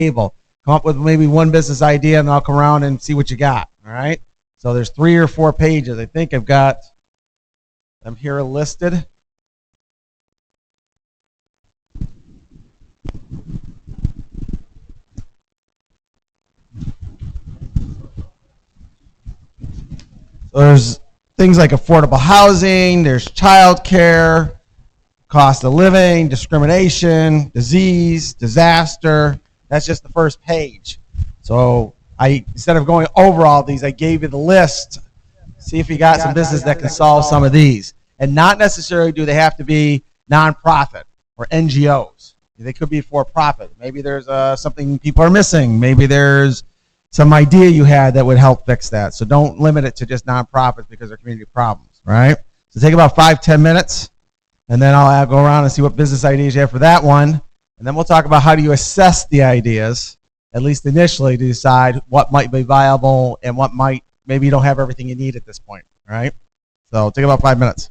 table. Come up with maybe one business idea, and I'll come around and see what you got. All right. So there's 3 or 4 pages. I think I've got them here listed. So there's things like affordable housing, there's child care, cost of living, discrimination, disease, disaster. That's just the first page. So instead of going over all these, I gave you the list. See if you got some business that can solve some of these. And not necessarily do they have to be nonprofit or NGOs. They could be for profit. Maybe there's something people are missing. Maybe there's some idea you had that would help fix that. So don't limit it to just nonprofits because they're community problems, right? So take about 5-10 minutes, and then I'll go around and see what business ideas you have for that one. And then we'll talk about how do you assess the ideas, at least initially, to decide what might be viable and what might, maybe you don't have everything you need at this point, all right? So take about 5 minutes.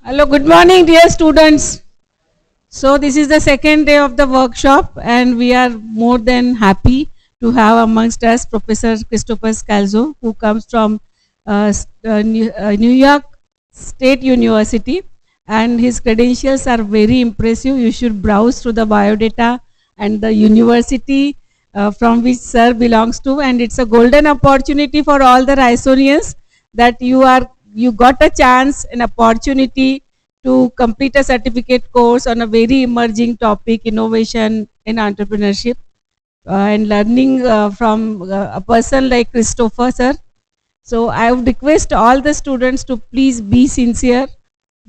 Hello, good morning, dear students. So this is the second day of the workshop, and we are more than happy to have amongst us Professor Christopher Scalzo, who comes from New York State University, and his credentials are very impressive. You should browse through the biodata and the university from which sir belongs to, and it's a golden opportunity for all the Raisonians that you got a chance, an opportunity to complete a certificate course on a very emerging topic, innovation in entrepreneurship, and learning from a person like Christopher sir. So I would request all the students to please be sincere,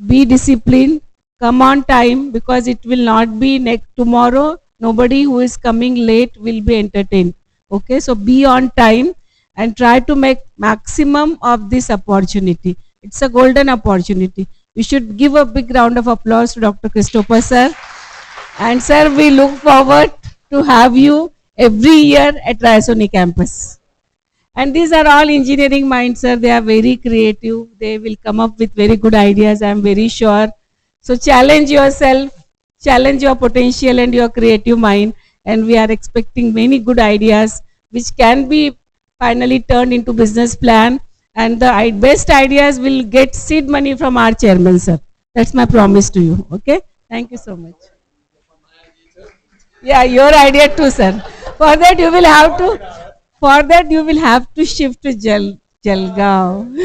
be disciplined, come on time, because it will not be tomorrow. Nobody who is coming late will be entertained. Okay, so be on time and try to make maximum of this opportunity. It's a golden opportunity. We should give a big round of applause to Dr. Christopher sir. And sir, we look forward to have you every year at Raisoni campus. And these are all engineering minds, sir. They are very creative. They will come up with very good ideas, I am very sure. So challenge yourself, challenge your potential and your creative mind. And we are expecting many good ideas which can be finally turned into business plan. And the best ideas will get seed money from our chairman, sir. That's my promise to you. Okay? Thank you so much. Yeah, your idea too, sir. For that you will have to shift to Jalgaon.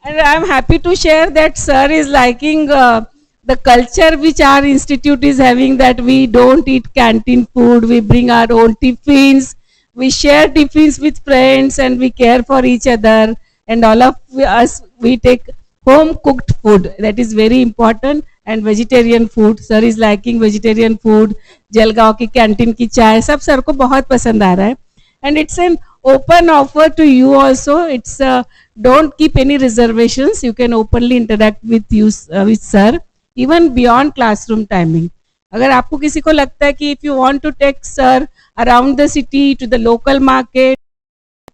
And I am happy to share that sir is liking the culture which our institute is having, that we don't eat canteen food, we bring our own tiffins, we share tiffins with friends, and we care for each other, and all of us, we take home cooked food. That is very important. And vegetarian food, sir is liking vegetarian food. Jalgaon की canteen की चाय सब sir को बहुत पसंद आ रहा है. And it's an open offer to you also. It's don't keep any reservations. You can openly interact with with sir even beyond classroom timing. अगर आपको किसी को लगता है कि if you want to take sir around the city to the local market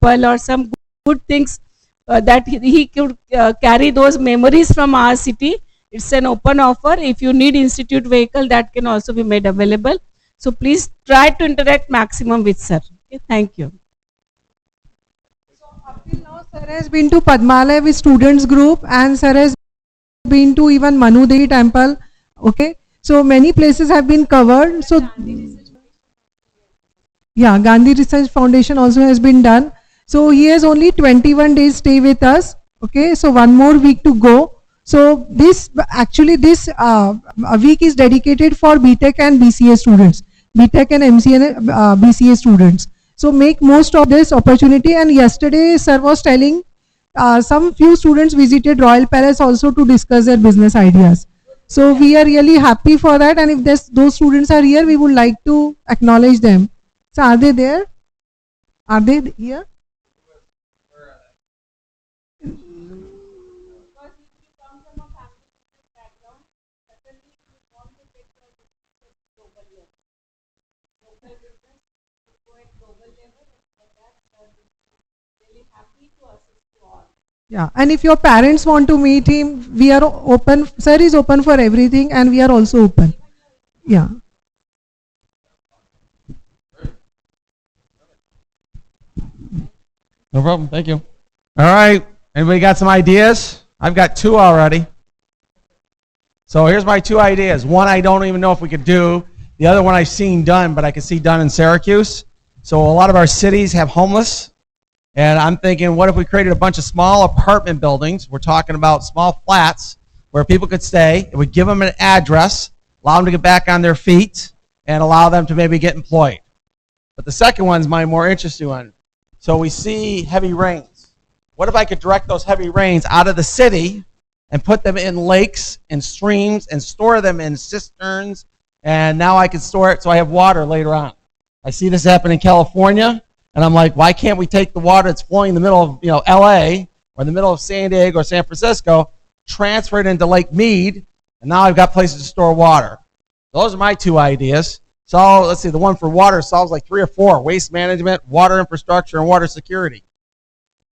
or some good things that he could carry those memories from our city, it's an open offer. If you need institute vehicle, that can also be made available. So please try to interact maximum with sir. Okay, thank you. So up till now, sir has been to Padmalaya with students group, and sir has been to even Manudevi temple. Okay, so many places have been covered. So yeah, Gandhi Research Foundation also has been done. So he has only 21 days stay with us. Okay, so one more week to go. So this a week is dedicated for BTech and BCA students, BTech and MCA and BCA students. So make most of this opportunity. And yesterday sir was telling some few students visited Royal Palace also to discuss their business ideas. So we are really happy for that. And if those students are here, we would like to acknowledge them. So are they there? Are they here? Yeah, and if your parents want to meet him, we are open. Sir is open for everything, and we are also open. Yeah. No problem. Thank you. All right. Anybody got some ideas? I've got two already. So here's my two ideas. One I don't even know if we could do. The other one I've seen done, but I can see done in Syracuse. So a lot of our cities have homeless. And I'm thinking, what if we created a bunch of small apartment buildings? We're talking about small flats where people could stay. It would give them an address, allow them to get back on their feet, and allow them to maybe get employed. But the second one's my more interesting one. So we see heavy rains. What if I could direct those heavy rains out of the city and put them in lakes and streams and store them in cisterns, and now I can store it so I have water later on. I see this happen in California. And I'm like, why can't we take the water that's flowing in the middle of LA or in the middle of San Diego or San Francisco, transfer it into Lake Mead, and now I've got places to store water. Those are my two ideas. So let's see, the one for water solves like 3 or 4: waste management, water infrastructure, and water security.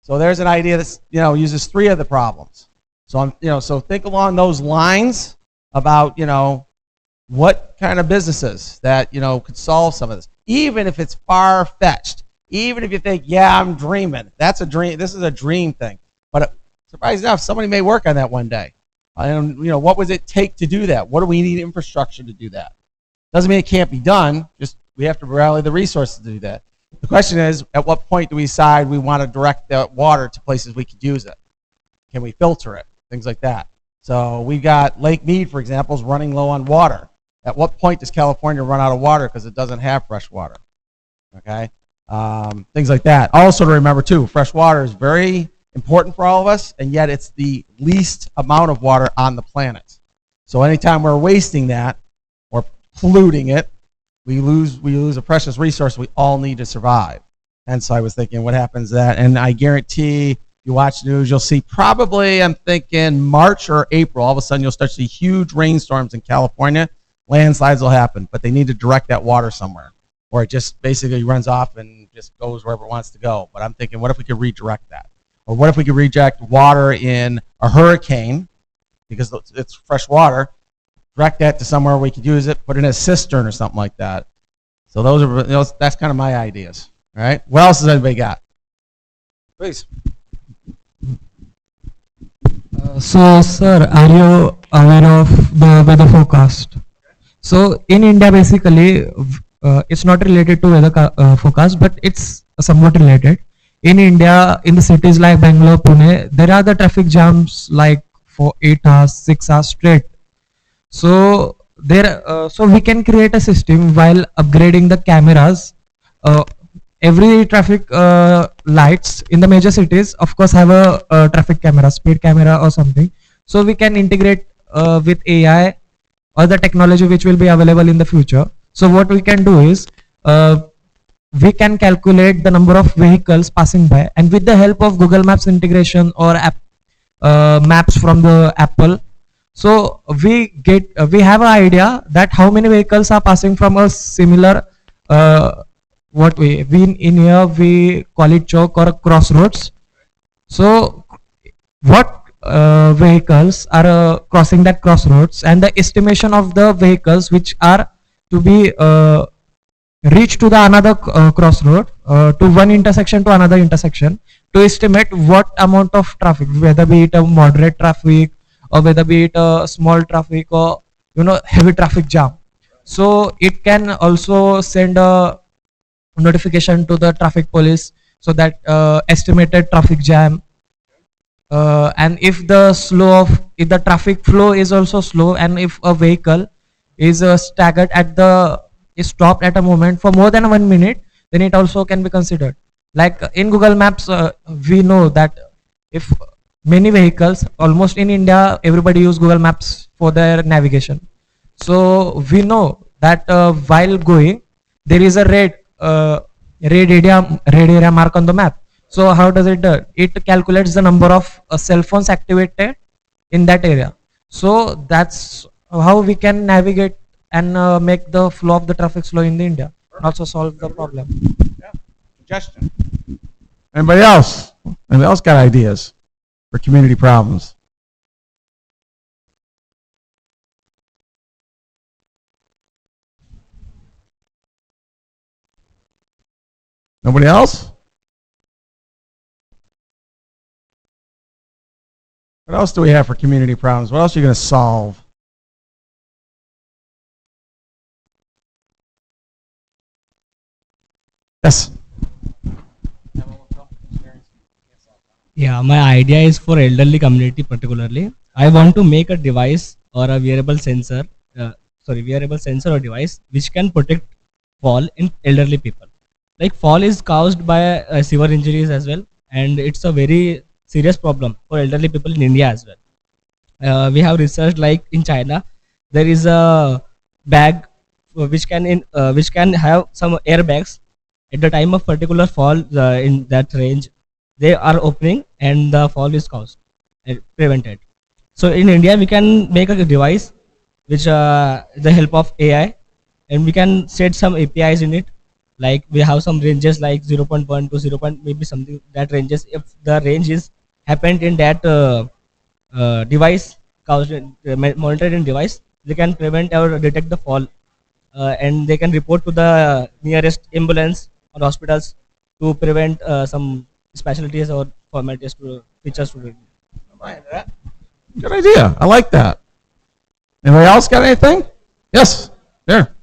So there's an idea that uses 3 of the problems. So so think along those lines about what kind of businesses that could solve some of this, even if it's far fetched. Even if you think, yeah, I'm dreaming, that's a dream. This is a dream thing, but surprisingly enough, somebody may work on that one day. And what would it take to do that? What do we need infrastructure to do that? Doesn't mean it can't be done. Just we have to rally the resources to do that. The question is, at what point do we decide we want to direct that water to places we could use it? Can we filter it? Things like that. So we've got Lake Mead, for example, is running low on water. At what point does California run out of water because it doesn't have fresh water? Okay, things like that. Also to remember too, fresh water is very important for all of us, and yet it's the least amount of water on the planet. So anytime we're wasting that or polluting it, we lose a precious resource we all need to survive. And so I was thinking, what happens to that? And I guarantee, if you watch the news, you'll see probably, I'm thinking March or April, all of a sudden you'll start to see huge rainstorms in California. Landslides will happen, but they need to direct that water somewhere, or it just basically runs off and just goes wherever it wants to go. But I'm thinking, what if we could redirect that? Or what if we could redirect water in a hurricane, because it's fresh water, direct that to somewhere we could use it, put it in a cistern or something like that. So that's kind of my ideas. All right. What else has anybody got? Please. So, sir, are you aware of the weather forecast? So, in India, basically, it's not related to weather forecast, but it's somewhat related. In India, in the cities like Bangalore, Pune, there are the traffic jams like for 8 hours, 6 hours straight. So so we can create a system while upgrading the cameras. Every traffic lights in the major cities, of course, have a traffic camera, speed camera or something. So we can integrate with AI or the technology which will be available in the future. So what we can do is we can calculate the number of vehicles passing by, and with the help of Google Maps integration or app maps from the Apple, so we have an idea that how many vehicles are passing from a similar in here we call it choke or a crossroads. So what vehicles are crossing that crossroads, and the estimation of the vehicles which are to be reach to the another crossroad, to one intersection to another intersection, to estimate what amount of traffic, whether be it a moderate traffic or whether be it a small traffic or heavy traffic jam. So it can also send a notification to the traffic police, so that estimated traffic jam, and if the traffic flow is also slow, and if a vehicle is staggered is stopped at a moment for more than 1 minute, then it also can be considered. Like in Google Maps, we know that if many vehicles, almost in India, everybody use Google Maps for their navigation. So we know that while going, there is a red area mark on the map. So how does it do? It calculates the number of cell phones activated in that area. So that's how we can navigate and make the flow of the traffic slow in India, and also solve the problem. Yeah. Suggestion. Anybody else? Anybody else got ideas for community problems? Nobody else? What else do we have for community problems? What else are you going to solve? Yes. Yeah, my idea is for elderly community particularly. I want to make a device or a wearable sensor, or device which can protect fall in elderly people. Like fall is caused by severe injuries as well, and it's a very serious problem for elderly people in India as well. We have researched, like in China, there is a bag which can have some airbags. At the time of particular fall in that range, they are opening and the fall is caused prevented. So in India, we can make a device which the help of AI and we can set some APIs in it. Like we have some ranges like 0.1 to 0. Maybe something that ranges. If the range is happened in that device, monitored in device, they can prevent or detect the fall, and they can report to the nearest ambulance or hospitals to prevent some specialties or formalities to features to. Good idea. I like that. Anybody else got anything? Yes. There.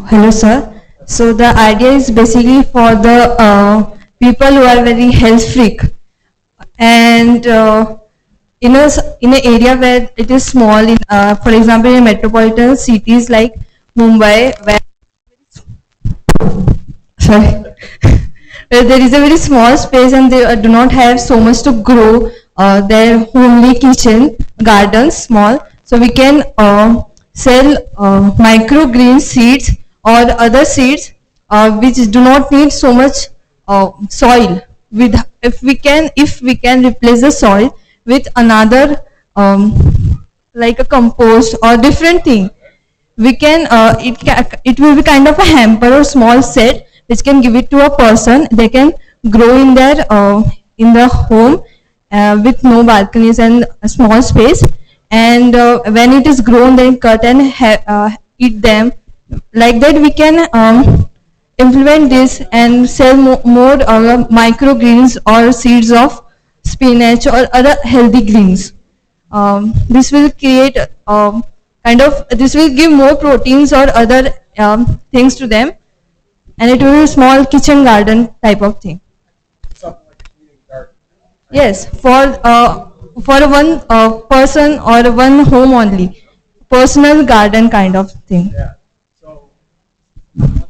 Hello, sir. So the idea is basically for the people who are very health freak, and in an area where it is small, for example, in metropolitan cities like Mumbai, where sorry, where there is a very small space and they do not have so much to grow their homely kitchen gardens small, so we can sell microgreen seeds or other seeds which do not need so much soil. With if we can replace the soil with another like a compost or different thing, we can it will be kind of a hamper or small set which can give it to a person. They can grow in their in the home with no balconies and a small space, and when it is grown then cut and eat them. Like that we can implement this and sell more microgreens or seeds of spinach or other healthy greens. This will create this will give more proteins or other things to them, and it will be a small kitchen garden type of thing. Yes, for one person or one home only, personal garden kind of thing.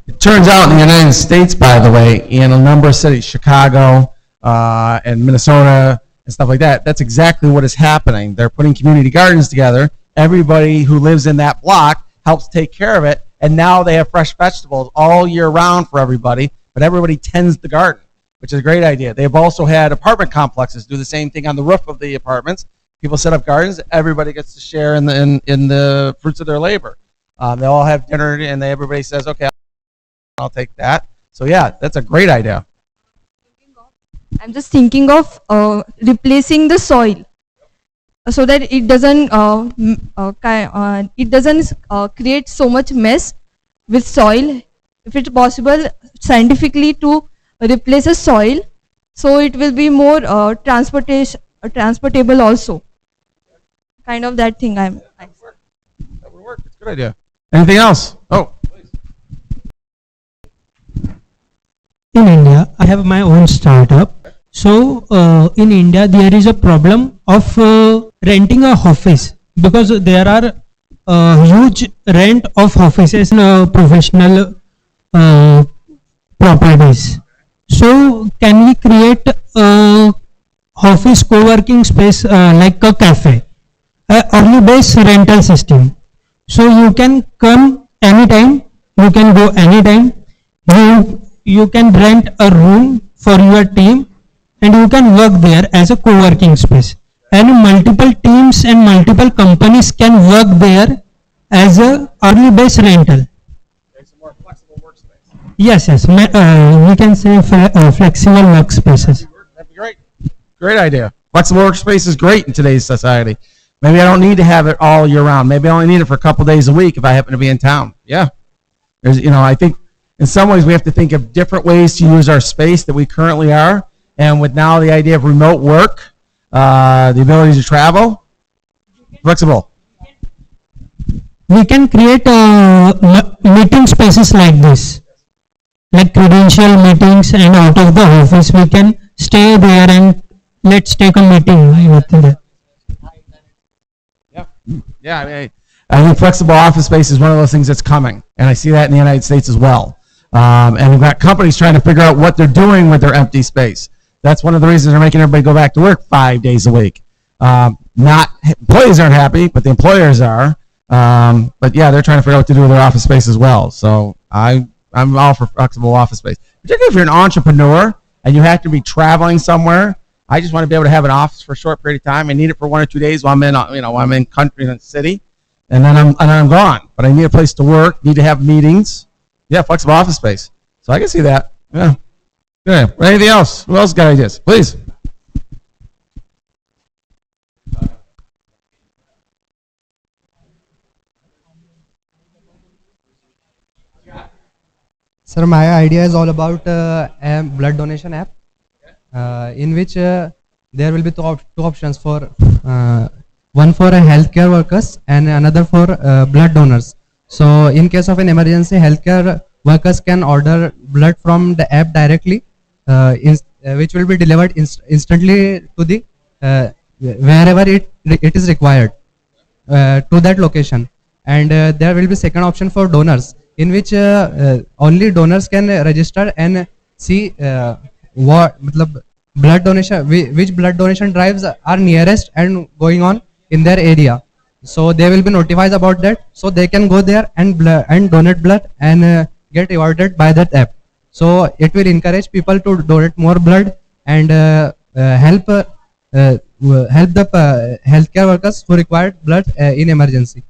It turns out in the United States, by the way, in a number of cities, Chicago and Minnesota and stuff like that, that's exactly what is happening. They're putting community gardens together. Everybody who lives in that block helps take care of it, and now they have fresh vegetables all year round for everybody, but everybody tends the garden, which is a great idea. They've also had apartment complexes do the same thing on the roof of the apartments. People set up gardens. Everybody gets to share in the fruits of their labor. They all have dinner, and everybody says, okay, I'll take that. So yeah, that's a great idea. I'm just thinking of replacing the soil so that it doesn't create so much mess with soil. If it's possible scientifically to replace a soil, so it will be more transportable also. Kind of that thing. That would work. It's a good idea. Anything else? Oh. In India, I have my own startup. So in India, there is a problem of renting a office, because there are huge rent of offices in professional properties. So can we create a office co-working space like a cafe, early base rental system? So you can come anytime, you can go anytime, you can rent a room for your team, and you can work there as a co-working space, and multiple teams and multiple companies can work there as a early base rental. It's a more flexible workspace. Yes, we can say flexible workspaces. That'd be great. Great idea. Flexible workspace is great in today's society. Maybe I don't need to have it all year round. Maybe I only need it for a couple days a week if I happen to be in town. Yeah. I think in some ways we have to think of different ways to use our space that we currently are. And with now the idea of remote work, the ability to travel, flexible. We can create meeting spaces like this, like credential meetings, and out of the office we can stay there and let's take a meeting. Yeah, I think flexible office space is one of those things that's coming, and I see that in the United States as well. And we've got companies trying to figure out what they're doing with their empty space. That's one of the reasons they're making everybody go back to work 5 days a week. Employees aren't happy, but the employers are. But yeah, they're trying to figure out what to do with their office space as well. So I'm all for flexible office space, particularly if you're an entrepreneur and you have to be traveling somewhere. I just want to be able to have an office for a short period of time. I need it for 1 or 2 days while I'm in, while I'm in country in the city, and then I'm gone. But I need a place to work, need to have meetings. Yeah, flexible office space. So I can see that. Yeah. Good. Anything else? Who else got ideas? Please. Sir, my idea is all about a blood donation app, in which there will be two options for one for healthcare workers and another for blood donors. So, in case of an emergency, healthcare workers can order blood from the app directly, which will be delivered instantly to the wherever it is required, to that location. And there will be second option for donors, in which only donors can register and see what blood donation, which blood donation drives are nearest and going on in their area. So they will be notified about that, so they can go there and donate blood and get rewarded by that app. So it will encourage people to donate more blood and help the healthcare workers who require blood in emergency.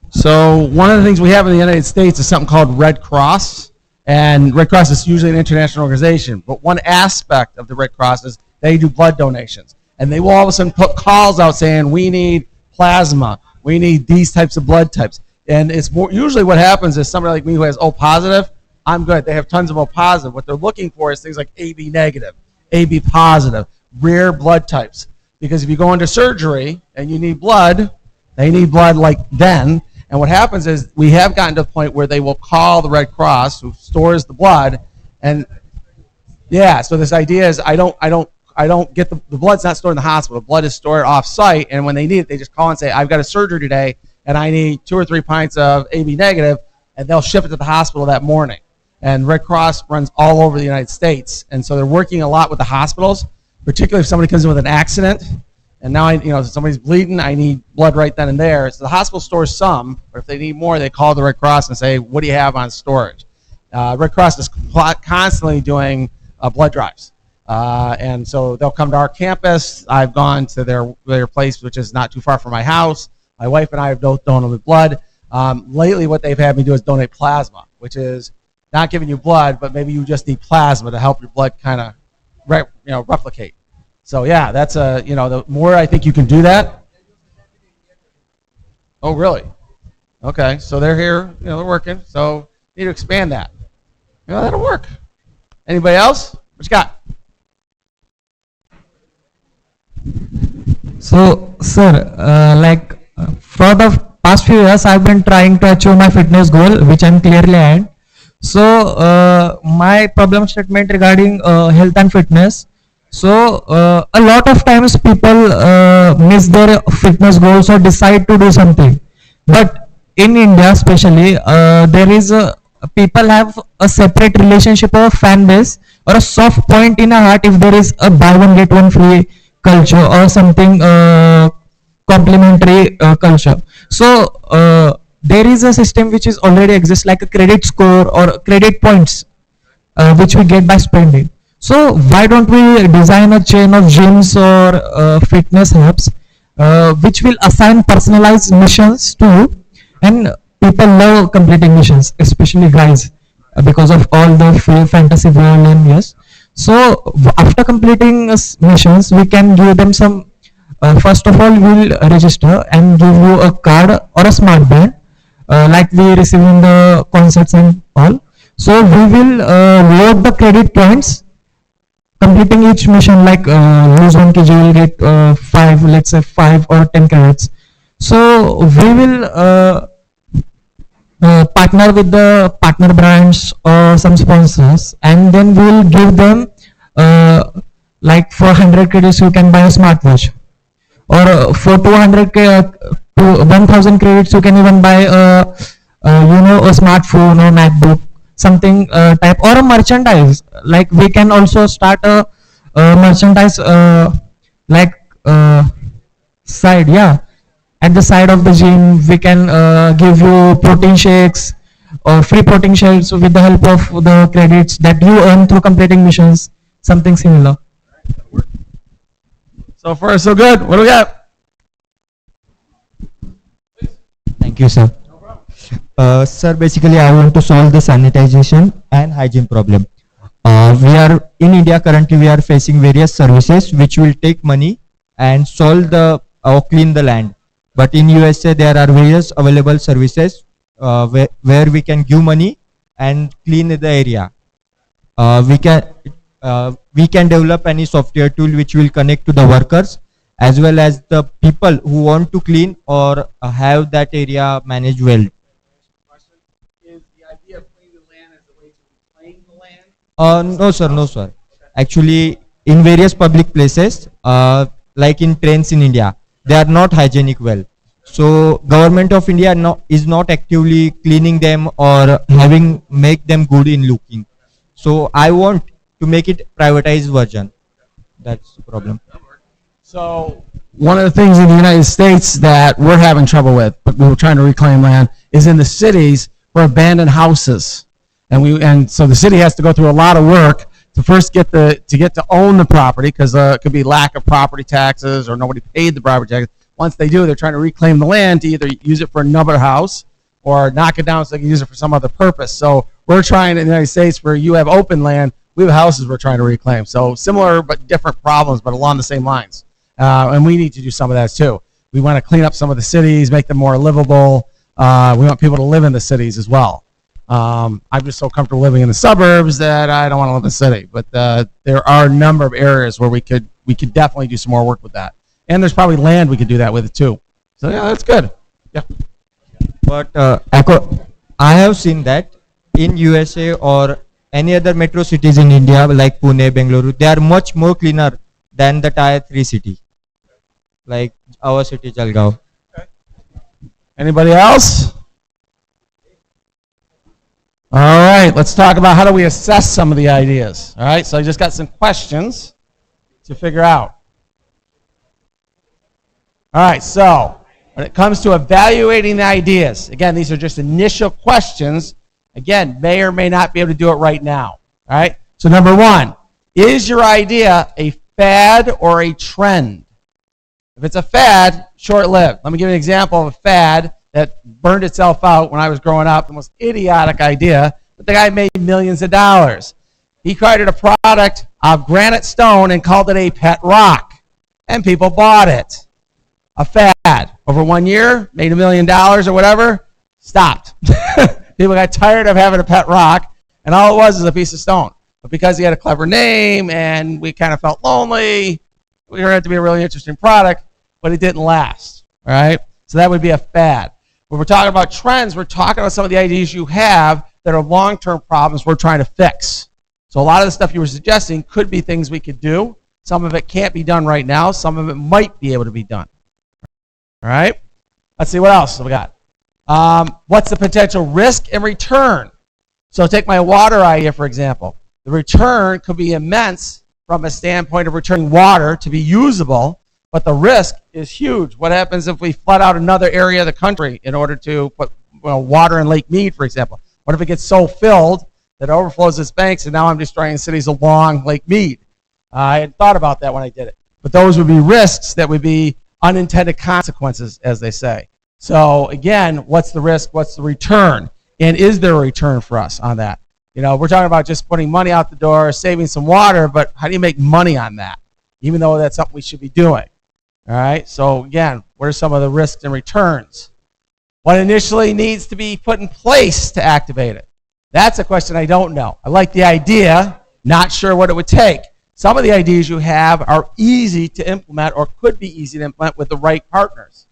So one of the things we have in the United States is something called Red Cross, and Red Cross is usually an international organization. But one aspect of the Red Cross is they do blood donations, and they will all of a sudden put calls out saying we need plasma, we need these types of blood types, and it's more usually what happens is somebody like me who has O positive, I'm good. They have tons of O positive. What they're looking for is things like AB negative, AB positive, rare blood types, because if you go into surgery and you need blood, they need blood like then. And what happens is we have gotten to the point where they will call the Red Cross, who stores the blood, and yeah. So this idea is I don't get the blood's not stored in the hospital. Blood is stored off-site, and when they need it, they just call and say, "I've got a surgery today, and I need 2 or 3 pints of AB negative," and they'll ship it to the hospital that morning. And Red Cross runs all over the United States, and so they're working a lot with the hospitals, particularly if somebody comes in with an accident. And now, somebody's bleeding, I need blood right then and there. So the hospital stores some, but if they need more, they call the Red Cross and say, what do you have on storage? Red Cross is constantly doing blood drives. And so they'll come to our campus. I've gone to their place, which is not too far from my house. My wife and I have both donated blood. Lately, what they've had me do is donate plasma, which is not giving you blood, but maybe you just need plasma to help your blood kind of replicate. So yeah, that's the more I think you can do that. Oh really? Okay, so they're here, they're working. So need to expand that. That'll work. Anybody else? What you got? So, sir, for the past few years, I've been trying to achieve my fitness goal, which I'm clearly at. So, my problem statement regarding health and fitness. So, a lot of times people miss their fitness goals or decide to do something. But in India, especially, there is people have a separate relationship or a fan base or a soft point in a heart if there is a buy one get one free culture or something complementary culture. So there is a system which is already exists, like a credit score or credit points which we get by spending. So why don't we design a chain of gyms or fitness hubs which will assign personalized missions to you? And people love completing missions, especially guys, because of all the fantasy world and yes. So after completing missions, we can give them some. First of all, we'll register and give you a card or a smart band, like we receive in the concerts and all. So we will load the credit points. Completing each mission, like lose 1 kg, you will get 5, let's say 5 or 10 credits. So we will partner with the partner brands or some sponsors, and then we will give them like for 100 credits you can buy a smartwatch, or for 200 to 1000 credits you can even buy a smartphone or MacBook, something type, or a merchandise. Like we can also start a merchandise side, yeah. At the side of the gym, we can give you protein shakes or free protein shakes with the help of the credits that you earn through completing missions. something similar. So far, so good. What do we got? Thank you, sir. Sir, basically, I want to solve the sanitization and hygiene problem. We are in India currently. We are facing various services which will take money and solve the or clean the land. But in USA, there are various available services where we can give money and clean the area. We can develop any software tool which will connect to the workers as well as the people who want to clean or have that area managed well. Is the idea of cleaning the land as a way to reclaim the land? No, sir, no, sir. Actually, in various public places, like in trains in India, they are not hygienic well. So, government of India is not actively cleaning them or make them good in looking. So, I want to make it privatized version. That's the problem. So one of the things in the United States that we're having trouble with, but we were trying to reclaim land, is in the cities for abandoned houses, and so the city has to go through a lot of work to first get to own the property, because it could be lack of property taxes or nobody paid the property taxes. Once they do, they're trying to reclaim the land to either use it for another house or knock it down so they can use it for some other purpose. So we're trying in the United States, where you have open land, we have houses we're trying to reclaim. So similar but different problems, but along the same lines. And we need to do some of that too. We want to clean up some of the cities, make them more livable. We want people to live in the cities as well. I'm just so comfortable living in the suburbs that I don't want to live in the city. But there are a number of areas where we could definitely do some more work with that. And there's probably land we could do that with too. So yeah, that's good. Yeah. But I have seen that in USA or any other metro cities in India like Pune, Bengaluru, they are much more cleaner than the tier 3 city, like our city, Jalgaon. Anybody else? All right, let's talk about how do we assess some of the ideas. All right, so I just got some questions to figure out. All right, so when it comes to evaluating the ideas, again, these are just initial questions. Again, may or may not be able to do it right now. All right, so number one, is your idea a fad or a trend? If it's a fad, short-lived. Let me give you an example of a fad that burned itself out when I was growing up. The most idiotic idea, but the guy made millions of dollars. He created a product of granite stone and called it a pet rock, and people bought it. A fad. Over 1 year, made $1 million or whatever, stopped. People got tired of having a pet rock, and all it was is a piece of stone. But because he had a clever name and we kind of felt lonely, we turned out to be a really interesting product, but it didn't last. All right? So that would be a fad. When we're talking about trends, we're talking about some of the ideas you have that are long-term problems we're trying to fix. So a lot of the stuff you were suggesting could be things we could do. Some of it can't be done right now. Some of it might be able to be done. All right? Let's see, what else have we got? What's the potential risk and return? So take my water idea, for example. The return could be immense from a standpoint of returning water to be usable, but the risk is huge. What happens if we flood out another area of the country in order to put water in Lake Mead, for example? What if it gets so filled that it overflows its banks and now I'm destroying cities along Lake Mead? I had thought about that when I did it. But those would be risks that would be unintended consequences, as they say. So again, what's the risk? What's the return? And is there a return for us on that? You know, we're talking about just putting money out the door, saving some water, but how do you make money on that? Even though that's something we should be doing. All right, so again, what are some of the risks and returns? What initially needs to be put in place to activate it? That's a question I don't know. I like the idea, not sure what it would take. Some of the ideas you have are easy to implement or could be easy to implement with the right partners.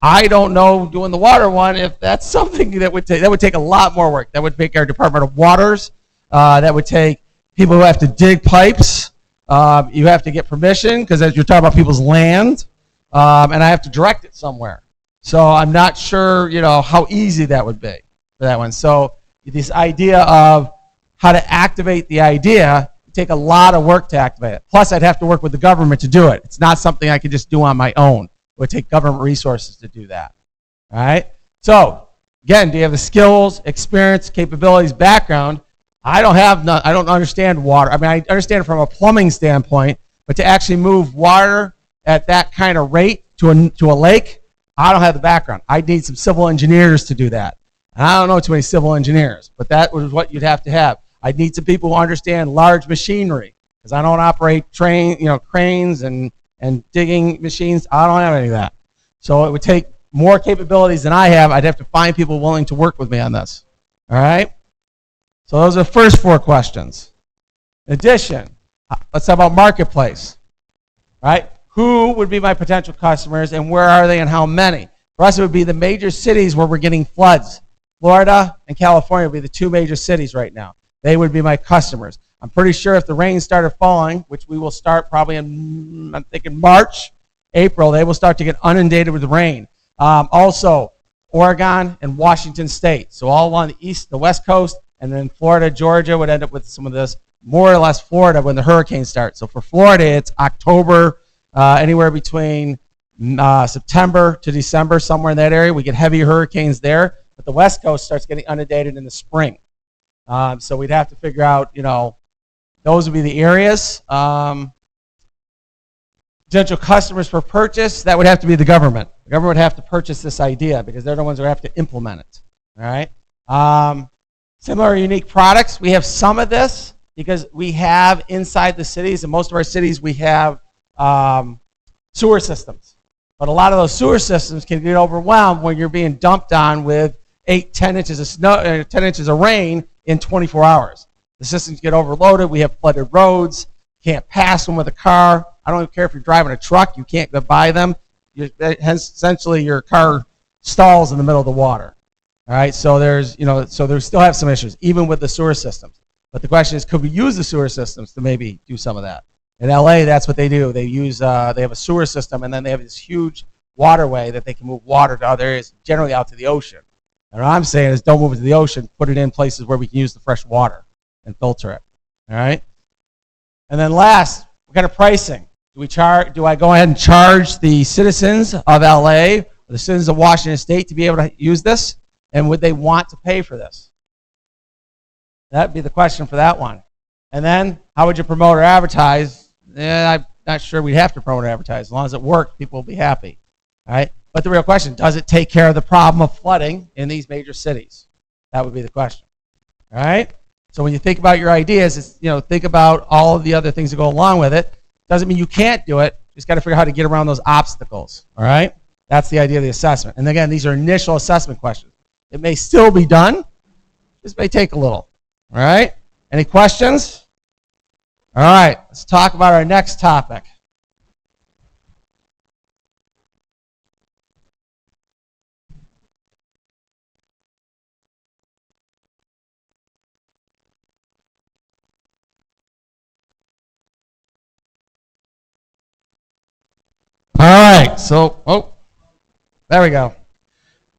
I don't know, doing the water one, if that's something that would take a lot more work. That would take our Department of Waters. That would take people who have to dig pipes. You have to get permission, because as you're talking about people's land, and I have to direct it somewhere. So I'm not sure, how easy that would be for that one. So this idea of how to activate the idea would take a lot of work to activate it. Plus, I'd have to work with the government to do it. It's not something I could just do on my own. It would take government resources to do that. All right? So, again, do you have the skills, experience, capabilities, background I don't understand water. I mean, I understand it from a plumbing standpoint, but to actually move water at that kind of rate to a lake, I don't have the background. I need some civil engineers to do that. And I don't know too many civil engineers, but that was what you'd have to have. I'd need some people who understand large machinery, because I don't operate cranes and digging machines. I don't have any of that. So it would take more capabilities than I have. I'd have to find people willing to work with me on this. All right? So those are the first 4 questions. In addition, let's talk about marketplace. All right? Who would be my potential customers, and where are they, and how many? For us, it would be the major cities where we're getting floods. Florida and California would be the 2 major cities right now. They would be my customers. I'm pretty sure if the rain started falling, which we will start probably in, I'm thinking March, April, they will start to get inundated with rain. Also, Oregon and Washington State. So all along the west coast, and then Florida, Georgia would end up with some of this, more or less Florida when the hurricane starts. So for Florida, it's October, anywhere between September to December, somewhere in that area. We get heavy hurricanes there, but the west coast starts getting inundated in the spring. So we'd have to figure out, those would be the areas. Potential customers for purchase, that would have to be the government. The government would have to purchase this idea because they're the ones who have to implement it. All right. Similar unique products, we have some of this because we have inside the cities, in most of our cities, we have sewer systems. But a lot of those sewer systems can get overwhelmed when you're being dumped on with 10 inches of snow, 10 inches of rain in 24 hours. The systems get overloaded. We have flooded roads. Can't pass them with a car. I don't even care if you're driving a truck. You can't go by them. Essentially, your car stalls in the middle of the water. All right, so there's still have some issues, even with the sewer systems. But the question is, could we use the sewer systems to maybe do some of that? In LA, that's what they do. They use, they have a sewer system, and then they have this huge waterway that they can move water to other areas, generally out to the ocean. And what I'm saying is, don't move it to the ocean. Put it in places where we can use the fresh water and filter it. All right. And then last, what kind of pricing? Do I go ahead and charge the citizens of LA or the citizens of Washington State to be able to use this? And would they want to pay for this? That'd be the question for that one. And then, how would you promote or advertise? I'm not sure we'd have to promote or advertise. As long as it works, people will be happy. All right? But the real question, does it take care of the problem of flooding in these major cities? That would be the question. All right? So when you think about your ideas, it's, think about all of the other things that go along with it. Doesn't mean you can't do it. You just got to figure out how to get around those obstacles. All right? That's the idea of the assessment. And again, these are initial assessment questions. It may still be done. This may take a little. All right? Any questions? All right. Let's talk about our next topic. All right, so, there we go.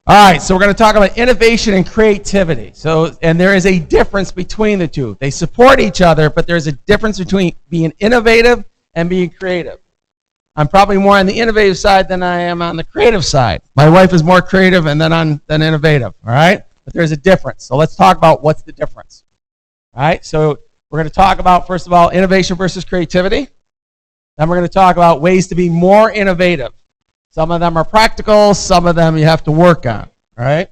All right, so we're going to talk about innovation and creativity. And there is a difference between the two. They support each other, but there's a difference between being innovative and being creative. I'm probably more on the innovative side than I am on the creative side. My wife is more creative than innovative, all right? But there's a difference. So let's talk about what's the difference. All right, so we're going to talk about, first of all, innovation versus creativity. Then we're going to talk about ways to be more innovative. Some of them are practical, some of them you have to work on, all right?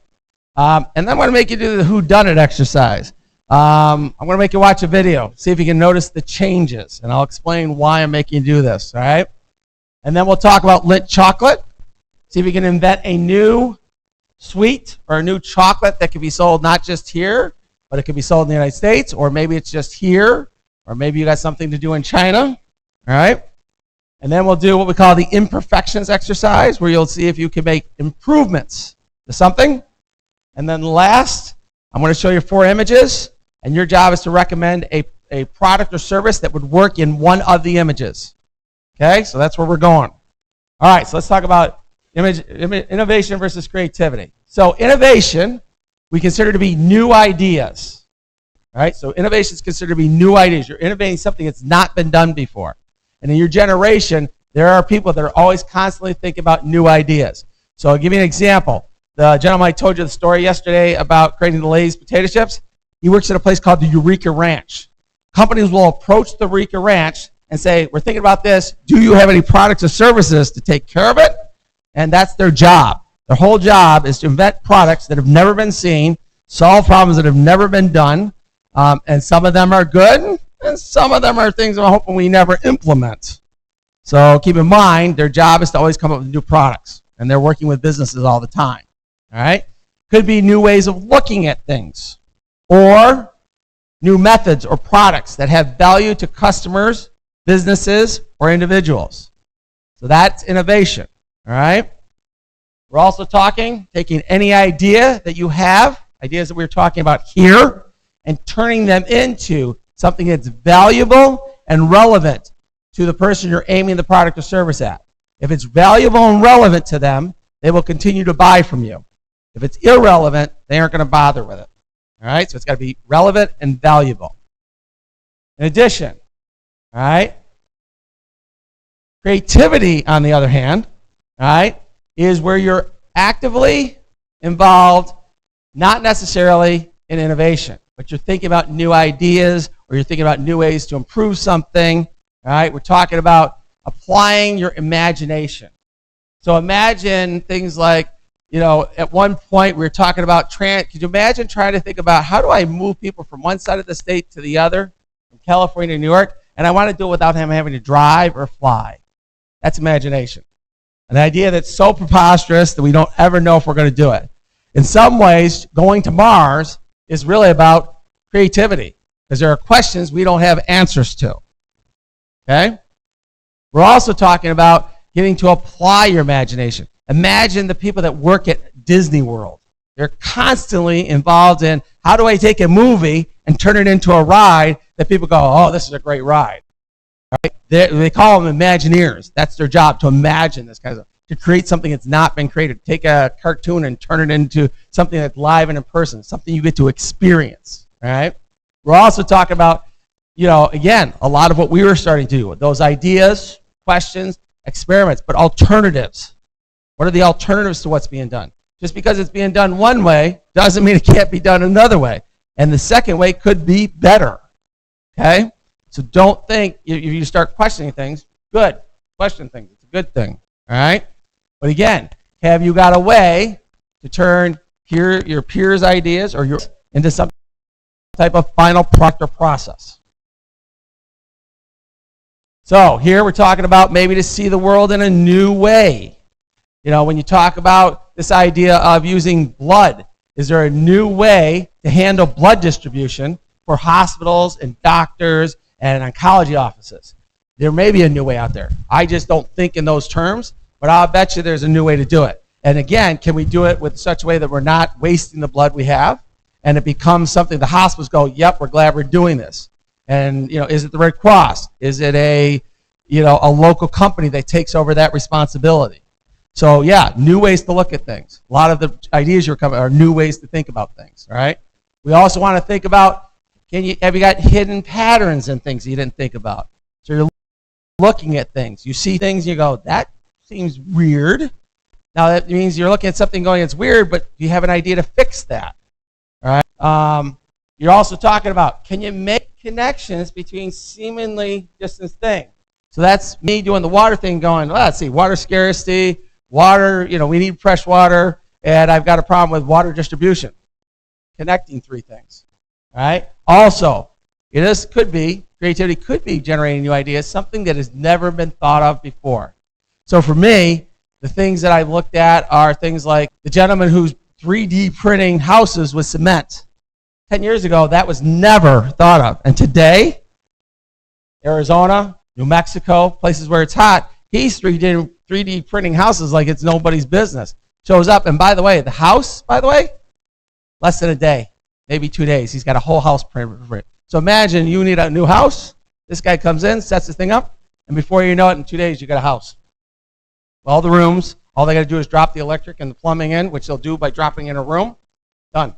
And then I'm going to make you do the whodunit exercise. I'm going to make you watch a video, see if you can notice the changes, and I'll explain why I'm making you do this, all right? And then we'll talk about Lindt chocolate, see if you can invent a new sweet or a new chocolate that can be sold not just here, but it can be sold in the United States, or maybe it's just here, or maybe you got something to do in China, all right? And then we'll do what we call the imperfections exercise, where you'll see if you can make improvements to something. And then last, I'm going to show you 4 images, and your job is to recommend a product or service that would work in one of the images. Okay, so that's where we're going. All right, so let's talk about innovation versus creativity. So innovation, we consider to be new ideas. All right, so innovation is considered to be new ideas. You're innovating something that's not been done before. And in your generation, there are people that are always constantly thinking about new ideas. So I'll give you an example. The gentleman I told you the story yesterday about creating the Lay's potato chips, He works at a place called the Eureka Ranch. Companies will approach the Eureka Ranch and say, we're thinking about this. Do you have any products or services to take care of it? And that's their job. Their whole job is to invent products that have never been seen, solve problems that have never been done, and some of them are good, and some of them are things I'm hoping we never implement. So keep in mind, their job is to always come up with new products, and they're working with businesses all the time. All right? Could be new ways of looking at things, or new methods or products that have value to customers, businesses, or individuals. So that's innovation. All right? We're also taking any idea that you have, ideas that we're talking about here, and turning them into something that's valuable and relevant to the person you're aiming the product or service at. If it's valuable and relevant to them, they will continue to buy from you. If it's irrelevant, they aren't going to bother with it. All right? So it's got to be relevant and valuable. In addition, all right, creativity, on the other hand, all right, is where you're actively involved, not necessarily in innovation, but you're thinking about new ideas, or you're thinking about new ways to improve something. All right, we're talking about applying your imagination. So imagine things like, you know, at one point we were talking about could you imagine trying to think about how do I move people from one side of the state to the other, from California to New York, and I want to do it without them having to drive or fly. That's imagination. An idea that's so preposterous that we don't ever know if we're going to do it. In some ways, going to Mars is really about creativity, because there are questions we don't have answers to. Okay? We're also talking about getting to apply your imagination. Imagine the people that work at Disney World. They're constantly involved in, how do I take a movie and turn it into a ride that people go, oh, this is a great ride. Right? They call them Imagineers. That's their job, to imagine this kind of stuff, to create something that's not been created. Take a cartoon and turn it into something that's live and in person, something you get to experience. Right? We're also talking about, you know, again, a lot of what we were starting to do, those ideas, questions, experiments, but alternatives. What are the alternatives to what's being done? Just because it's being done one way doesn't mean it can't be done another way. And the second way could be better. Okay? So don't think, if you start questioning things, good. Question things. It's a good thing. All right? But again, have you got a way to turn your peers' ideas or your into some type of final product or process? So here we're talking about maybe to see the world in a new way. You know, when you talk about this idea of using blood, is there a new way to handle blood distribution for hospitals and doctors and oncology offices? There may be a new way out there. I just don't think in those terms, but I'll bet you there's a new way to do it. And again, can we do it with such a way that we're not wasting the blood we have, and it becomes something the hospitals go, yep, we're glad we're doing this. And, you know, is it the Red Cross? Is it a local company that takes over that responsibility? So yeah, new ways to look at things. A lot of the ideas you're coming are new ways to think about things. All right. We also want to think about, have you got hidden patterns in things you didn't think about? So you're looking at things. You see things, and you go, that seems weird. Now that means you're looking at something going, it's weird, but you have an idea to fix that. All right. You're also talking about, can you make connections between seemingly distant things? So that's me doing the water thing, going, well, let's see, water scarcity, water, you know, we need fresh water, and I've got a problem with water distribution. Connecting three things. All right. Also, creativity could be generating new ideas, something that has never been thought of before. So for me, the things that I've looked at are things like the gentleman who's 3D printing houses with cement. 10 years ago, that was never thought of. And today, Arizona, New Mexico, places where it's hot, he's 3D printing houses like it's nobody's business. Shows up, and by the way, the house, less than a day, maybe 2 days. He's got a whole house printed for it. So imagine you need a new house. This guy comes in, sets this thing up, and before you know it, in 2 days, you got a house. All the rooms, all they got to do is drop the electric and the plumbing in, which they'll do by dropping in a room. Done.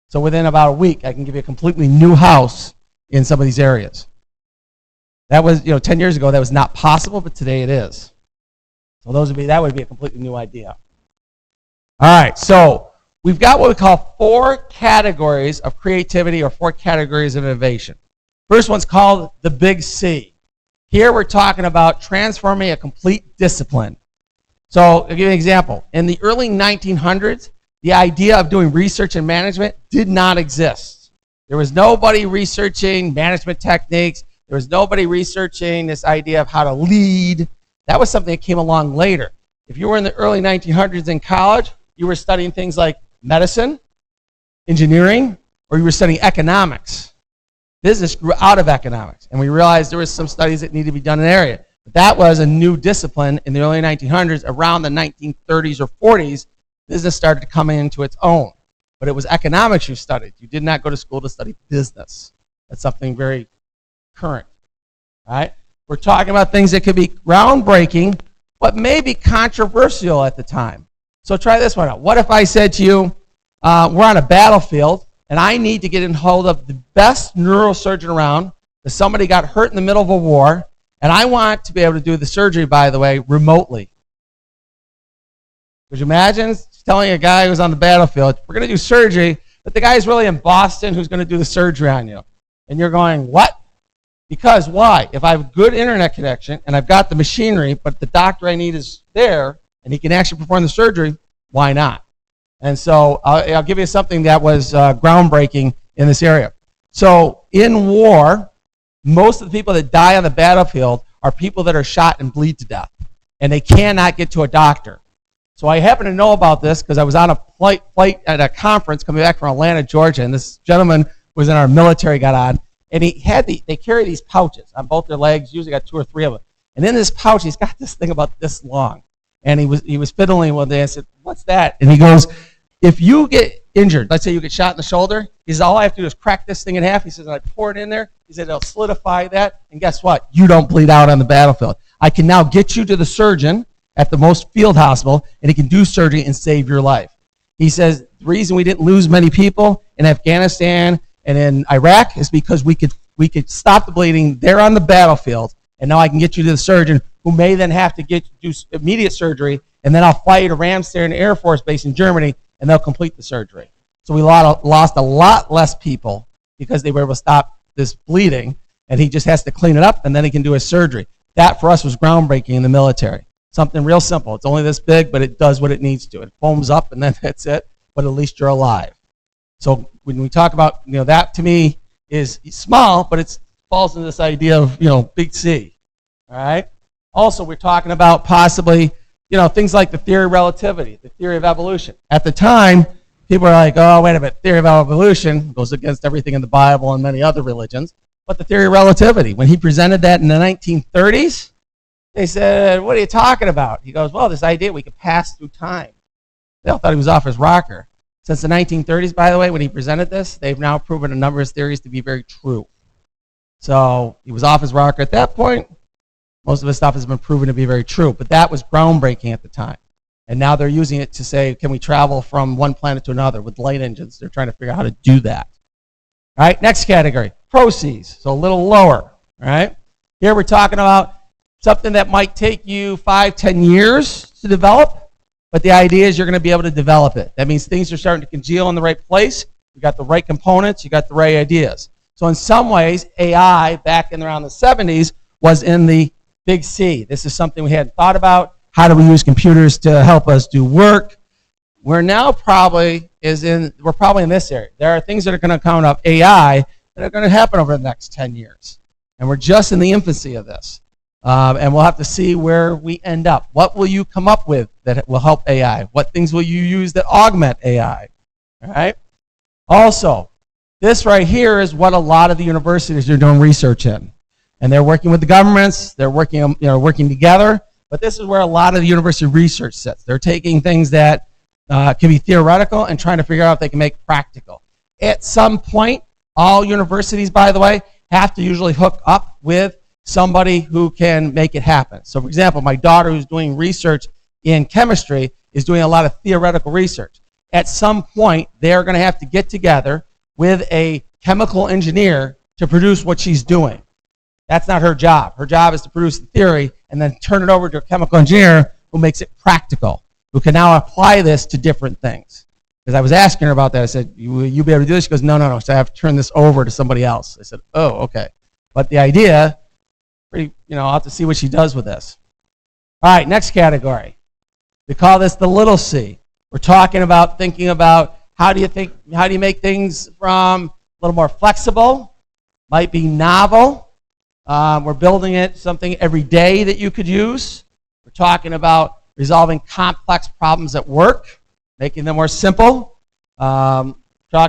So within about a week, I can give you a completely new house in some of these areas. That was, 10 years ago, that was not possible, but today it is. So that would be a completely new idea. All right, so we've got what we call 4 categories of creativity or 4 categories of innovation. First one's called the Big C. Here we're talking about transforming a complete discipline. So I'll give you an example. In the early 1900s, the idea of doing research and management did not exist. There was nobody researching management techniques. There was nobody researching this idea of how to lead. That was something that came along later. If you were in the early 1900s in college, you were studying things like medicine, engineering, or you were studying economics. Business grew out of economics, and we realized there was some studies that needed to be done in the area. But that was a new discipline in the early 1900s. Around the 1930s or 40s, business started to come into its own. But it was economics you studied. You did not go to school to study business. That's something very current. All right? We're talking about things that could be groundbreaking, but maybe controversial at the time. So try this one out. What if I said to you, we're on a battlefield, and I need to get in hold of the best neurosurgeon around, that somebody got hurt in the middle of a war, and I want to be able to do the surgery, by the way, remotely. Could you imagine telling a guy who's on the battlefield, we're going to do surgery, but the guy's really in Boston who's going to do the surgery on you? And you're going, what? Because why? If I have a good internet connection and I've got the machinery, but the doctor I need is there, and he can actually perform the surgery, why not? And so I'll give you something that was groundbreaking in this area. So in war, most of the people that die on the battlefield are people that are shot and bleed to death, and they cannot get to a doctor. So I happen to know about this because I was on a flight at a conference coming back from Atlanta, Georgia, and this gentleman was in our military, got on, and he had they carry these pouches on both their legs, usually got 2 or 3 of them. And in this pouch, he's got this thing about this long. And he was fiddling one day. I said, what's that? And he goes, if you get injured, let's say you get shot in the shoulder, he says, all I have to do is crack this thing in half. He says, and I pour it in there. He said, it'll solidify that. And guess what? You don't bleed out on the battlefield. I can now get you to the surgeon at the most field hospital, and he can do surgery and save your life. He says, the reason we didn't lose many people in Afghanistan and in Iraq is because we could stop the bleeding there on the battlefield, and now I can get you to the surgeon who may then have to do immediate surgery, and then I'll fly you to Ramstein Air Force Base in Germany, and they'll complete the surgery. So we lost a lot less people because they were able to stop this bleeding, and he just has to clean it up, and then he can do his surgery. That, for us, was groundbreaking in the military. Something real simple. It's only this big, but it does what it needs to. It foams up, and then that's it, but at least you're alive. So when we talk about, that to me is small, but it falls into this idea of, big C. All right? Also, we're talking about possibly, things like the theory of relativity, the theory of evolution. At the time, people are like, oh, wait a minute, theory of evolution goes against everything in the Bible and many other religions. But the theory of relativity, when he presented that in the 1930s, they said, what are you talking about? He goes, well, this idea we could pass through time. They all thought he was off his rocker. Since the 1930s, by the way, when he presented this, they've now proven a number of his theories to be very true. So he was off his rocker at that point. Most of his stuff has been proven to be very true, but that was groundbreaking at the time. And now they're using it to say, can we travel from one planet to another with light engines? They're trying to figure out how to do that. All right, next category, proces, so a little lower. All right, here we're talking about something that might take you 5-10 years to develop, but the idea is you're going to be able to develop it. That means things are starting to congeal in the right place. You got the right components. You got the right ideas. So in some ways, AI back in around the 70s was in the big C. This is something we hadn't thought about. How do we use computers to help us do work? We're now probably in this area. There are things that are going to come out of AI that are going to happen over the next 10 years. And we're just in the infancy of this. And we'll have to see where we end up. What will you come up with that will help AI? What things will you use that augment AI? All right? Also, this right here is what a lot of the universities are doing research in. And they're working with the governments. They're working together. But this is where a lot of the university research sits. They're taking things that can be theoretical and trying to figure out if they can make practical. At some point, all universities, by the way, have to usually hook up with somebody who can make it happen. So, for example, my daughter, who's doing research in chemistry, is doing a lot of theoretical research. At some point, they're going to have to get together with a chemical engineer to produce what she's doing. That's not her job. Her job is to produce the theory and then turn it over to a chemical engineer who makes it practical, who can now apply this to different things. Because I was asking her about that. I said, will you be able to do this? She goes, no. So I have to turn this over to somebody else. I said, oh, okay. But the idea, I'll have to see what she does with this. All right, next category. We call this the little C. We're thinking about how do you make things from a little more flexible, might be novel. We're building something every day that you could use. We're talking about resolving complex problems at work, making them more simple. Talking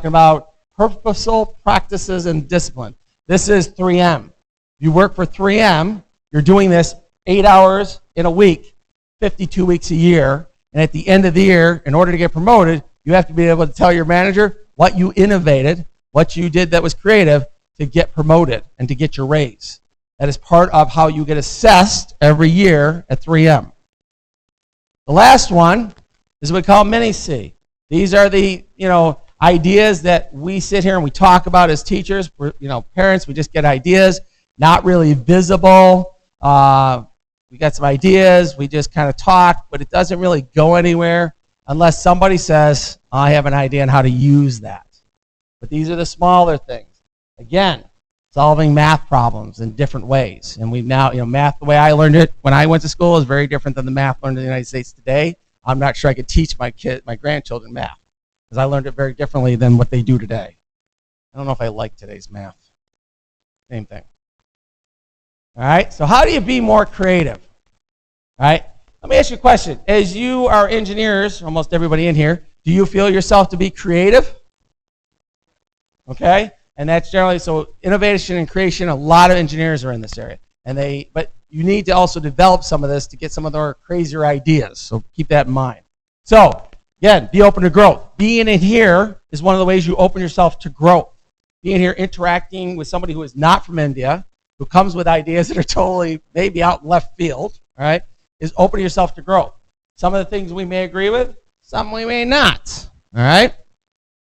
about purposeful practices and discipline. This is 3M. If you work for 3M, you're doing this 8 hours in a week, 52 weeks a year, and at the end of the year, in order to get promoted, you have to be able to tell your manager what you innovated, what you did that was creative to get promoted and to get your raise. That is part of how you get assessed every year at 3M. The last one is what we call mini C. These are the ideas that we sit here and we talk about as teachers. We're, parents, we just get ideas, not really visible. We got some ideas, we just kind of talk, but it doesn't really go anywhere unless somebody says, I have an idea on how to use that. But these are the smaller things. Again, solving math problems in different ways. And we now, math, the way I learned it when I went to school is very different than the math learned in the United States today. I'm not sure I could teach my grandchildren math, because I learned it very differently than what they do today. I don't know if I like today's math. Same thing. All right, so how do you be more creative? All right, let me ask you a question. As you are engineers, almost everybody in here, do you feel yourself to be creative? Okay, and that's generally, so innovation and creation, a lot of engineers are in this area. But you need to also develop some of this to get some of their crazier ideas, so keep that in mind. So, again, be open to growth. Being in here is one of the ways you open yourself to growth. Being here, interacting with somebody who is not from India, who comes with ideas that are totally maybe out in left field, all right, is opening yourself to growth. Some of the things we may agree with, some we may not, all right?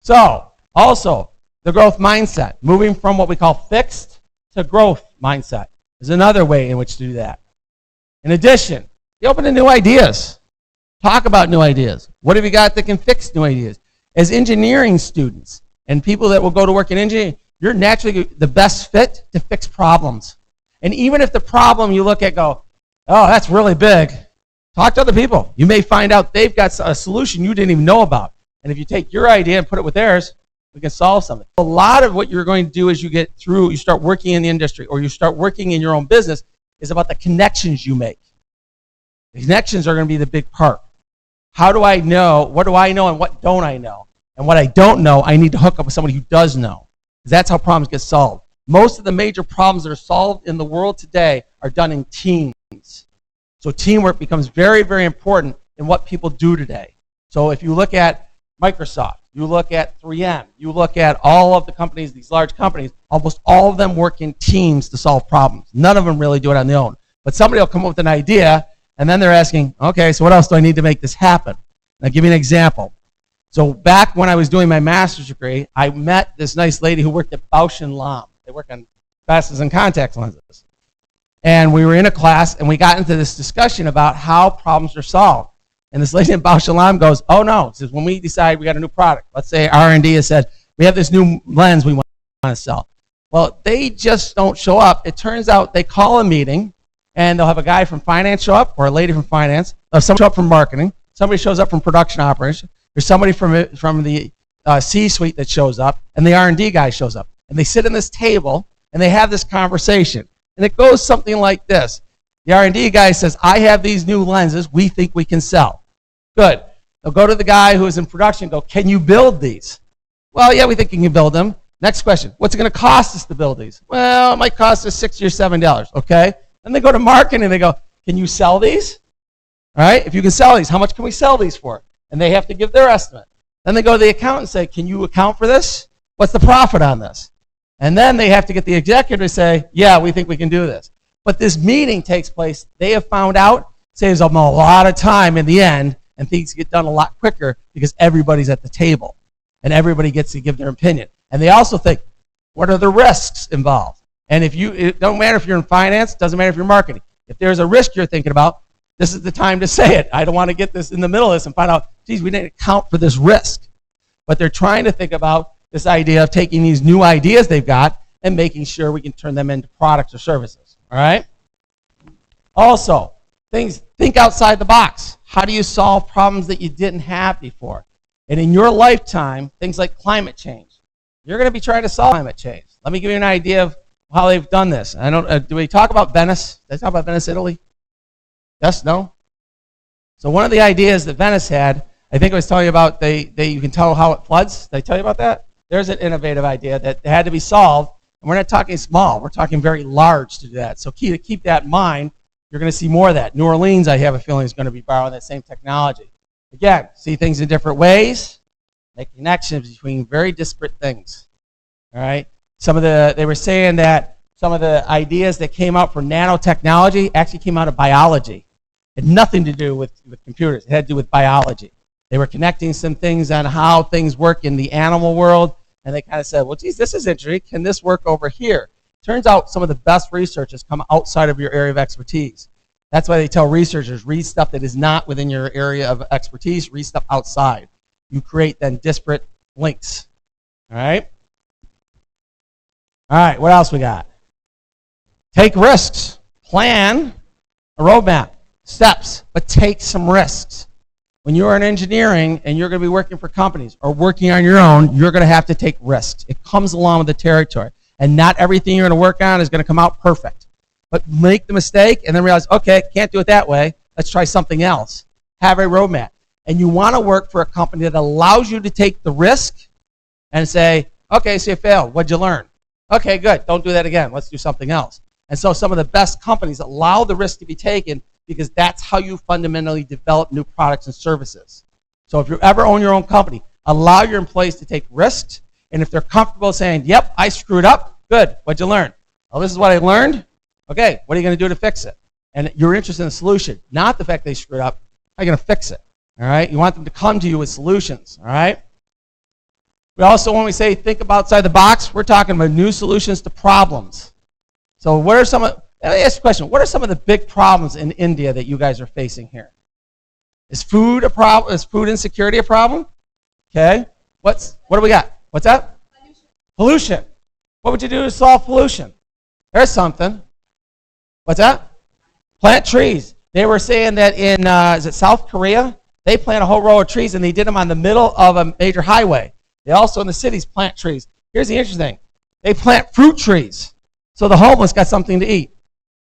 So, also, the growth mindset, moving from what we call fixed to growth mindset is another way in which to do that. In addition, be open to new ideas. Talk about new ideas. What have you got that can fix new ideas? As engineering students and people that will go to work in engineering, you're naturally the best fit to fix problems. And even if the problem you look at go, oh, that's really big, talk to other people. You may find out they've got a solution you didn't even know about. And if you take your idea and put it with theirs, we can solve something. A lot of what you're going to do as you get through, you start working in the industry or you start working in your own business is about the connections you make. The connections are going to be the big part. How do I know? What do I know and what don't I know? And what I don't know, I need to hook up with somebody who does know. Because that's how problems get solved. Most of the major problems that are solved in the world today are done in teams. So teamwork becomes very, very important in what people do today. So if you look at Microsoft, you look at 3M, you look at all of the companies, these large companies, almost all of them work in teams to solve problems. None of them really do it on their own. But somebody will come up with an idea, and then they're asking, okay, so what else do I need to make this happen? And I'll give you an example. So back when I was doing my master's degree, I met this nice lady who worked at Bausch & Lomb. They work on glasses and contact lenses. And we were in a class, and we got into this discussion about how problems are solved. And this lady in Bausch & Lomb goes, oh no, says when we decide we got a new product, let's say R&D has said, we have this new lens we want to sell. Well, they just don't show up. It turns out they call a meeting, and they'll have a guy from finance show up, or a lady from finance, somebody show up from marketing, somebody shows up from production operations, there's somebody from the C-suite that shows up, and the R&D guy shows up. And they sit in this table, and they have this conversation. And it goes something like this. The R&D guy says, I have these new lenses we think we can sell. Good. They'll go to the guy who is in production and go, can you build these? Well, yeah, we think you can build them. Next question, what's it going to cost us to build these? Well, it might cost us $6 or $7, okay? Then they go to marketing and they go, can you sell these? All right, if you can sell these, how much can we sell these for? And they have to give their estimate. Then they go to the accountant and say, can you account for this? What's the profit on this? And then they have to get the executive to say, yeah, we think we can do this. But this meeting takes place, they have found out, saves them a lot of time in the end, and things get done a lot quicker because everybody's at the table and everybody gets to give their opinion. And they also think, what are the risks involved? And it don't matter if you're in finance, doesn't matter if you're marketing. If there's a risk you're thinking about, this is the time to say it. I don't want to get this in the middle of this and find out, geez, we didn't account for this risk. but they're trying to think about this idea of taking these new ideas they've got and making sure we can turn them into products or services. All right? Also, think outside the box. How do you solve problems that you didn't have before? And in your lifetime, things like climate change. You're going to be trying to solve climate change. Let me give you an idea of how they've done this. I don't. Do we talk about Venice? Did I talk about Venice, Italy? Yes? No? So one of the ideas that Venice had, I think I was telling you about, you can tell how it floods. Did I tell you about that? There's an innovative idea that had to be solved. And we're not talking small. We're talking very large to do that. So keep that in mind. You're going to see more of that. New Orleans, I have a feeling, is going to be borrowing that same technology. Again, see things in different ways, make connections between very disparate things. All right? They were saying that some of the ideas that came out for nanotechnology actually came out of biology. It had nothing to do with computers. It had to do with biology. They were connecting some things on how things work in the animal world, and they kind of said, well, geez, this is interesting. Can this work over here? Turns out some of the best research has come outside of your area of expertise. That's why they tell researchers, read stuff that is not within your area of expertise, read stuff outside. You create then disparate links. All right? All right, what else we got? Take risks. Plan a roadmap, steps, but take some risks. When you're in engineering and you're going to be working for companies or working on your own, you're going to have to take risks. It comes along with the territory. And not everything you're going to work on is going to come out perfect. But make the mistake and then realize, okay, can't do it that way. Let's try something else. Have a roadmap. And you want to work for a company that allows you to take the risk and say, okay, so you failed. What'd you learn? Okay, good. Don't do that again. Let's do something else. And so some of the best companies allow the risk to be taken because that's how you fundamentally develop new products and services. So if you ever own your own company, allow your employees to take risks. And if they're comfortable saying, yep, I screwed up, good. What'd you learn? Well, this is what I learned. Okay, what are you going to do to fix it? And you're interested in the solution, not the fact they screwed up. How are you going to fix it? All right? You want them to come to you with solutions. All right? We also, when we say think outside the box, we're talking about new solutions to problems. So what are some of, let me ask you a question. What are some of the big problems in India that you guys are facing here? Is food a problem? Is food insecurity a problem? Okay. What do we got? What's that? Pollution. What would you do to solve pollution? There's something. What's that? Plant trees. They were saying that in, is it South Korea? They plant a whole row of trees and they did them on the middle of a major highway. They also in the cities plant trees. Here's the interesting thing. They plant fruit trees. So the homeless got something to eat.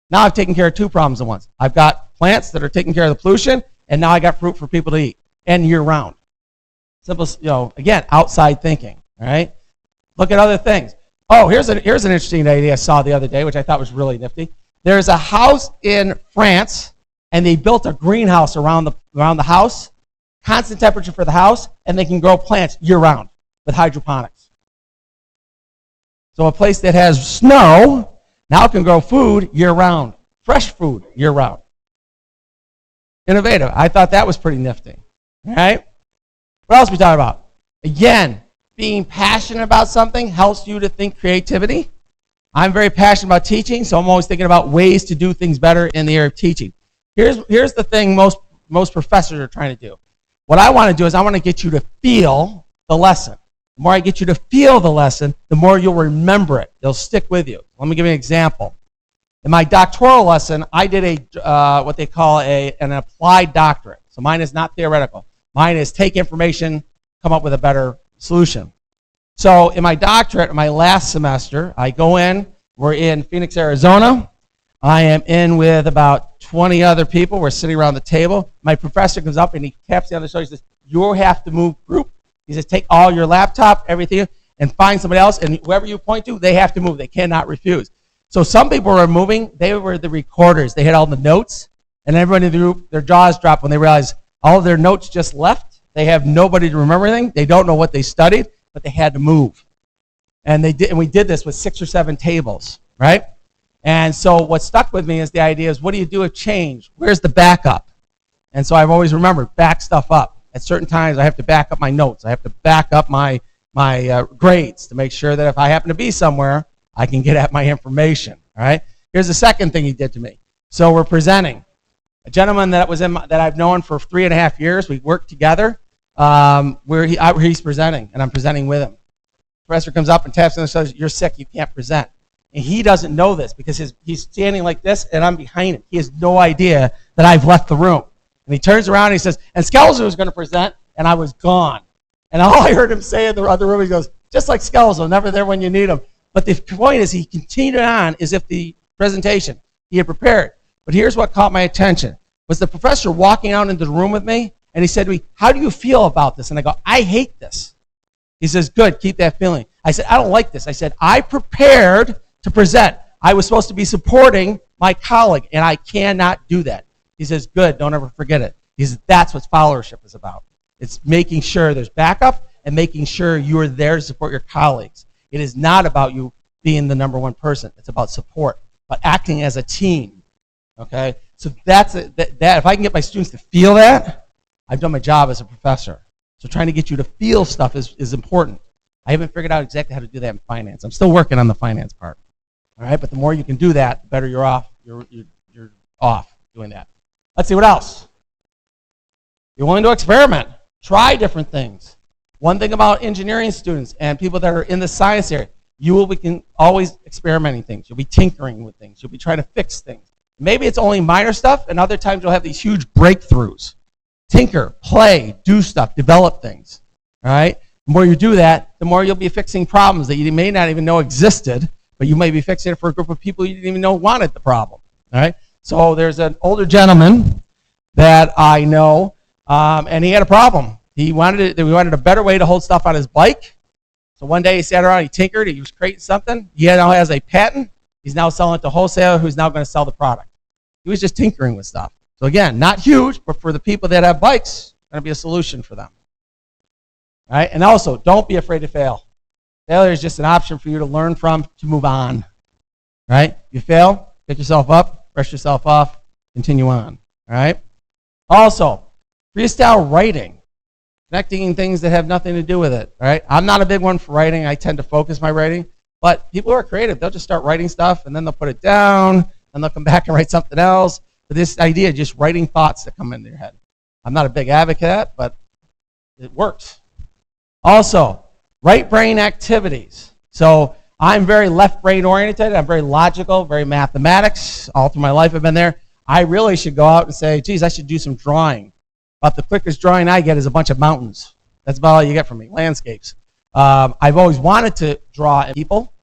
Now I've taken care of two problems at once. I've got plants that are taking care of the pollution, and now I got fruit for people to eat, and year round. Simple, again, outside thinking, all right? Look at other things. Oh, here's an interesting idea I saw the other day, which I thought was really nifty. There's a house in France, and they built a greenhouse around the house, constant temperature for the house, and they can grow plants year round with hydroponics. So a place that has snow now can grow food year round, fresh food year round. Innovative. I thought that was pretty nifty. All right? What else are we talking about? Again, being passionate about something helps you to think creativity. I'm very passionate about teaching, so I'm always thinking about ways to do things better in the area of teaching. Here's the thing most professors are trying to do. What I want to do is I want to get you to feel the lesson. The more I get you to feel the lesson, the more you'll remember it. It'll stick with you. Let me give you an example. In my doctoral lesson, I did what they call an applied doctorate. So mine is not theoretical. Mine is take information, come up with a better solution. So in my doctorate, in my last semester, I go in. We're in Phoenix, Arizona. I am in with about 20 other people. We're sitting around the table. My professor comes up and he taps me on the shoulder. He says, you have to move group. He says, take all your laptop, everything, and find somebody else, and whoever you point to, they have to move. They cannot refuse. So some people were moving. They were the recorders. They had all the notes, and everybody in the group, their jaws dropped when they realized all of their notes just left. They have nobody to remember anything. They don't know what they studied, but they had to move. And we did this with 6 or 7 tables, right? And so what stuck with me is the idea is, what do you do with change? Where's the backup? And so I've always remembered, back stuff up. At certain times, I have to back up my notes. I have to back up my grades to make sure that if I happen to be somewhere, I can get at my information. All right. Here's the second thing he did to me. So we're presenting. A gentleman that I've known for 3.5 years. We worked together. where he's presenting, and I'm presenting with him. Professor comes up and taps on the shoulder, "You're sick, you can't present." And he doesn't know this because he's standing like this, and I'm behind him. He has no idea that I've left the room. And he turns around and he says, "And Scalzo was going to present," and I was gone. And all I heard him say in the other room, he goes, "Just like Scalzo, never there when you need him." But the point is, he continued on as if the presentation he had prepared. But here's what caught my attention, was the professor walking out into the room with me, and he said to me, "How do you feel about this?" And I go, "I hate this." He says, "Good, keep that feeling." I said, "I don't like this." I said, "I prepared to present. I was supposed to be supporting my colleague, and I cannot do that." He says, "Good, don't ever forget it." He says, "That's what followership is about. It's making sure there's backup and making sure you are there to support your colleagues. It is not about you being the number one person. It's about support, but acting as a team." Okay? So that's that if I can get my students to feel that, I've done my job as a professor. So trying to get you to feel stuff is important. I haven't figured out exactly how to do that in finance. I'm still working on the finance part. All right, but the more you can do that, the better you're off. You're off doing that. Let's see, what else? You're willing to experiment. Try different things. One thing about engineering students and people that are in the science area, you will be always experimenting things. You'll be tinkering with things. You'll be trying to fix things. Maybe it's only minor stuff, and other times you'll have these huge breakthroughs. Tinker, play, do stuff, develop things. All right? The more you do that, the more you'll be fixing problems that you may not even know existed, but you may be fixing it for a group of people you didn't even know wanted the problem. All right? So there's an older gentleman that I know, and he had a problem. We wanted a better way to hold stuff on his bike. So one day he sat around, he tinkered, he was creating something. He now has a patent. He's now selling it to a wholesaler who's now going to sell the product. He was just tinkering with stuff. So again, not huge, but for the people that have bikes, going to be a solution for them. All right? And also, don't be afraid to fail. Failure is just an option for you to learn from, to move on. All right? You fail, pick yourself up, brush yourself off, continue on. All right? Also, freestyle writing, connecting things that have nothing to do with it. All right? I'm not a big one for writing. I tend to focus my writing. But people who are creative, they'll just start writing stuff, and then they'll put it down, and they'll come back and write something else. But this idea of just writing thoughts that come into your head. I'm not a big advocate, but it works. Also, right brain activities. So I'm very left brain oriented. I'm very logical, very mathematics. All through my life I've been there. I really should go out and say, geez, I should do some drawing. But the quickest drawing I get is a bunch of mountains. That's about all you get from me, landscapes. I've always wanted to draw people.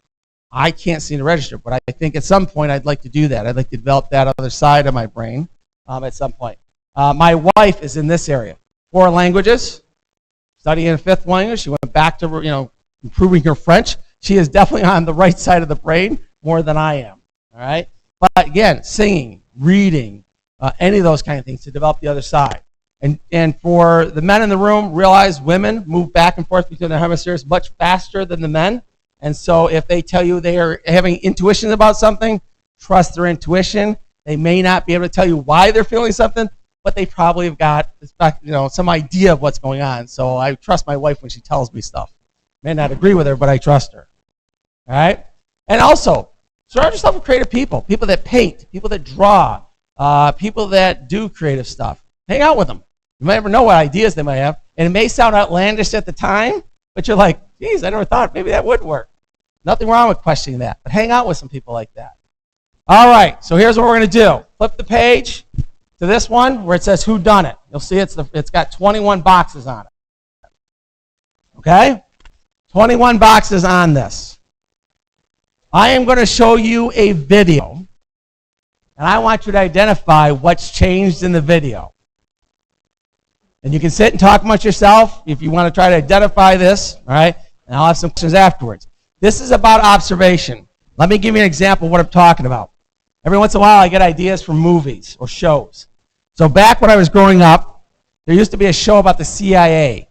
I can't seem to register, but I think at some point I'd like to do that. I'd like to develop that other side of my brain at some point. My wife is in this area. 4 languages, studying a 5th language. She went back to improving her French. She is definitely on the right side of the brain more than I am. All right, but again, singing, reading, any of those kind of things to develop the other side. And for the men in the room, realize women move back and forth between their hemispheres much faster than the men. And so if they tell you they are having intuitions about something, trust their intuition. They may not be able to tell you why they're feeling something, but they probably have got some idea of what's going on. So I trust my wife when she tells me stuff. May not agree with her, but I trust her. All right? And also, surround yourself with creative people. People that paint, people that draw, people that do creative stuff. Hang out with them. You might never know what ideas they might have. And it may sound outlandish at the time, but you're like, geez, I never thought maybe that would work. Nothing wrong with questioning that, but hang out with some people like that. All right, so here's what we're going to do. Flip the page to this one where it says who done it. You'll see it's got 21 boxes on it. Okay? 21 boxes on this. I am going to show you a video, and I want you to identify what's changed in the video. And you can sit and talk amongst yourself if you want to try to identify this, all right? And I'll have some questions afterwards. This is about observation. Let me give you an example of what I'm talking about. Every once in a while, I get ideas from movies or shows. So back when I was growing up, there used to be a show about the CIA.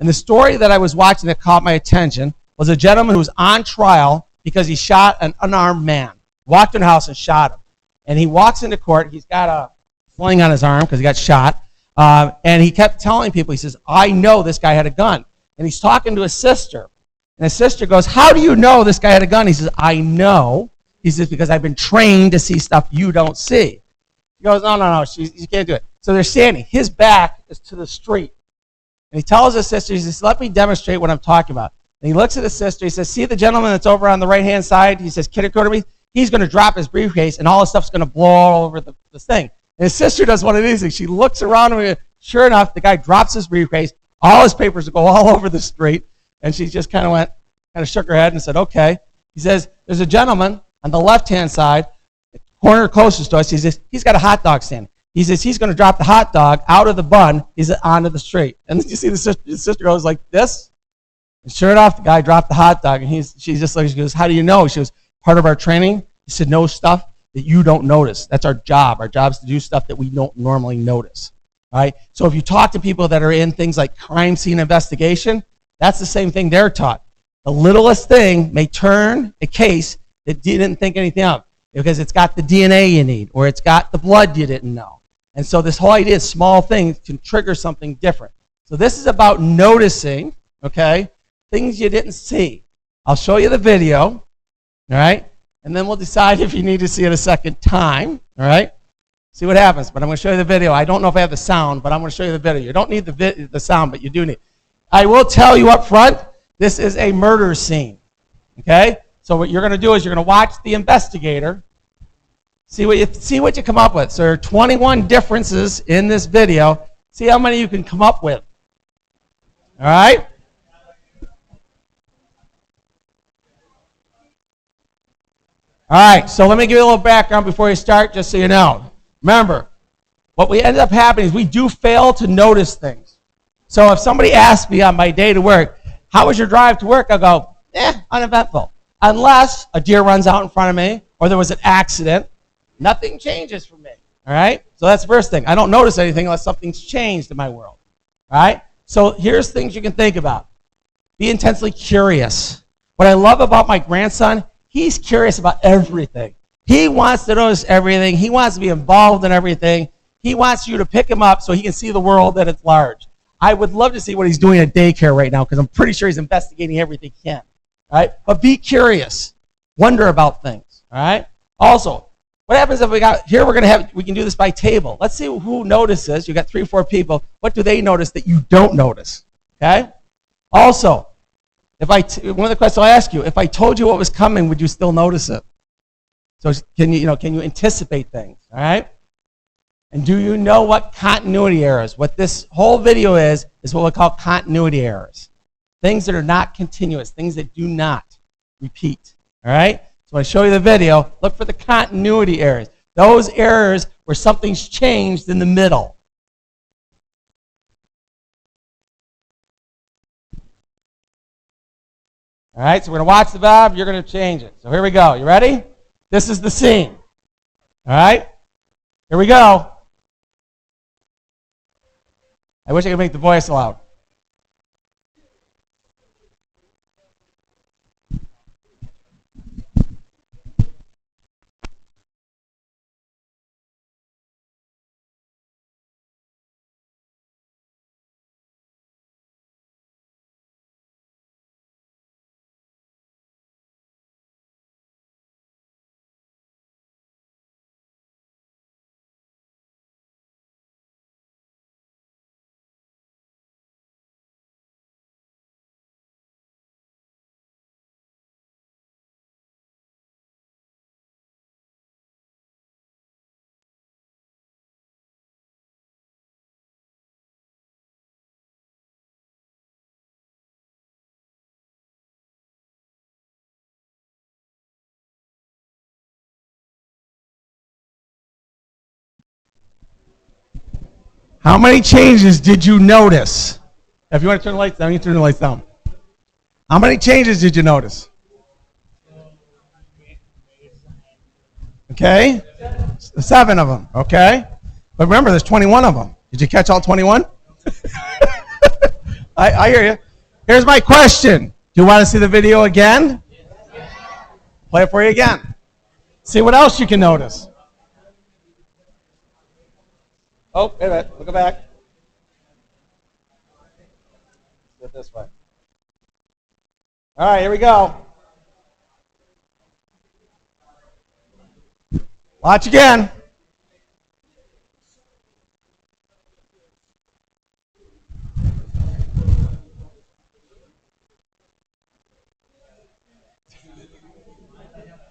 And the story that I was watching that caught my attention was a gentleman who was on trial because he shot an unarmed man. Walked in the house and shot him. And he walks into court. He's got a sling on his arm because he got shot. And he kept telling people, he says, I know this guy had a gun. And he's talking to his sister. And his sister goes, how do you know this guy had a gun? He says, I know. He says, because I've been trained to see stuff you don't see. He goes, no, you can't do it. So they're standing. His back is to the street. And he tells his sister, he says, let me demonstrate what I'm talking about. And he looks at his sister, he says, see the gentleman that's over on the right-hand side? He says, kidder to me. He's going to drop his briefcase, and all his stuff's going to blow all over this thing. And his sister does one of these things. She looks around, and sure enough, the guy drops his briefcase. All his papers go all over the street. And she just kind of shook her head and said, okay. He says, there's a gentleman on the left-hand side, the corner closest to us. He says, he's got a hot dog stand. He says, he's going to drop the hot dog out of the bun. He's onto the street. And then you see the sister goes like this. And sure enough, the guy dropped the hot dog. And she goes, how do you know? She goes, part of our training is to know stuff that you don't notice. That's our job. Our job is to do stuff that we don't normally notice. All right? So if you talk to people that are in things like crime scene investigation, that's the same thing they're taught. The littlest thing may turn a case that you didn't think anything of because it's got the DNA you need or it's got the blood you didn't know. And so this whole idea of small things can trigger something different. So this is about noticing, okay, things you didn't see. I'll show you the video, all right? And then we'll decide if you need to see it a second time, all right? See what happens. But I'm going to show you the video. I don't know if I have the sound, but I'm going to show you the video. You don't need the sound, but you do need. I will tell you up front, this is a murder scene, okay? So what you're going to do is you're going to watch the investigator, see what you come up with. So there are 21 differences in this video. See how many you can come up with, all right? All right, so let me give you a little background before you start, just so you know. Remember, what we end up happening is we do fail to notice things. So if somebody asks me on my day to work, how was your drive to work? I'll go, uneventful. Unless a deer runs out in front of me or there was an accident, nothing changes for me, all right? So that's the first thing. I don't notice anything unless something's changed in my world, all right? So here's things you can think about. Be intensely curious. What I love about my grandson, he's curious about everything. He wants to notice everything. He wants to be involved in everything. He wants you to pick him up so he can see the world at its large. I would love to see what he's doing at daycare right now because I'm pretty sure he's investigating everything he can. All right? But be curious. Wonder about things. All right? Also, what happens if we can do this by table. Let's see who notices. You got 3 or 4 people. What do they notice that you don't notice? Okay? Also, one of the questions I'll ask you, if I told you what was coming, would you still notice it? So can you anticipate things? All right? And do you know what continuity errors? What this whole video is what we call continuity errors. Things that are not continuous, things that do not repeat. All right? So when I show you the video, look for the continuity errors. Those errors where something's changed in the middle. All right, so we're going to watch the Bob. You're going to change it. So here we go. You ready? This is the scene. All right? Here we go. I wish I could make the voice loud. How many changes did you notice? If you want to turn the lights down, you turn the lights down. How many changes did you notice? Okay? 7 of them, okay? But remember, there's 21 of them. Did you catch all 21? I hear you. Here's my question. Do you want to see the video again? Play it for you again. See what else you can notice. Oh, wait a minute. Look back. Do it this way. All right, here we go. Watch again.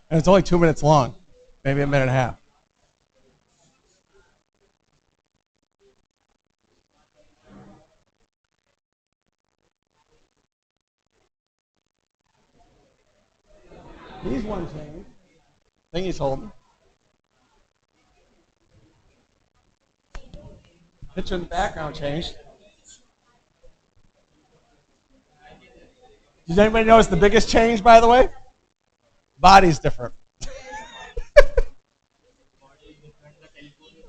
And it's only 2 minutes long, maybe a minute and a half. These one change. Thing he's holding. Picture in the background changed. Does anybody notice the biggest change, by the way? Body's different.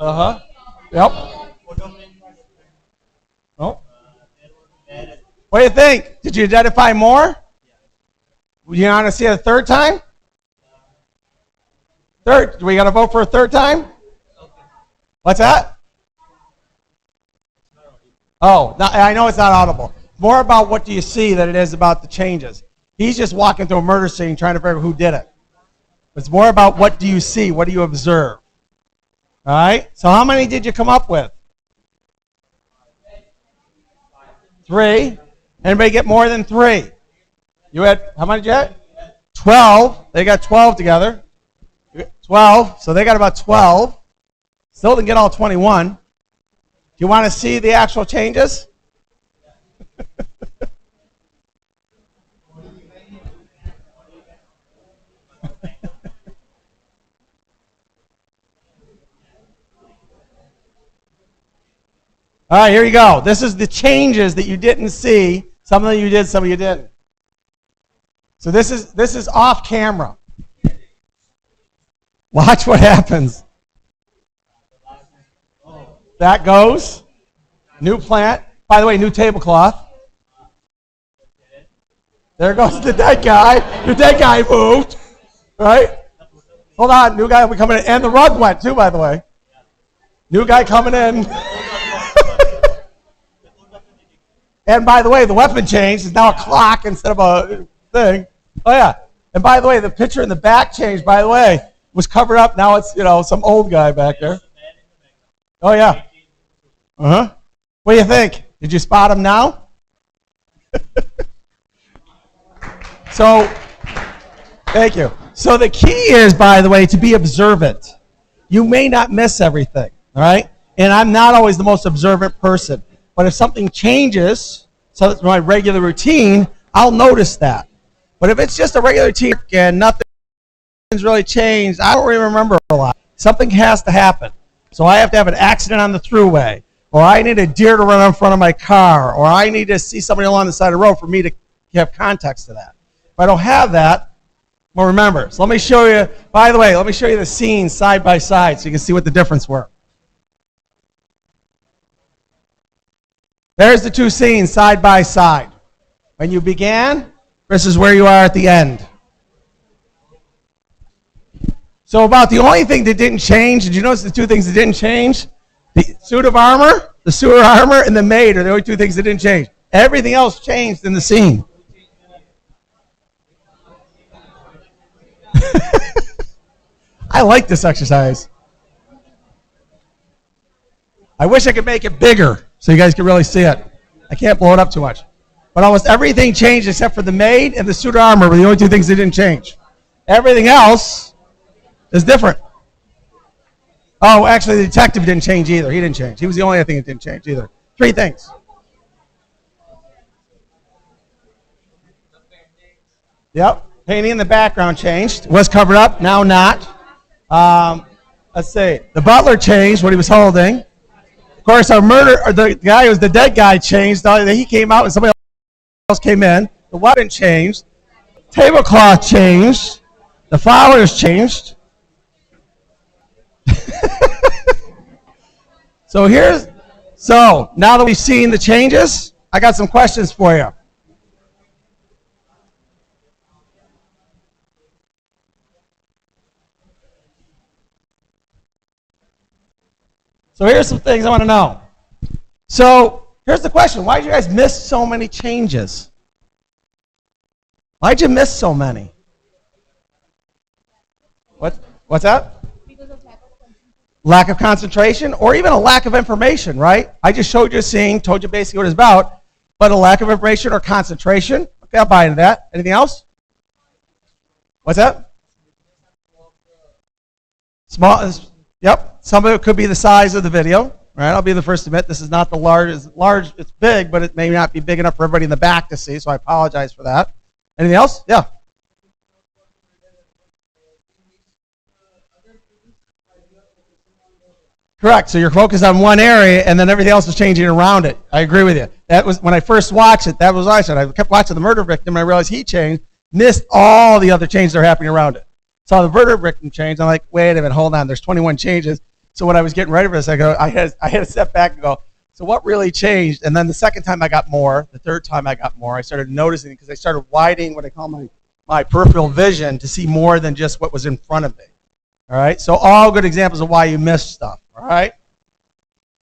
Uh-huh. Yep. Oh. What do you think? Did you identify more? You want to see it a third time? Third. Do we got to vote for a third time? What's that? Oh, no, I know it's not audible. More about what do you see than it is about the changes. He's just walking through a murder scene trying to figure out who did it. It's more about what do you see, what do you observe. All right? So how many did you come up with? 3. Anybody get more than 3? You had, how many did you get? 12. They got 12 together. 12. So they got about 12. Still didn't get all 21. Do you want to see the actual changes? All right, here you go. This is the changes that you didn't see. Some of them you did, some of you didn't. So this is off camera. Watch what happens. That goes. New plant. By the way, new tablecloth. There goes the dead guy. The dead guy moved. Right? Hold on. New guy will be coming in. And the rug went too, by the way. New guy coming in. And by the way, the weapon changed. It's now a clock instead of a thing. Oh, yeah. And by the way, the picture in the back changed, by the way. Was covered up. Now it's, some old guy back there. Oh, yeah. Uh-huh. What do you think? Did you spot him now? So, thank you. So the key is, by the way, to be observant. You may not miss everything, all right? And I'm not always the most observant person. But if something changes, so it's my regular routine, I'll notice that. But if it's just a regular routine and nothing's really changed, I don't really remember a lot. Something has to happen. So I have to have an accident on the thruway, or I need a deer to run in front of my car, or I need to see somebody along the side of the road for me to have context to that. If I don't have that, well, remember. So let me show you, by the way, let me show you the scenes side by side so you can see what the difference were. There's the two scenes side by side. When you began, this is where you are at the end. So about the only thing that didn't change, did you notice the two things that didn't change? The suit of armor, the sewer armor, and the maid are the only two things that didn't change. Everything else changed in the scene. I like this exercise. I wish I could make it bigger so you guys can really see it. I can't blow it up too much. But almost everything changed except for the maid and the suit of armor were the only two things that didn't change. Everything else is different. Oh, actually, the detective didn't change either. He didn't change. He was the only thing that didn't change either. 3 things. Yep. Painting in the background changed. Was covered up, now not. Let's see. The butler changed what he was holding. Of course, the guy who was the dead guy changed. He came out and somebody else came in. The weapon changed. Tablecloth changed. The flowers changed. So now that we've seen the changes, I got some questions for you. So here's some things I want to know. So here's the question. Why did you guys miss so many changes? Why'd you miss so many? What's that? Because of lack of concentration, or even a lack of information, right? I just showed you a scene, told you basically what it's about, but a lack of information or concentration. Okay, I'll buy into that. Anything else? What's that? Small, yep. Some of it could be the size of the video. Right, I'll be the first to admit this is not the large. It's large. It's big, but it may not be big enough for everybody in the back to see. So I apologize for that. Anything else? Yeah. Correct. So you're focused on one area, and then everything else is changing around it. I agree with you. That was when I first watched it. That was what I said. I kept watching the murder victim, and I realized he changed, missed all the other changes that are happening around it. Saw the murder victim change. I'm like, wait a minute, hold on. There's 21 changes. So when I was getting ready for this, I had to step back and go, so what really changed? And then the second time I got more, the third time I got more, I started noticing because I started widening what I call my peripheral vision to see more than just what was in front of me. All right, so all good examples of why you missed stuff. All right.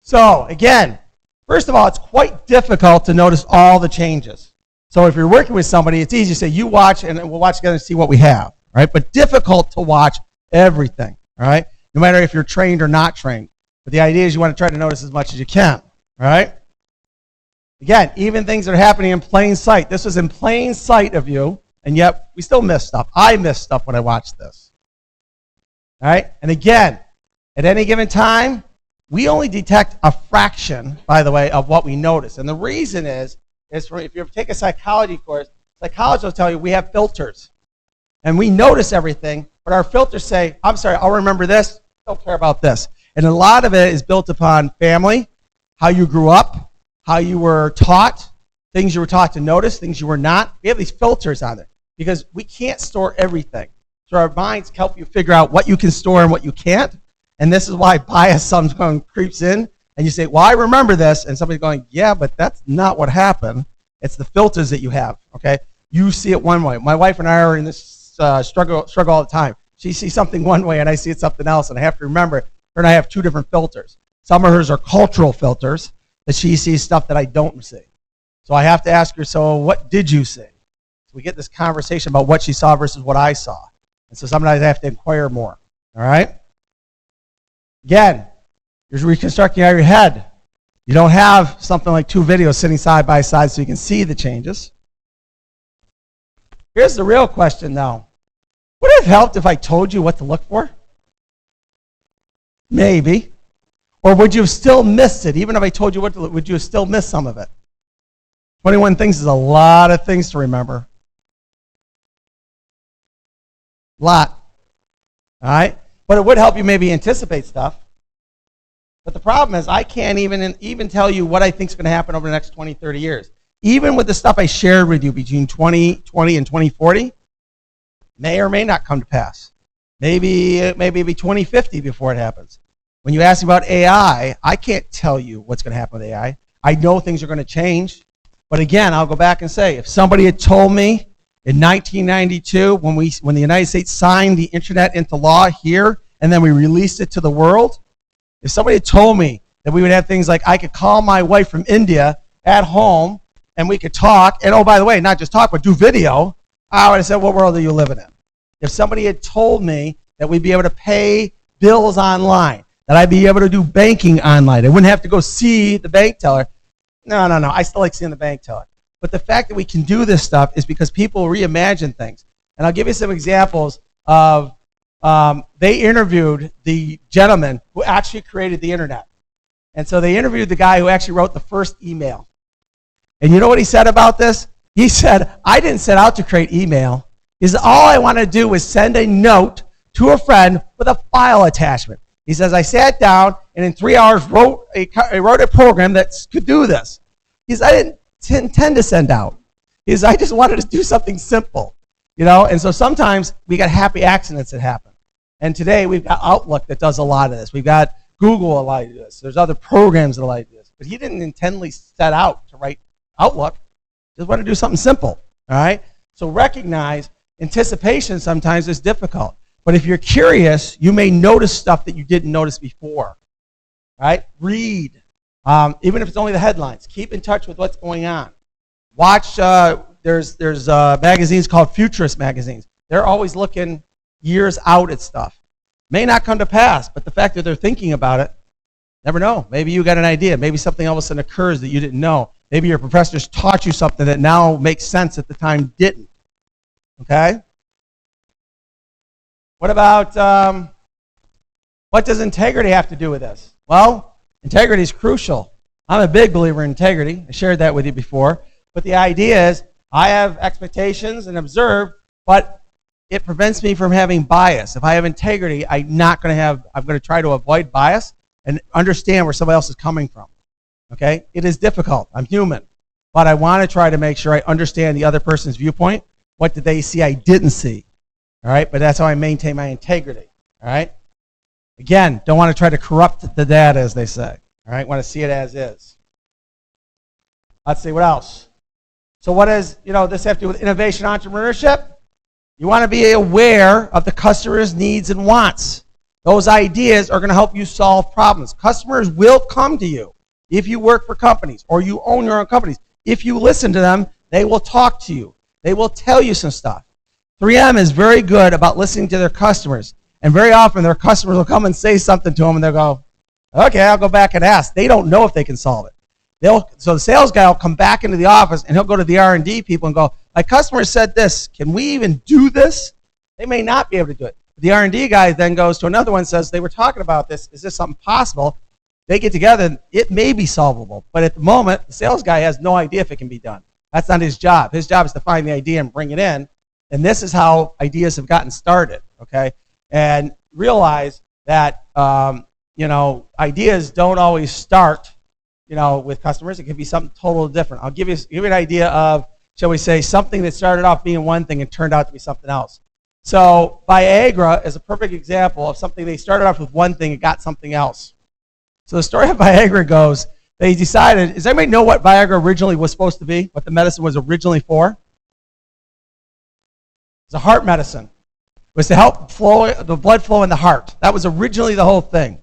So again, first of all, it's quite difficult to notice all the changes. So if you're working with somebody, it's easy to say you watch and we'll watch together and see what we have. Right, but difficult to watch everything. All right. No matter if you're trained or not trained. But the idea is you want to try to notice as much as you can, right? Again, even things that are happening in plain sight. This was in plain sight of you, and yet we still miss stuff. I miss stuff when I watch this. All right? And again, at any given time, we only detect a fraction, by the way, of what we notice. And the reason is if you take a psychology course, psychologists will tell you we have filters. And we notice everything, but our filters say, I'm sorry, I'll remember this. Don't care about this. And a lot of it is built upon family, how you grew up, how you were taught, things you were taught to notice, things you were not. We have these filters on it because we can't store everything. So our minds help you figure out what you can store and what you can't. And this is why bias sometimes creeps in. And you say, well, I remember this. And somebody's going, yeah, but that's not what happened. It's the filters that you have, okay? You see it one way. My wife and I are in this struggle all the time. She sees something one way and I see it something else, and I have to remember her and I have two different filters. Some of hers are cultural filters that she sees stuff that I don't see. So I have to ask her, so what did you see? So we get this conversation about what she saw versus what I saw. And so sometimes I have to inquire more. All right? Again, you're reconstructing out of your head. You don't have something like two videos sitting side by side so you can see the changes. Here's the real question now. Would it have helped if I told you what to look for? Maybe. Or would you have still missed it? Even if I told you what to look, would you have still missed some of it? 21 things is a lot of things to remember. A lot. All right? But it would help you maybe anticipate stuff. But the problem is I can't even tell you what I think is going to happen over the next 20, 30 years. Even with the stuff I shared with you between 2020 and 2040, may or may not come to pass. Maybe it'll be 2050 before it happens. When you ask about AI, I can't tell you what's going to happen with AI. I know things are going to change. But again, I'll go back and say, if somebody had told me in 1992, when the United States signed the internet into law here, and then we released it to the world, if somebody had told me that we would have things like I could call my wife from India at home, and we could talk, and oh, by the way, not just talk, but do video, I would have said, what world are you living in? If somebody had told me that we'd be able to pay bills online, that I'd be able to do banking online, I wouldn't have to go see the bank teller. No, I still like seeing the bank teller. But the fact that we can do this stuff is because people reimagine things. And I'll give you some examples of, they interviewed the gentleman who actually created the internet. And so they interviewed the guy who actually wrote the first email. And you know what he said about this? He said, I didn't set out to create email. He said, all I want to do was send a note to a friend with a file attachment. He says, I sat down and in 3 hours wrote a program that could do this. He says, I didn't intend to send out. He says, I just wanted to do something simple. You know, and so sometimes we got happy accidents that happen. And today we've got Outlook that does a lot of this. We've got Google allow you to do this. There's other programs that allow you to do this. But he didn't intentionally set out to write Outlook. Just want to do something simple. All right? So recognize anticipation sometimes is difficult. But if you're curious, you may notice stuff that you didn't notice before. Right? Read. Even if it's only the headlines. Keep in touch with what's going on. Watch, there's magazines called futurist magazines. They're always looking years out at stuff. May not come to pass, but the fact that they're thinking about it, never know. Maybe you got an idea. Maybe something all of a sudden occurs that you didn't know. Maybe your professors taught you something that now makes sense at the time didn't. Okay? What about What does integrity have to do with this? Well, integrity is crucial. I'm a big believer in integrity. I shared that with you before. But the idea is I have expectations and observe, but it prevents me from having bias. If I have integrity, I'm going to try to avoid bias and understand where somebody else is coming from. Okay? It is difficult. I'm human. But I want to try to make sure I understand the other person's viewpoint. What did they see I didn't see? All right? But that's how I maintain my integrity. All right? Again, don't want to try to corrupt the data, as they say. All right? Want to see it as is. Let's see, what else? So what does this have to do with innovation entrepreneurship? You want to be aware of the customer's needs and wants. Those ideas are going to help you solve problems. Customers will come to you if you work for companies or you own your own companies. If you listen to them, they will talk to you. They will tell you some stuff. 3M is very good about listening to their customers. And very often their customers will come and say something to them and they'll go, okay, I'll go back and ask. They don't know if they can solve it. So the sales guy will come back into the office and he'll go to the R&D people and go, my customer said this. Can we even do this? They may not be able to do it. The R&D guy then goes to another one and says, they were talking about this. Is this something possible? They get together and it may be solvable. But at the moment, the sales guy has no idea if it can be done. That's not his job. His job is to find the idea and bring it in. And this is how ideas have gotten started, okay? And realize that, ideas don't always start, with customers. It could be something totally different. I'll give you an idea of, shall we say, something that started off being one thing and turned out to be something else. So Viagra is a perfect example of something they started off with one thing and got something else. So the story of Viagra goes, they decided, does anybody know what Viagra originally was supposed to be? What the medicine was originally for? It's a heart medicine. It was to help the blood flow in the heart. That was originally the whole thing.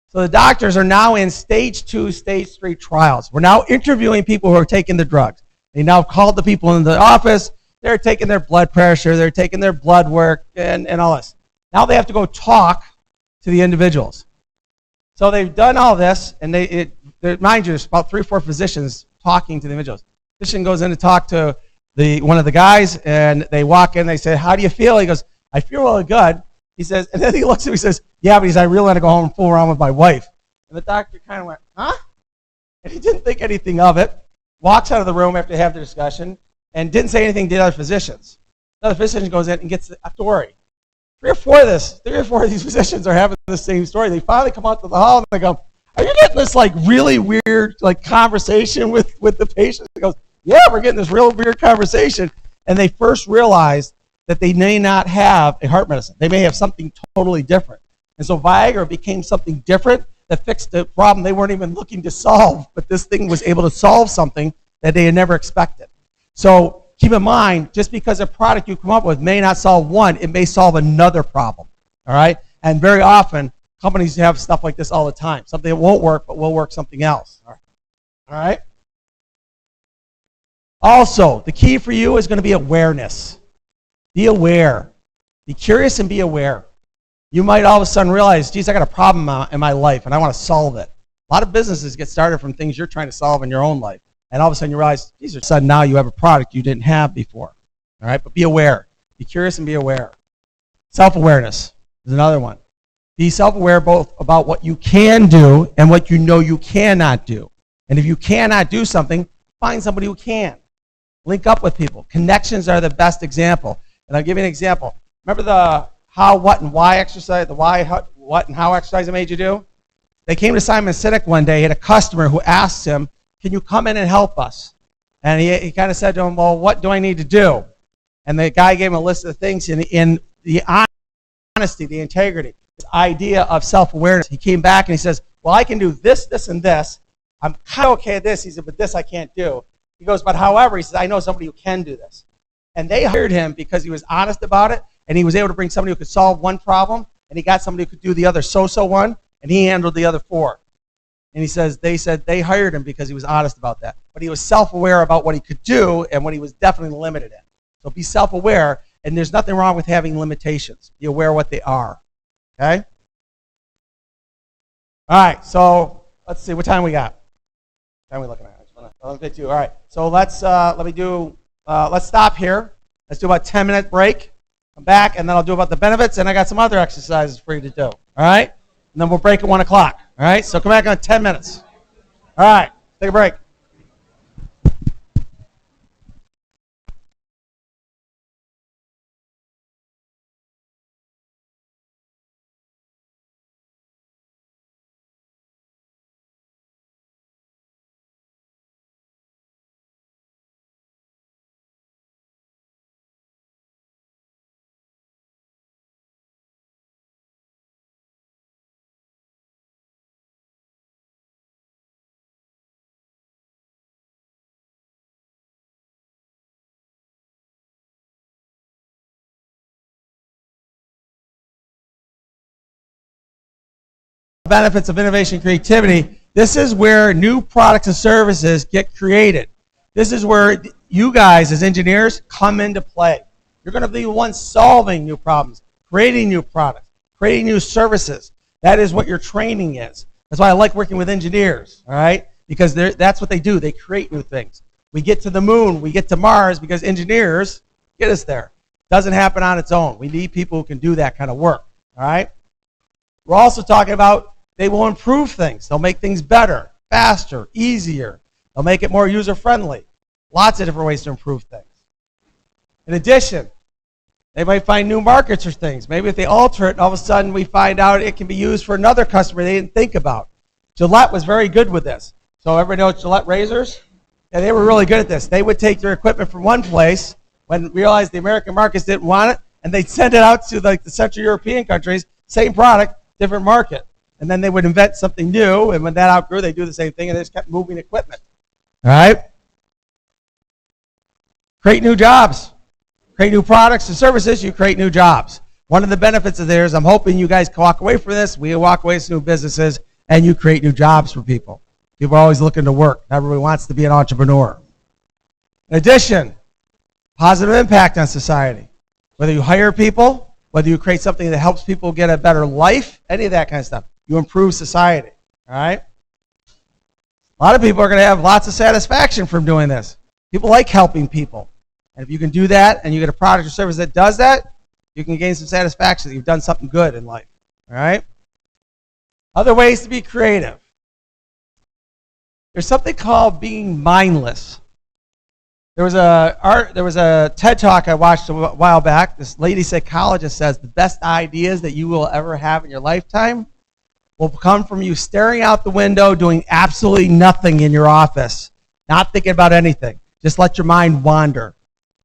So the doctors are now in stage 2, stage 3 trials. We're now interviewing people who are taking the drugs. They now called the people in the office. They're taking their blood pressure. They're taking their blood work and all this. Now they have to go talk to the individuals. So they've done all this, and mind you, there's about 3 or 4 physicians talking to the individuals. The physician goes in to talk to one of the guys, and they walk in. They say, how do you feel? He goes, I feel really good. He says, and then he looks at him and says, yeah, but I really want to go home and fool around with my wife. And the doctor kind of went, huh? And he didn't think anything of it, walks out of the room after they have the discussion, and didn't say anything to the other physicians. The other physician goes in and gets the story. 3 or 4 of these physicians are having the same story. They finally come out to the hall and they go, are you getting this really weird conversation with the patient? He goes, yeah, we're getting this real weird conversation. And they first realized that they may not have a heart medicine. They may have something totally different. And so Viagra became something different that fixed the problem they weren't even looking to solve, but this thing was able to solve something that they had never expected. So keep in mind, just because a product you come up with may not solve one, it may solve another problem, all right? And very often, companies have stuff like this all the time. Something that won't work, but will work something else, all right? Also, the key for you is going to be awareness. Be aware. Be curious and be aware. You might all of a sudden realize, geez, I got a problem in my life and I want to solve it. A lot of businesses get started from things you're trying to solve in your own life. And all of a sudden you realize, geez, all of a sudden now you have a product you didn't have before. All right, but be aware. Be curious and be aware. Self-awareness is another one. Be self-aware both about what you can do and what you know you cannot do. And if you cannot do something, find somebody who can. Link up with people. Connections are the best example. And I'll give you an example. Remember the how, what, and why exercise, the why, what, and how exercise I made you do? They came to Simon Sinek one day. He had a customer who asked him, can you come in and help us? And he kind of said to him, well, what do I need to do? And the guy gave him a list of things in the honesty, the integrity, the idea of self-awareness. He came back and he says, well, I can do this, this, and this. I'm kind of okay at this. He said, but this I can't do. He goes, but however, he says, I know somebody who can do this. And they hired him because he was honest about it, and he was able to bring somebody who could solve one problem, and he got somebody who could do the other so-so one, and he handled the other 4. And he says, they said they hired him because he was honest about that. But he was self-aware about what he could do and what he was definitely limited in. So be self-aware, and there's nothing wrong with having limitations. Be aware of what they are. Okay? All right, so let's see, what time we got? What time are we looking at? All right, so let's stop here. Let's do about a 10-minute break. Come back, and then I'll do about the benefits, and I got some other exercises for you to do. All right? and then we'll break at 1 o'clock. All right, so come back in 10 minutes. All right, take a break. Benefits of innovation creativity. This is where new products and services get created. This is where you guys as engineers come into play. You're going to be the ones solving new problems, creating new products, creating new services. That is what your training is. That's why I like working with engineers, all right? Because that's what they do. They create new things. We get to the moon, we get to Mars because engineers get us there. It doesn't happen on its own. We need people who can do that kind of work, all right? We're also talking about they will improve things. They'll make things better, faster, easier. They'll make it more user-friendly. Lots of different ways to improve things. In addition, they might find new markets for things. Maybe if they alter it, all of a sudden we find out it can be used for another customer they didn't think about. Gillette was very good with this. So everybody know Gillette razors? Yeah, they were really good at this. They would take their equipment from one place when realized the American markets didn't want it, and they'd send it out to like the Central European countries, same product, different market. And then they would invent something new, and when that outgrew, they do the same thing, and they just kept moving equipment. All right? Create new jobs. Create new products and services, you create new jobs. One of the benefits of theirs, I'm hoping you guys can walk away from this, we walk away with new businesses, and you create new jobs for people. People are always looking to work. Everybody wants to be an entrepreneur. In addition, positive impact on society. Whether you hire people, whether you create something that helps people get a better life, any of that kind of stuff. You improve society, all right? A lot of people are going to have lots of satisfaction from doing this. People like helping people. And if you can do that and you get a product or service that does that, you can gain some satisfaction that you've done something good in life, all right? Other ways to be creative. There's something called being mindless. There was a TED Talk I watched a while back. This lady psychologist says the best ideas that you will ever have in your lifetime will come from you staring out the window, doing absolutely nothing in your office, not thinking about anything. Just let your mind wander.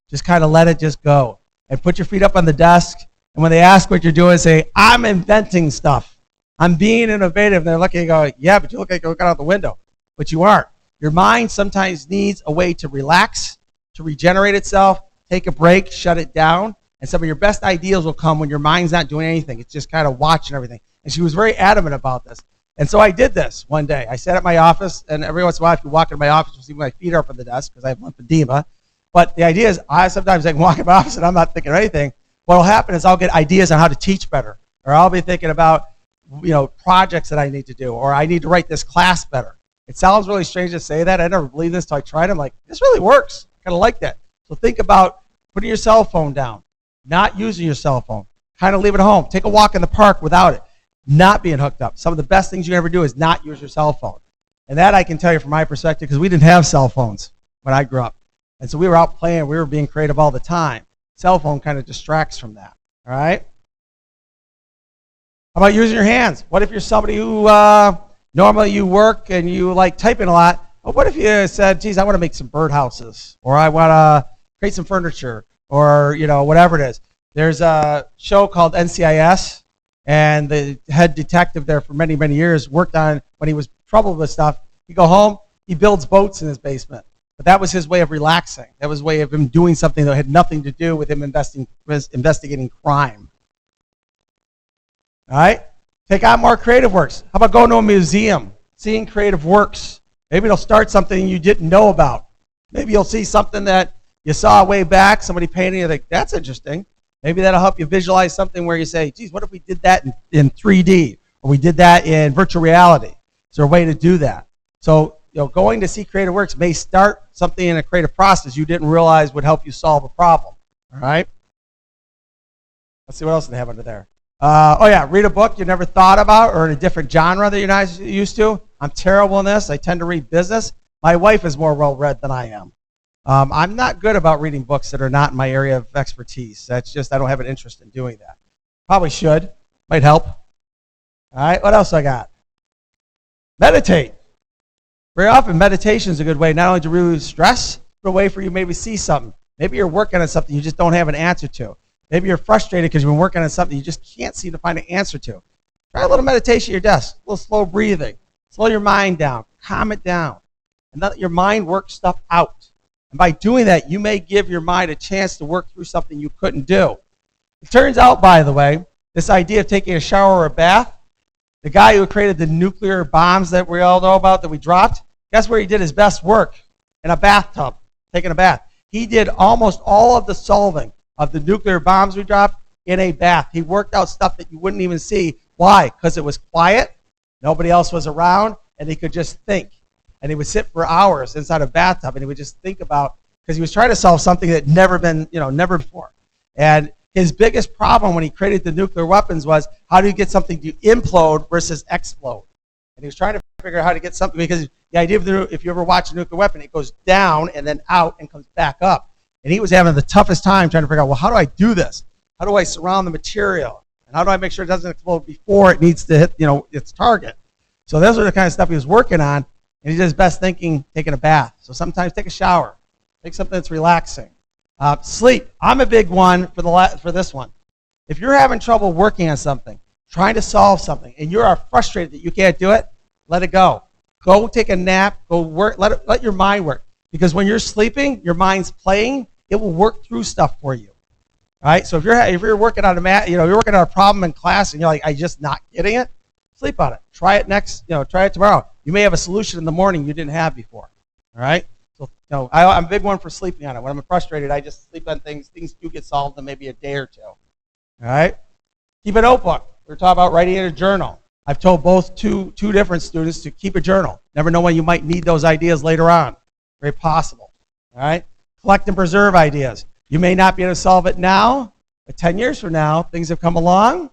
Just kind of let it just go. And put your feet up on the desk, and when they ask what you're doing, say, I'm inventing stuff. I'm being innovative. And they're looking and go, yeah, but you look like you're looking out the window. But you aren't. Your mind sometimes needs a way to relax, to regenerate itself, take a break, shut it down, and some of your best ideas will come when your mind's not doing anything. It's just kind of watching everything. And she was very adamant about this. And so I did this one day. I sat at my office, and every once in a while, if you walk into my office, you'll see my feet are up on the desk because I have lymphedema. But the idea is, sometimes I can walk in my office and I'm not thinking of anything. What will happen is I'll get ideas on how to teach better, or I'll be thinking about, projects that I need to do, or I need to write this class better. It sounds really strange to say that. I never believed this until I tried it. I'm like, this really works. I kind of like that. So think about putting your cell phone down, not using your cell phone. Kind of leave it at home. Take a walk in the park without it. Not being hooked up. Some of the best things you can ever do is not use your cell phone. And that I can tell you from my perspective, because we didn't have cell phones when I grew up. And so we were out playing, we were being creative all the time. Cell phone kind of distracts from that, all right? How about using your hands? What if you're somebody who normally you work and you like typing a lot? But what if you said, geez, I want to make some birdhouses, or I want to create some furniture, or whatever it is. There's a show called NCIS, and the head detective there for many, many years worked on, when he was troubled with stuff, he'd go home, he builds boats in his basement. But that was his way of relaxing. That was a way of him doing something that had nothing to do with him investigating crime. All right? Take on more creative works. How about going to a museum, seeing creative works? Maybe it'll start something you didn't know about. Maybe you'll see something that you saw way back, somebody painting, you think, that's interesting. Maybe that'll help you visualize something where you say, geez, what if we did that in 3D? Or we did that in virtual reality? Is there a way to do that? So, going to see creative works may start something in a creative process you didn't realize would help you solve a problem. All right? Let's see what else they have under there. Oh yeah, read a book you never thought about or in a different genre that you're not used to. I'm terrible in this. I tend to read business. My wife is more well-read than I am. I'm not good about reading books that are not in my area of expertise. That's just, I don't have an interest in doing that. Probably should. Might help. All right, what else I got? Meditate. Very often, meditation is a good way not only to relieve stress, but a way for you maybe see something. Maybe you're working on something you just don't have an answer to. Maybe you're frustrated because you've been working on something you just can't seem to find an answer to. Try a little meditation at your desk, a little slow breathing. Slow your mind down, calm it down, and let your mind work stuff out. And by doing that, you may give your mind a chance to work through something you couldn't do. It turns out, by the way, this idea of taking a shower or a bath, the guy who created the nuclear bombs that we all know about that we dropped, guess where he did his best work? In a bathtub, taking a bath. He did almost all of the solving of the nuclear bombs we dropped in a bath. He worked out stuff that you wouldn't even see. Why? Because it was quiet, nobody else was around, and he could just think. And he would sit for hours inside a bathtub, and he would just think about, because he was trying to solve something that had never been, never before. And his biggest problem when he created the nuclear weapons was, how do you get something to implode versus explode? And he was trying to figure out how to get something, because the idea of if you ever watch a nuclear weapon, it goes down and then out and comes back up. And he was having the toughest time trying to figure out, well, how do I do this? How do I surround the material? And how do I make sure it doesn't explode before it needs to hit, its target? So those are the kind of stuff he was working on, and he did his best thinking taking a bath. So sometimes take a shower. Take something that's relaxing. Sleep. I'm a big one for this one. If you're having trouble working on something, trying to solve something, and you are frustrated that you can't do it, let it go. Go take a nap. Go work. Let your mind work. Because when you're sleeping, your mind's playing. It will work through stuff for you. All right. So if you're working on you're working on a problem in class, and you're like, I'm just not getting it. Sleep on it. Try it try it tomorrow. You may have a solution in the morning you didn't have before. All right. So I'm a big one for sleeping on it. When I'm frustrated, I just sleep on things. Things do get solved in maybe a day or two. All right. Keep a notebook. We're talking about writing in a journal. I've told both two different students to keep a journal. Never know when you might need those ideas later on. Very possible. All right. Collect and preserve ideas. You may not be able to solve it now, but 10 years from now, things have come along.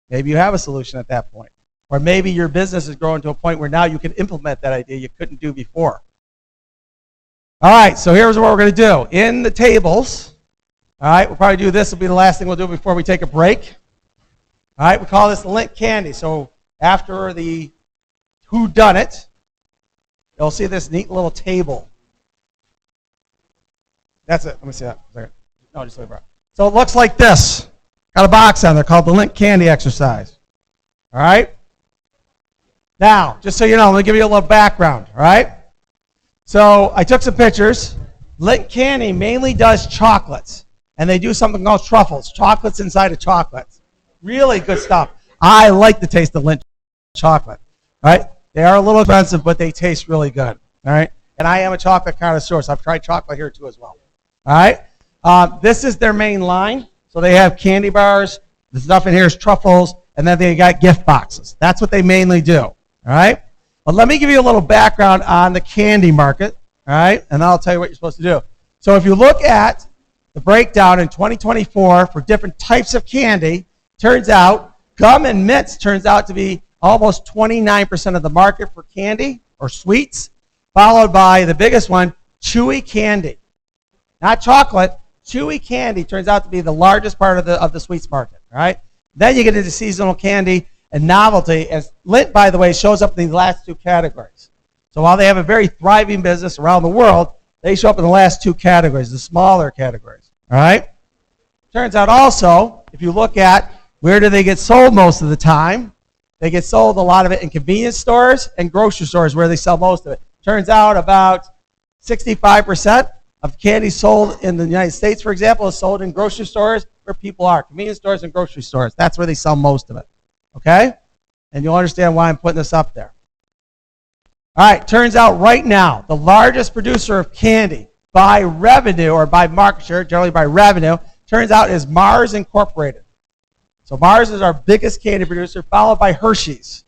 Maybe you have a solution at that point. Or maybe your business is growing to a point where now you can implement that idea you couldn't do before. All right, so here's what we're going to do. In the tables, all right, we'll probably do this. Will be the last thing we'll do before we take a break. All right, we call this the lint candy. So after the who done it, you'll see this neat little table. That's it. Let me see that. No, just leave it. So it looks like this. Got a box on there called the lint candy exercise. All right. Now, just so you know, let me give you a little background. All right. So I took some pictures. Lint candy mainly does chocolates, and they do something called truffles. Chocolates inside of chocolates. Really good stuff. I like the taste of lint chocolate. All right. They are a little expensive, but they taste really good. All right. And I am a chocolate connoisseur, so I've tried chocolate here too as well. All right. This is their main line. So they have candy bars. The stuff in here is truffles, and then they got gift boxes. That's what they mainly do. All right. But let me give you a little background on the candy market. All right. And I'll tell you what you're supposed to do. So if you look at the breakdown in 2024 for different types of candy, turns out gum and mints turns out to be almost 29% of the market for candy or sweets, followed by the biggest one, chewy candy. Not chocolate, chewy candy turns out to be the largest part of the sweets market. All right. Then you get into seasonal candy and novelty. As lint, by the way, shows up in these last two categories. So while they have a very thriving business around the world, they show up in the last two categories, the smaller categories. All right. Turns out also, if you look at where do they get sold most of the time, they get sold a lot of it in convenience stores and grocery stores where they sell most of it. Turns out about 65% of candy sold in the United States, for example, is sold in grocery stores where people are. Convenience stores and grocery stores. That's where they sell most of it. Okay? And you'll understand why I'm putting this up there. All right, turns out right now, the largest producer of candy by revenue or by market share, generally by revenue, turns out is Mars Incorporated. So Mars is our biggest candy producer, followed by Hershey's.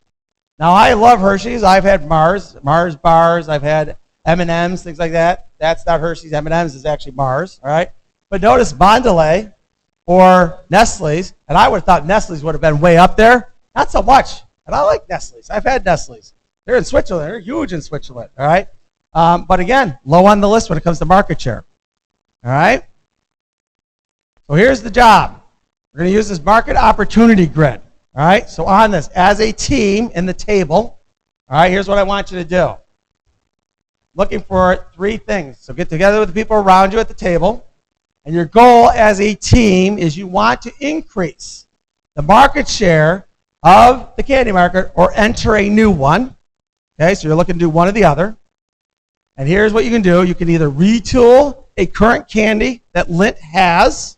Now, I love Hershey's. I've had Mars bars. I've had M&Ms, things like that. That's not Hershey's. M&M's is actually Mars, all right? But notice Mondelez or Nestle's, and I would have thought Nestle's would have been way up there. Not so much. And I like Nestle's. I've had Nestle's. They're in Switzerland. They're huge in Switzerland. All right. But again, low on the list when it comes to market share. All right. So here's the job. We're going to use this market opportunity grid. All right. So on this, as a team in the table, all right, here's what I want you to do. Looking for 3 things. So get together with the people around you at the table. And your goal as a team is you want to increase the market share of the candy market or enter a new one. Okay, so you're looking to do one or the other. And here's what you can do. You can either retool a current candy that Lindt has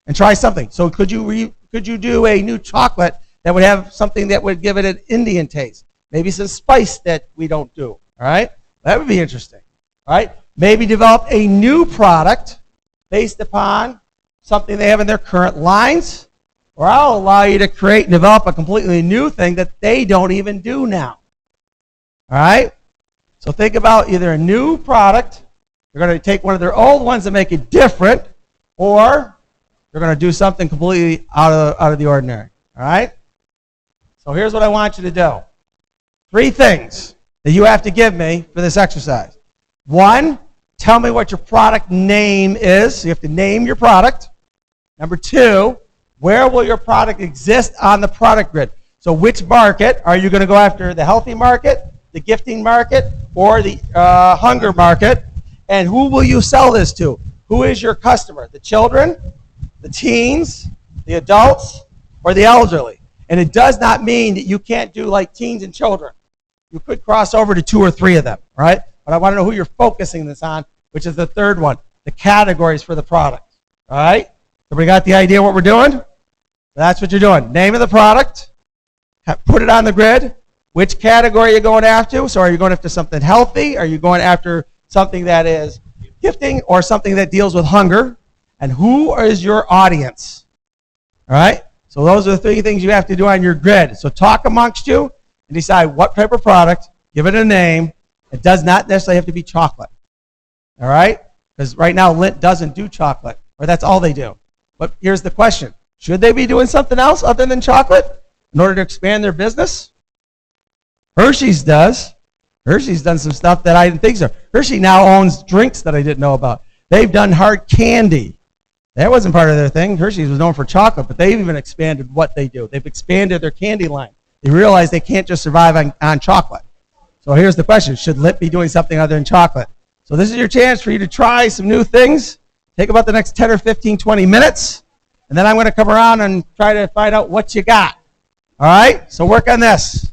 and try something. So could you do a new chocolate that would have something that would give it an Indian taste? Maybe some spice that we don't do. All right? That would be interesting. All right? Maybe develop a new product based upon something they have in their current lines, or I'll allow you to create and develop a completely new thing that they don't even do now. All right? So think about either a new product, you're going to take one of their old ones and make it different, or you're going to do something completely out of the ordinary. All right? So here's what I want you to do. 3 things that you have to give me for this exercise. 1, tell me what your product name is. So you have to name your product. Number 2, where will your product exist on the product grid? So which market are you going to go after? The healthy market, the gifting market, or the hunger market? And who will you sell this to? Who is your customer? The children, the teens, the adults, or the elderly? And it does not mean that you can't do like teens and children. You could cross over to 2 or 3 of them, right? But I want to know who you're focusing this on, which is the 3rd one, the categories for the product. All right? Everybody got the idea what we're doing? That's what you're doing. Name of the product, put it on the grid. Which category are you going after? So are you going after something healthy? Are you going after something that is gifting or something that deals with hunger? And who is your audience? All right? So those are the 3 things you have to do on your grid. So talk amongst you and decide what type of product, give it a name. It does not necessarily have to be chocolate. All right? Because right now Lindt doesn't do chocolate, or that's all they do. But here's the question. Should they be doing something else other than chocolate in order to expand their business? Hershey's does. Hershey's done some stuff that I didn't think so. Hershey now owns drinks that I didn't know about. They've done hard candy. That wasn't part of their thing. Hershey's was known for chocolate, but they've even expanded what they do. They've expanded their candy line. They realize they can't just survive on chocolate. So here's the question. Should Lindt be doing something other than chocolate? So this is your chance for you to try some new things. Take about the next 10 or 15, 20 minutes, and then I'm going to come around and try to find out what you got. All right? So work on this.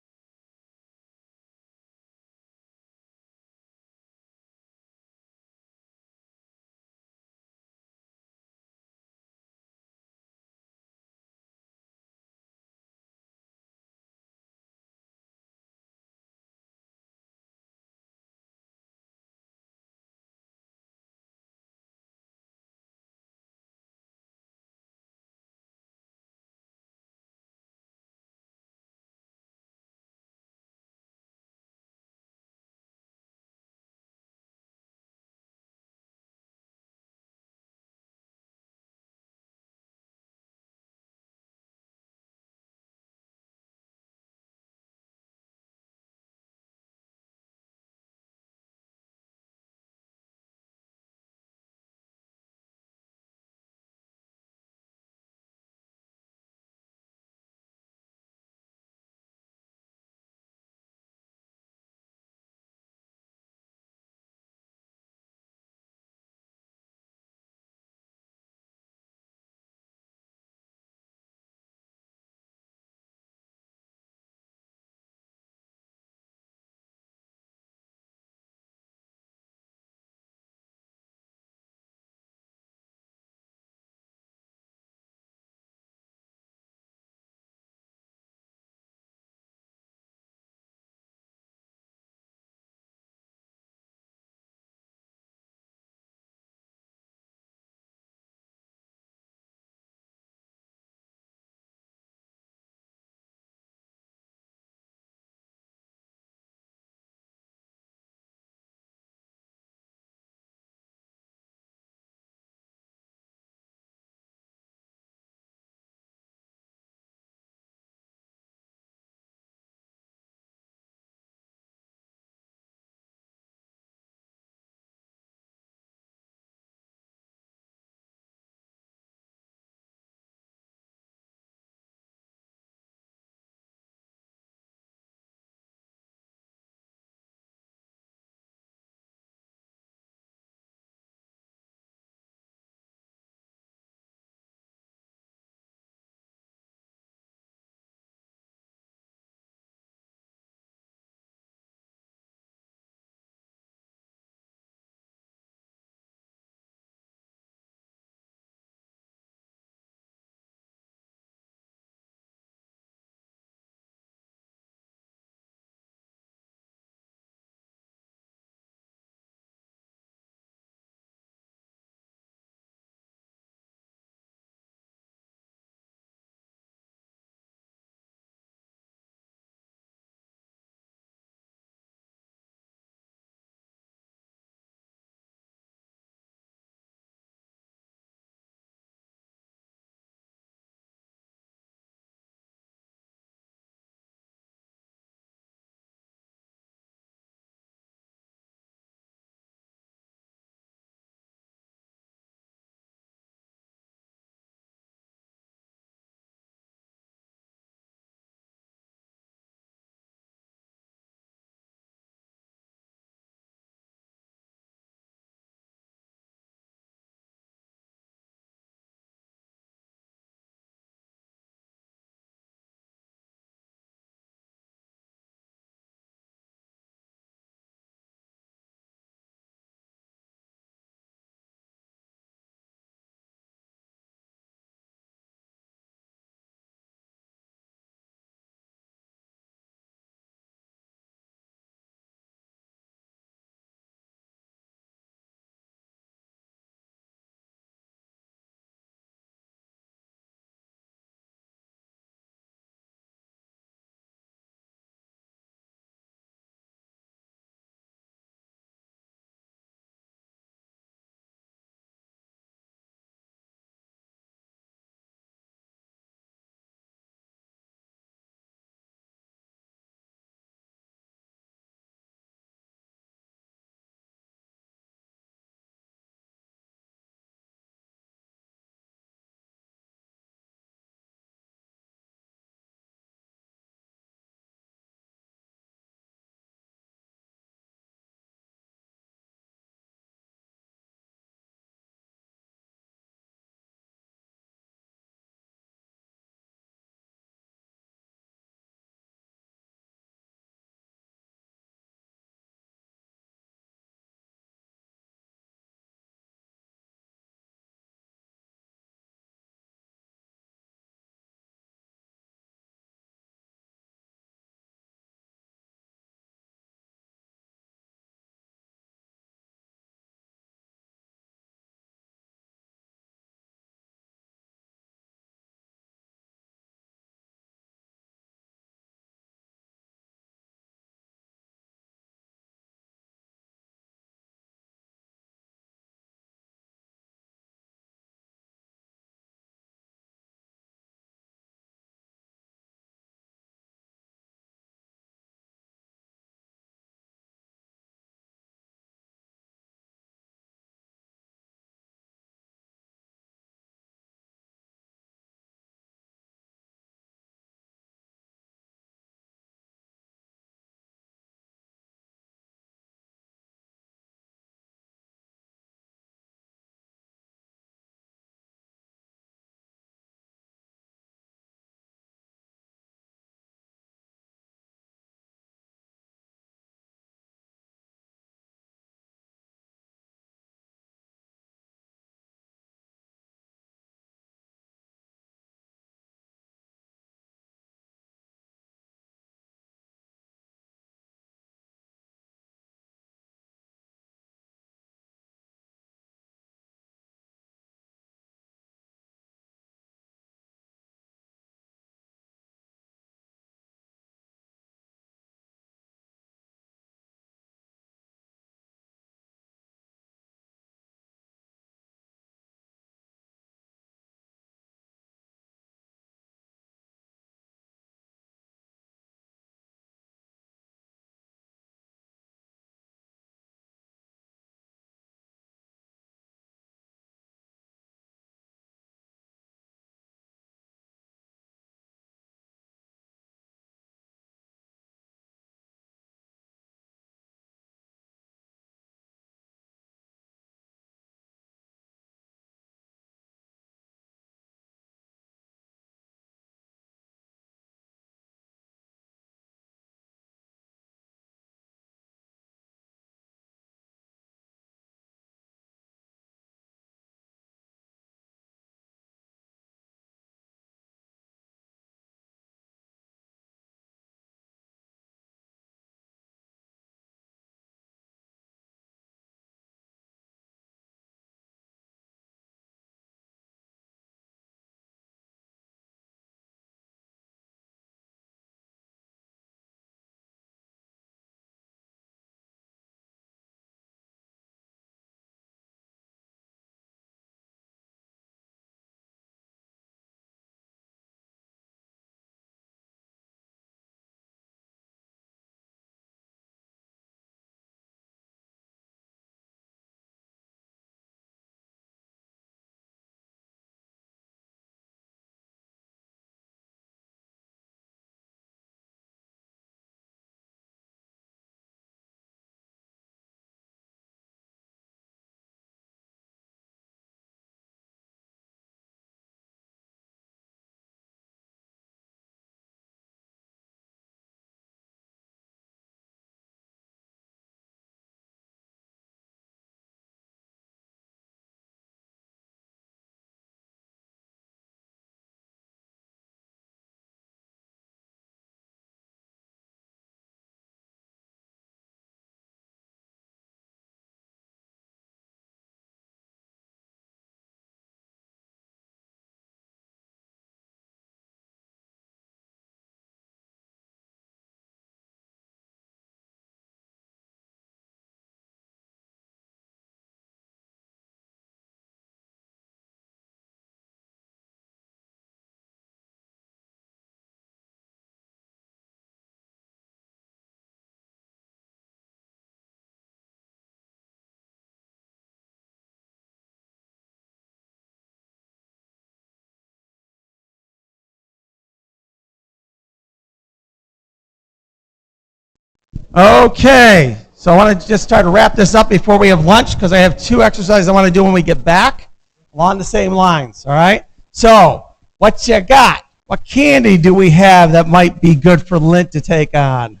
Okay, so I want to just try to wrap this up before we have lunch because I have 2 exercises I want to do when we get back along the same lines, all right? So, what you got? What candy do we have that might be good for Lint to take on?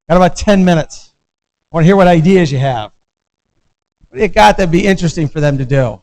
Got about 10 minutes. I want to hear what ideas you have. What do you got that'd be interesting for them to do?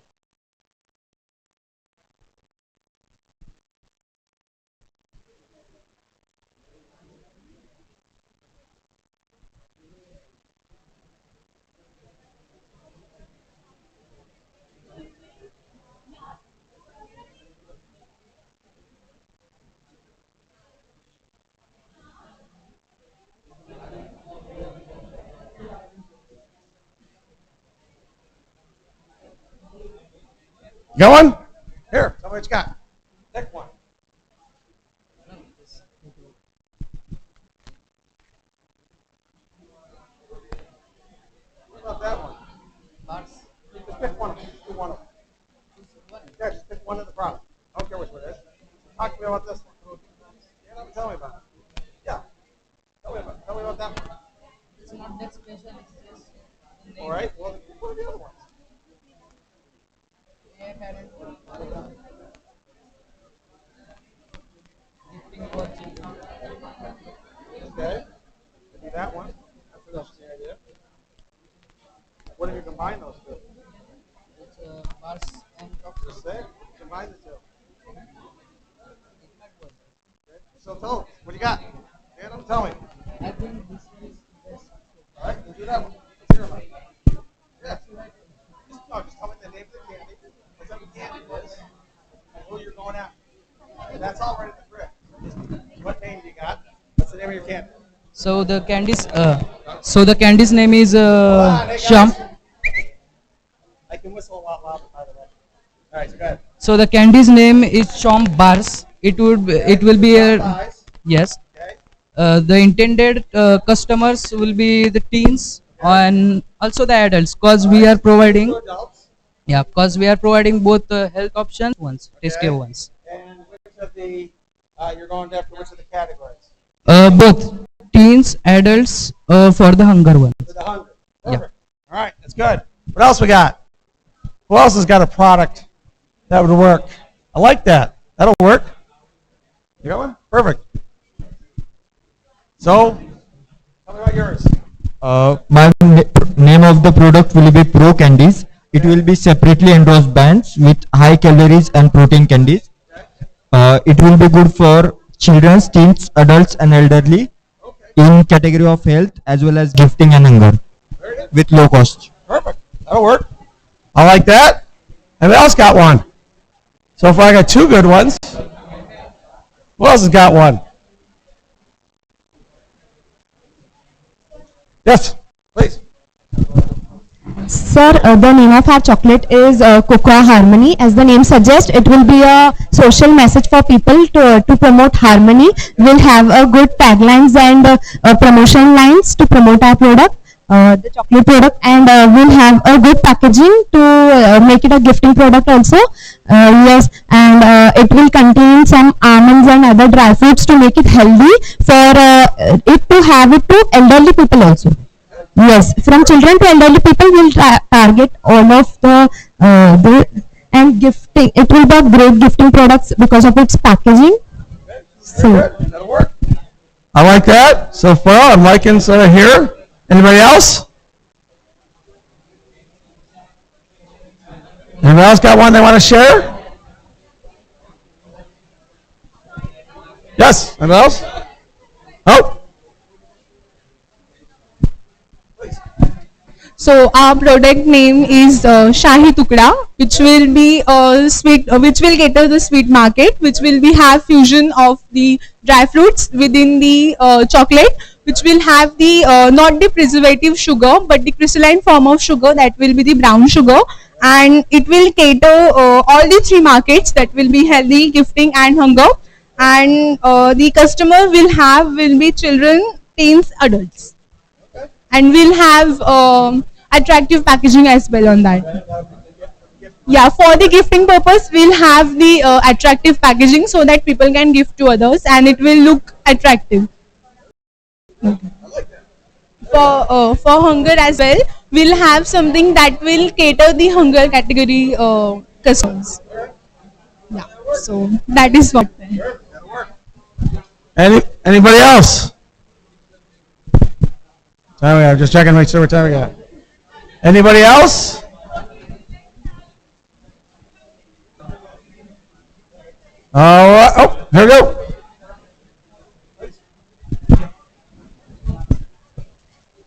Got one? Here, tell me what you got. Pick one. What about that one? Just pick one of them. Do one of them. Yeah, just pick one of the products. I don't care which one it is. Talk to me about this one. Tell me about it. Yeah. Tell me about that one. It's not that special. It's just. All right. Well, what are the other ones? Okay. Maybe that one. That's an interesting idea. What if you combine those two? It's bars and chocolate. The same. Combine the two. Okay. So tell us, what do you got? Dan, tell me. I think this is best. All right, we'll do that one. Let's hear about it. Yeah. Just tell me the name of the candy. What type of candy it is. And who you're going after. And that's all right in the grid. What name do you got? What's the name of your candy? So the candy's name is Sham. I can whistle a lot louder, by the way. All right, so go ahead. So the candy's name is Sham Bars. It will be a yes. Okay. The intended customers will be the teens and also the adults, because we are providing both health options tastier ones. And which of the you're going after which of the categories? Both teens, adults, for the hunger ones. For the hunger. Perfect. Yeah. All right, that's good. What else we got? Who else has got a product that would work? I like that. That'll work. You got one? Perfect. So, tell me about yours. My name of the product will be Pro Candies. It will be separately endorsed brands with high calories and protein candies. It will be good for children, teens, adults and elderly in category of health as well as gifting and hunger with low cost. Perfect. That'll work. I like that. Anybody else got one? So far I got 2 good ones. Who else has got one? Yes, please. Sir, the name of our chocolate is Cocoa Harmony. As the name suggests, it will be a social message for people to promote harmony. We'll have a good taglines and promotion lines to promote our product, the chocolate product, and we'll have a good packaging to make it a gifting product also. Yes, and it will contain some almonds and other dry fruits to make it healthy for it to have it to elderly people also. Yes, from children to elderly people will target all of the and gifting. It will be great gifting products because of its packaging. So that'll work. I like that. So far, I'm liking sort of here. Anybody else? Anybody else got one they want to share? Yes. Anybody else? Oh. So our product name is Shahi Tukda, which will be sweet, which will cater the sweet market, which will be have fusion of the dry fruits within the chocolate, which will have the not the preservative sugar but the crystalline form of sugar, that will be the brown sugar, and it will cater all the 3 markets, that will be healthy, gifting and hunger, and the customer will be children, teens, adults. And we'll have attractive packaging as well on that. Yeah, for the gifting purpose, we'll have the attractive packaging so that people can gift to others and it will look attractive. Okay. for hunger as well. We'll have something that will cater the hunger category customers. Yeah, so that is what. Anybody else? Time we are. Just checking to make sure what time we got. Anybody else? Oh, here we go.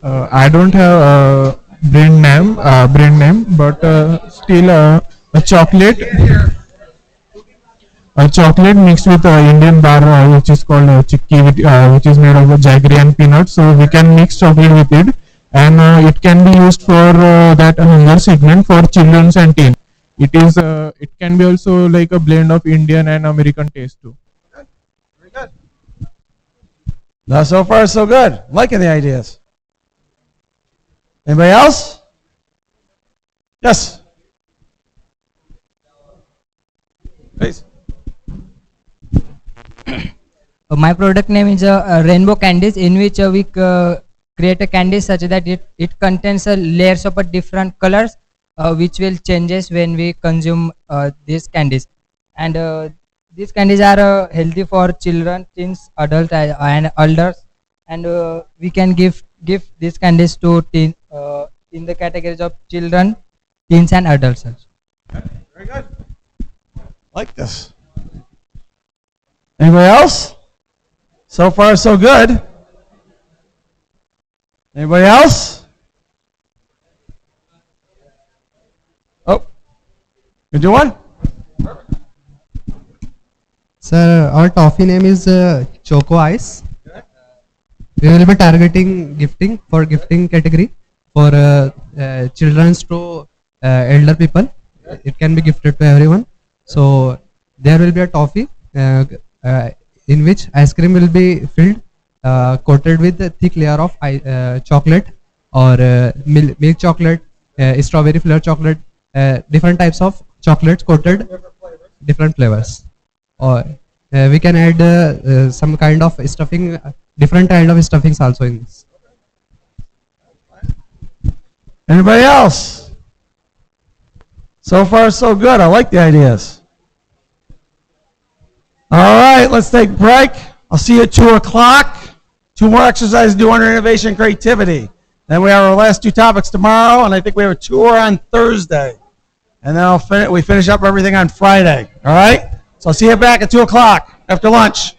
I don't have a brand name, but still a chocolate, a chocolate mixed with Indian bar, which is called chikki, which is made of jaggery and peanuts. So we can mix chocolate with it, and it can be used for that hunger segment for children and teens. It can be also like a blend of Indian and American taste too. No, so far so good. Liking the ideas. Anybody else? Yes. Please. My product name is Rainbow Candies, in which we create a candy such that it contains layers of different colors, which will changes when we consume these candies. And these candies are healthy for children, teens, adults, and elders. And we can give these candies to teen in the categories of children, teens, and adults also. Very good. Like this. Anybody else? So far, so good. Anybody else? Oh, you do one? Sir, our toffee name is Choco Ice. We will be targeting gifting category for children to elder people. It can be gifted to everyone. So there will be a toffee in which ice cream will be filled, coated with a thick layer of chocolate or milk chocolate, strawberry flavored chocolate, different types of chocolates coated, different flavors. Or we can add some kind of stuffing, different kind of stuffings also in this. Anybody else? So far, so good. I like the ideas. All right, let's take a break. I'll see you at 2 o'clock. 2 more exercises to do under innovation and creativity. Then we have our last 2 topics tomorrow, and I think we have a tour on Thursday. And then we finish up everything on Friday. All right? So I'll see you back at 2 o'clock after lunch.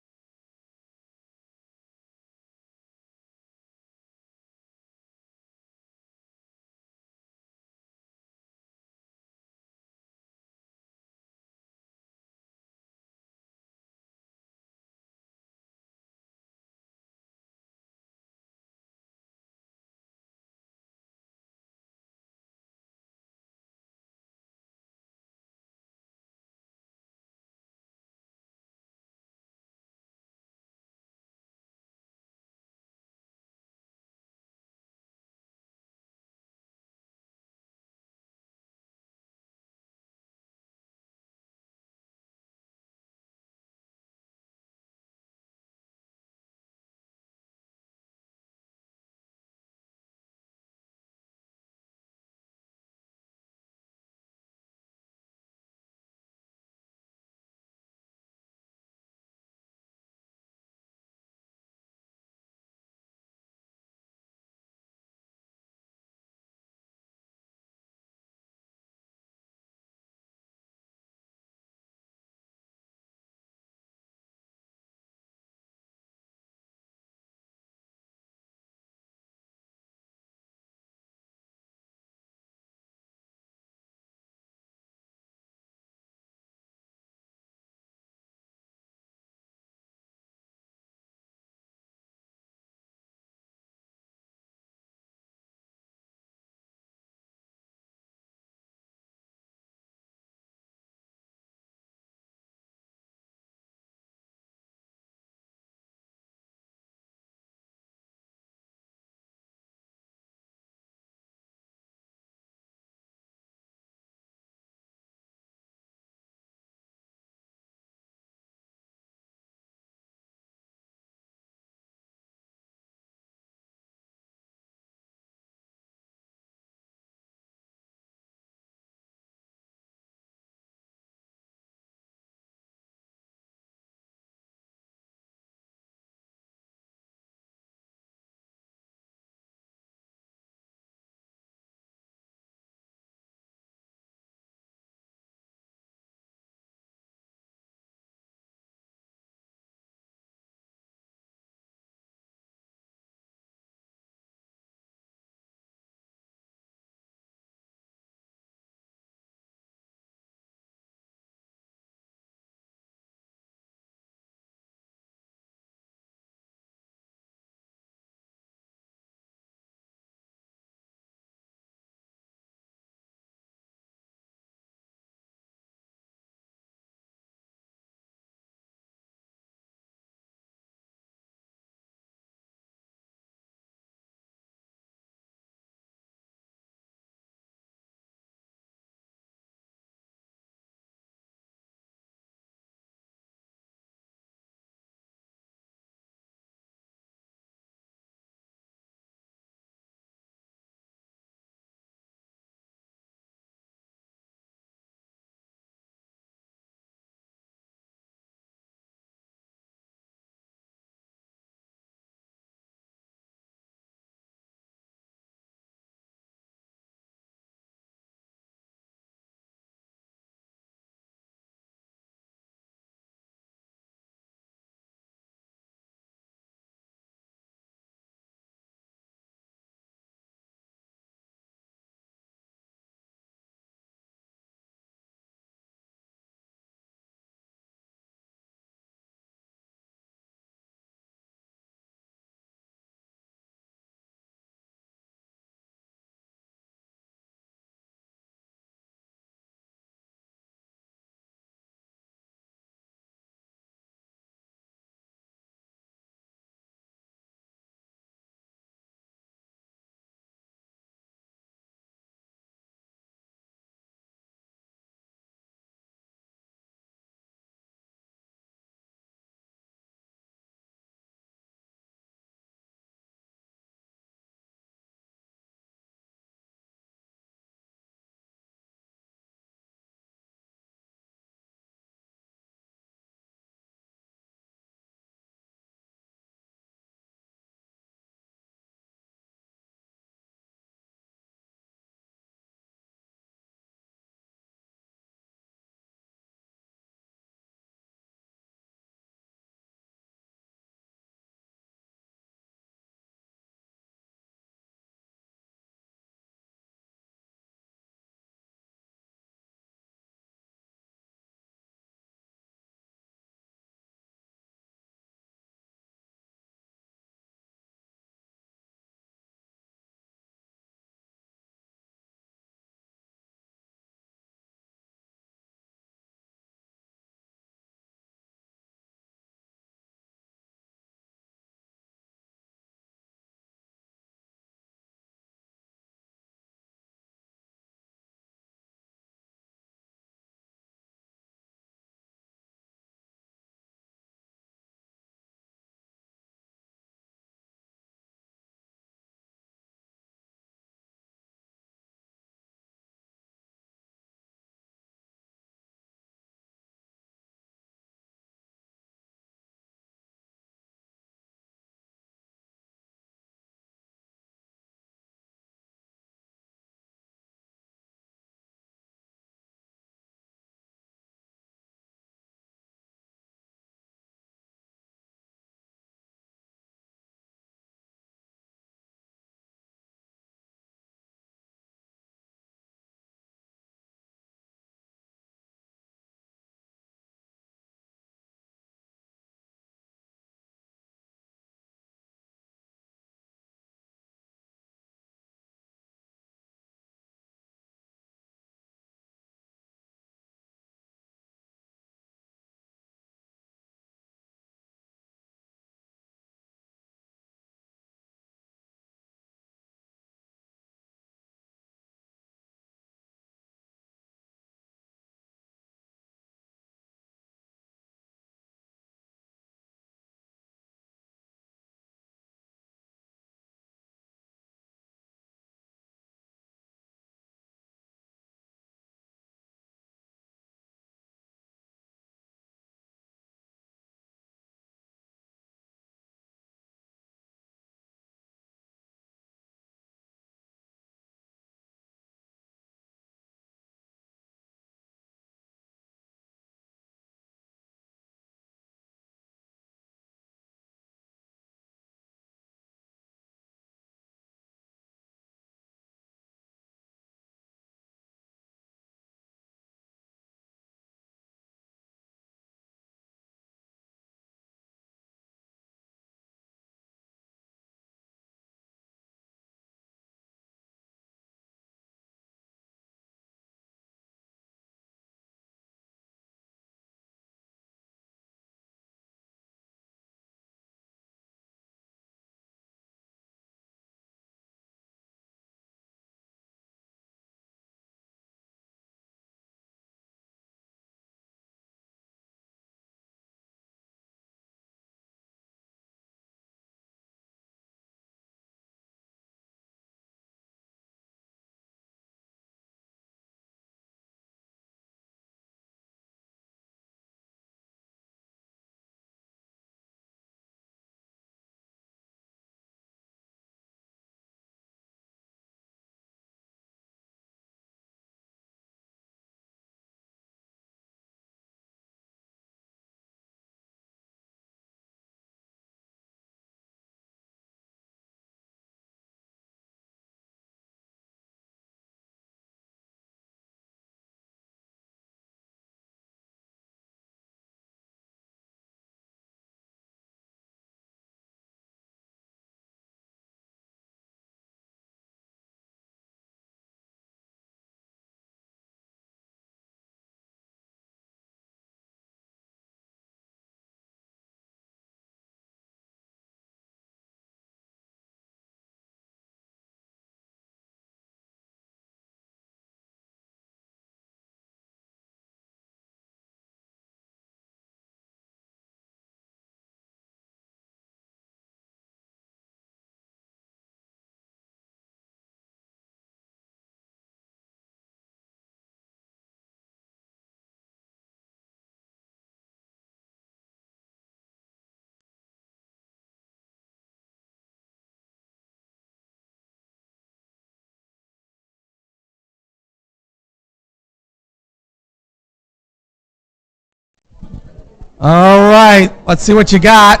All right, let's see what you got.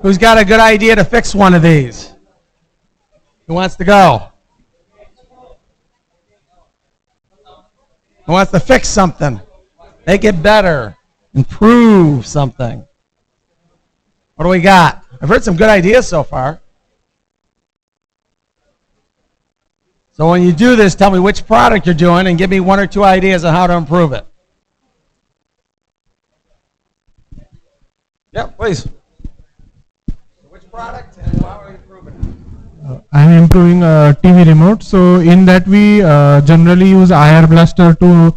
Who's got a good idea to fix one of these? Who wants to go? Who wants to fix something? Make it better. Improve something. What do we got? I've heard some good ideas so far. So when you do this, tell me which product you're doing and give me one or two ideas on how to improve it. Yeah, please. Which product and how are you improving it? I am improving TV remote. So in that we generally use IR blaster to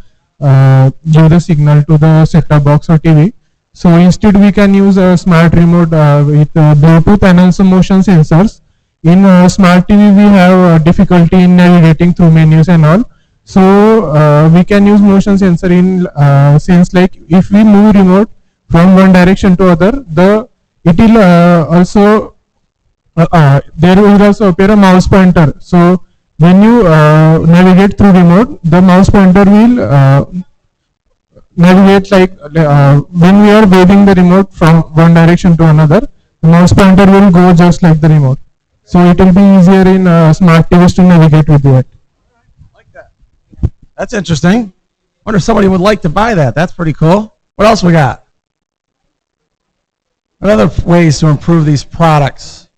give the signal to the set-top box or TV. So instead we can use a smart remote with Bluetooth and also motion sensors. In smart TV we have difficulty in navigating through menus and all. So we can use motion sensor in sense like if we move remote from one direction to other, it will also there will also appear a mouse pointer. So when you navigate through remote, the mouse pointer will navigate like when we are waving the remote from one direction to another, the mouse pointer will go just like the remote. So it will be easier in smart TVs to navigate with that. That's interesting. Wonder if somebody would like to buy that. That's pretty cool. What else we got? What other ways to improve these products?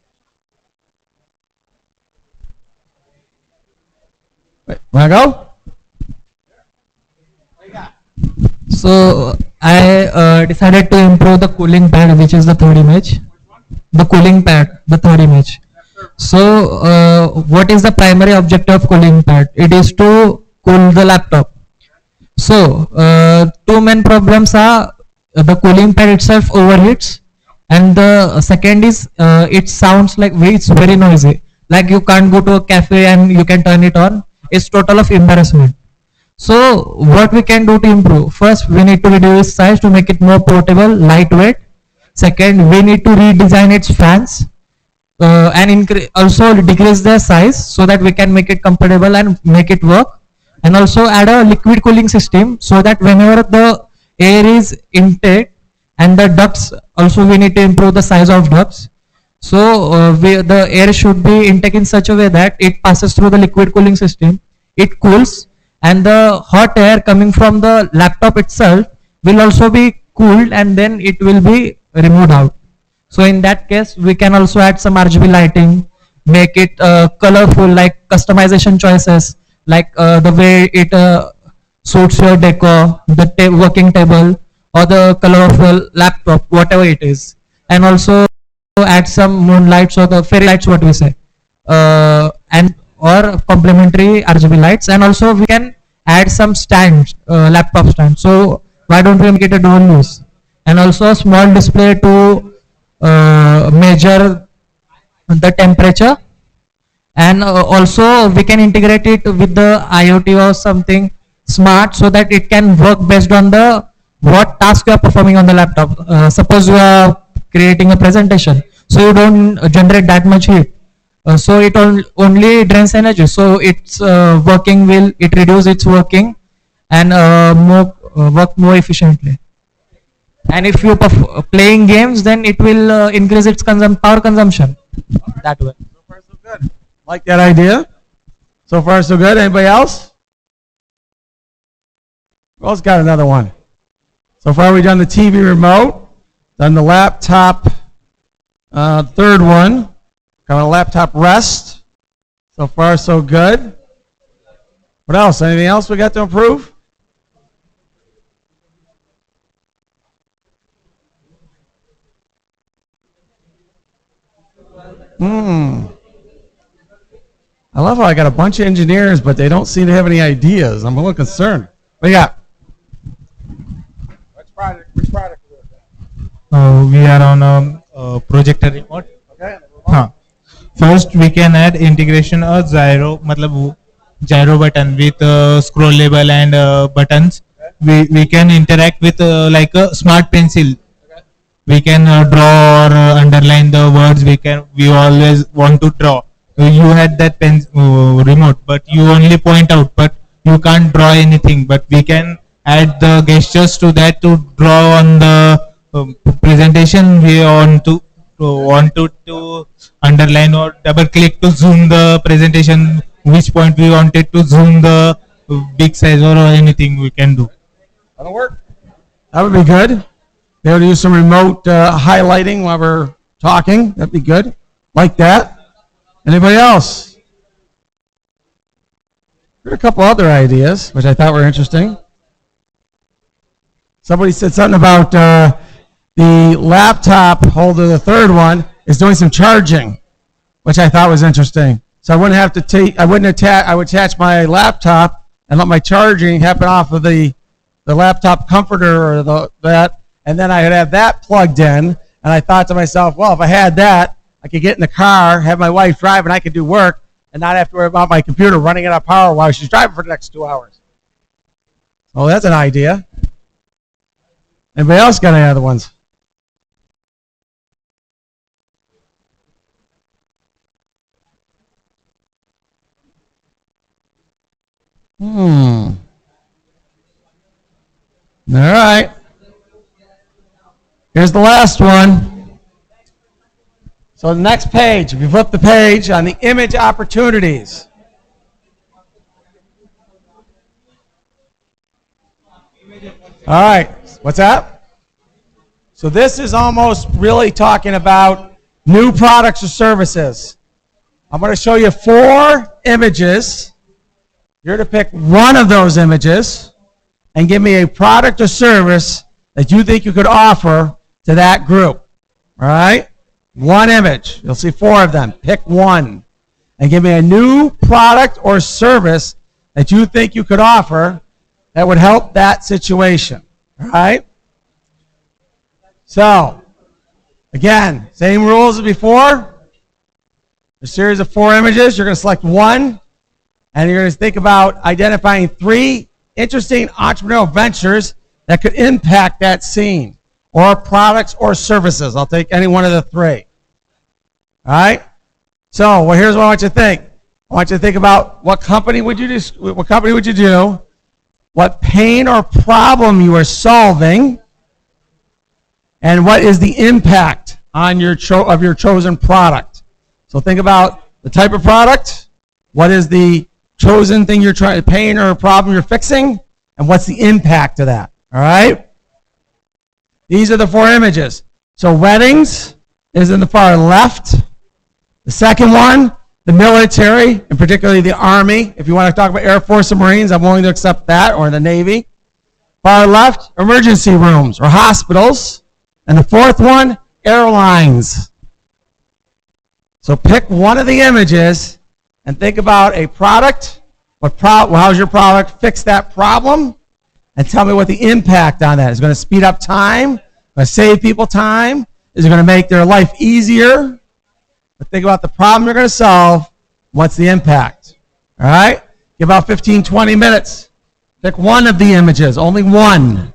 Wait, wanna go? So I decided to improve the cooling pad, which is the third image. The cooling pad, the third image. So what is the primary objective of cooling pad? It is to cool the laptop. So two main problems are the cooling pad itself overheats, and the second is it sounds like it's very noisy. Like you can't go to a cafe and you can turn it on. It's total of embarrassment. So what we can do to improve? First, we need to reduce its size to make it more portable, lightweight. Second, we need to redesign its fans and also decrease their size so that we can make it comfortable and make it work. And also add a liquid cooling system so that whenever the air is intake and the ducts, also we need to improve the size of ducts. So the air should be intake in such a way that it passes through the liquid cooling system, it cools, and the hot air coming from the laptop itself will also be cooled and then it will be removed out. So in that case, we can also add some RGB lighting, make it colorful, like customization choices, like the way it suits your decor, the working table, or the color of the laptop, whatever it is. And also add some moonlights or the fairy lights, what we say, and or complementary RGB lights. And also we can add some stands, laptop stand. So why don't we make it a dual use? And also a small display to measure the temperature. And also we can integrate it with the IoT or something smart so that it can work based on the what task you are performing on the laptop. Suppose you are creating a presentation, so you don't generate that much heat. So it only drains energy. So its working will reduce its working and work more efficiently. And if you playing games, then it will increase its power consumption. That way. So far, so good. Like that idea? So far, so good. Anybody else? Who else got another one? So far, we've done the TV remote, done the laptop, third one, got a laptop rest. So far, so good. What else? Anything else we got to improve? I love how I got a bunch of engineers, but they don't seem to have any ideas. I'm a little concerned. What do you got? Which product? We are on a projector remote. Okay. First, we can add integration of gyro button with scrollable and buttons. We can interact with like a smart pencil. We can draw or underline the words we always want to draw. You had that pen remote, but you only point out, but you can't draw anything. But we can add the gestures to that to draw on the presentation, we want to underline or double click to zoom the presentation, which point we wanted to zoom the big size or anything we can do. That'll work. That would be good. Be able to use some remote highlighting while we're talking. That'd be good. Like that. Anybody else? Heard a couple other ideas, which I thought were interesting. Somebody said something about the laptop holder, the third one, is doing some charging, which I thought was interesting. So I wouldn't have to take, I would attach my laptop and let my charging happen off of the laptop comforter or that, and then I would have that plugged in. And I thought to myself, well, if I had that, I could get in the car, have my wife drive, and I could do work and not have to worry about my computer running out of power while she's driving for the next 2 hours. Oh, that's an idea. Anybody else got any other ones? All right. Here's the last one. So the next page, if you flip the page on the image opportunities. All right. What's that? So this is almost really talking about new products or services. I'm going to show you 4 images. You're to pick one of those images and give me a product or service that you think you could offer to that group. All right? One image. You'll see 4 of them. Pick one. And give me a new product or service that you think you could offer that would help that situation. All right? So, again, same rules as before. A series of 4 images. You're going to select one. And you're going to think about identifying 3 interesting entrepreneurial ventures that could impact that scene, or products or services. I'll take any one of the 3. All right? So, well, here's what I want you to think. I want you to think about what company would you do, what pain or problem you are solving, and what is the impact on your chosen product. So think about the type of product, what is the chosen thing you're trying, pain or problem you're fixing, and what's the impact of that. All right? These are the 4 images. So weddings is in the far left. The second one, the military, and particularly the Army. If you want to talk about Air Force and Marines, I'm willing to accept that, or the Navy. Far left, emergency rooms or hospitals. And the 4th one, airlines. So pick one of the images and think about a product. How's your product fix that problem? And tell me what the impact on that is. It going to speed up time? Going to save people time? Is it going to make their life easier? But think about the problem you're going to solve. What's the impact? All right? Give about 15, 20 minutes. Pick one of the images, only one.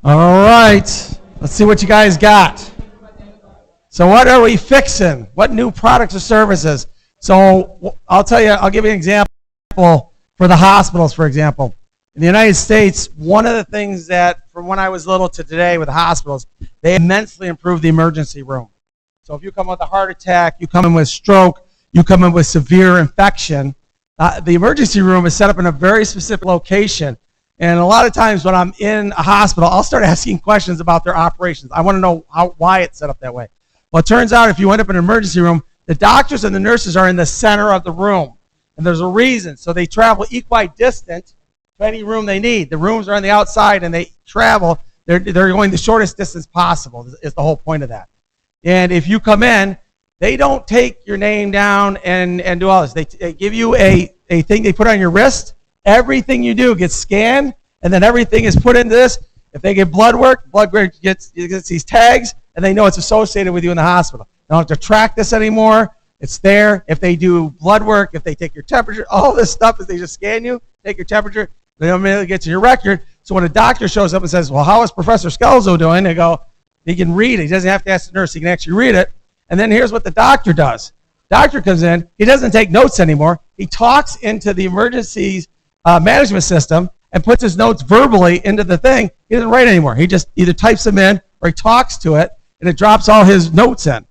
All right. Let's see what you guys got. So what are we fixing? What new products or services? So I'll tell you, I'll give you an example for the hospitals, for example. In the United States, one of the things that from when I was little to today with the hospitals, they immensely improved the emergency room. So if you come with a heart attack, you come in with stroke, you come in with severe infection, the emergency room is set up in a very specific location. And a lot of times when I'm in a hospital, I'll start asking questions about their operations. I want to know why it's set up that way. Well, it turns out if you end up in an emergency room, the doctors and the nurses are in the center of the room. And there's a reason. So they travel equidistant to any room they need. The rooms are on the outside and they travel. They're going the shortest distance possible is the whole point of that. And if you come in, they don't take your name down and do all this. They give you a thing they put on your wrist. Everything you do gets scanned, and then everything is put into this. If they get blood work gets these tags, and they know it's associated with you in the hospital. They don't have to track this anymore. It's there. If they do blood work, if they take your temperature, all this stuff is they just scan you, take your temperature, they immediately get to your record. So when a doctor shows up and says, well, how is Professor Scalzo doing? They go, he can read it. He doesn't have to ask the nurse. He can actually read it. And then here's what the doctor does. Doctor comes in. He doesn't take notes anymore. He talks into the emergencies management system and puts his notes verbally into the thing. He doesn't write anymore. He just either types them in or he talks to it, and it drops all his notes in.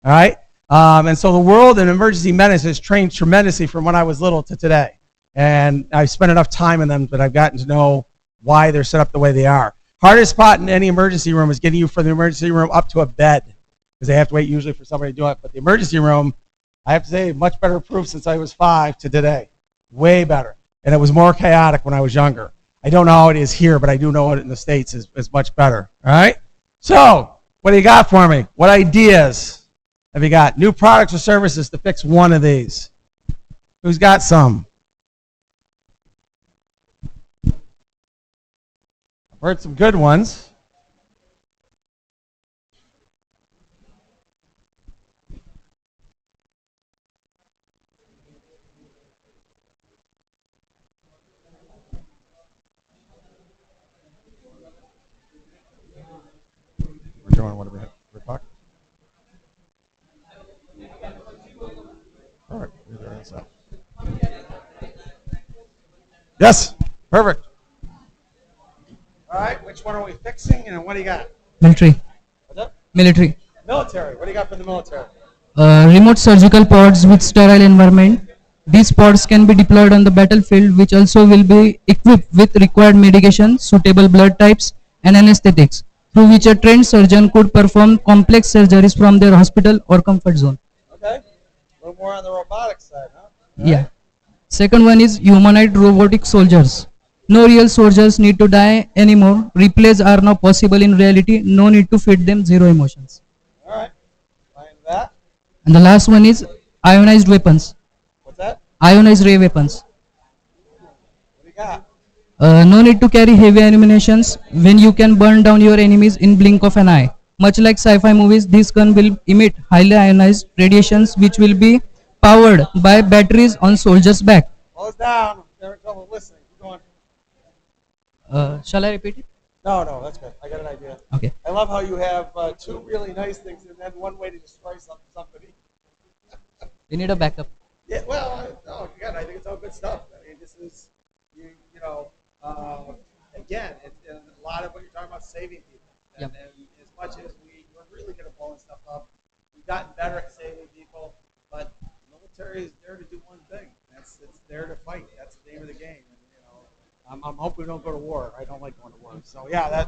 All right? And so the world in emergency medicine has changed tremendously from when I was little to today. And I've spent enough time in them that I've gotten to know why they're set up the way they are. Hardest spot in any emergency room is getting you from the emergency room up to a bed, because they have to wait usually for somebody to do it. But the emergency room, I have to say, much better proof since I was 5 to today. Way better. And it was more chaotic when I was younger. I don't know how it is here, but I do know it in the States is much better. All right? So, what do you got for me? What ideas have you got? New products or services to fix one of these? Who's got some? I've heard some good ones. We're doing what do we have? 3 o'clock? All right. Yes. Perfect. All right. Which one are we fixing, and what do you got? Military. What's up? Military. Military. What do you got for the military? Remote surgical pods with sterile environment. These pods can be deployed on the battlefield, which also will be equipped with required medication, suitable blood types, and anesthetics, through which a trained surgeon could perform complex surgeries from their hospital or comfort zone. Okay. A little more on the robotics side, huh? Yeah. Second one is humanoid robotic soldiers. No real soldiers need to die anymore. Replays are now possible in reality. No need to feed them zero emotions. All right. Find that. And the last one is ionized weapons. What's that? Ionized ray weapons. What do you got? No need to carry heavy ammunitions when you can burn down your enemies in blink of an eye. Much like sci-fi movies, this gun will emit highly ionized radiations which will be powered by batteries on soldiers' back. Close down. They're in trouble listening. Keep going. Shall I repeat it? No, that's good. I got an idea. Okay. I love how you have 2 really nice things and then one way to destroy somebody. We need a backup. Yeah, well, again, I think it's all good stuff. I mean, this is, again, a lot of what you're talking about, saving people. And, Yep. and as much as we're really good at blowing stuff up, we've gotten better at saving people, but the military is there to do one thing. It's there to fight. That's the name of the game. And, I'm hoping we don't go to war. I don't like going to war. So, yeah,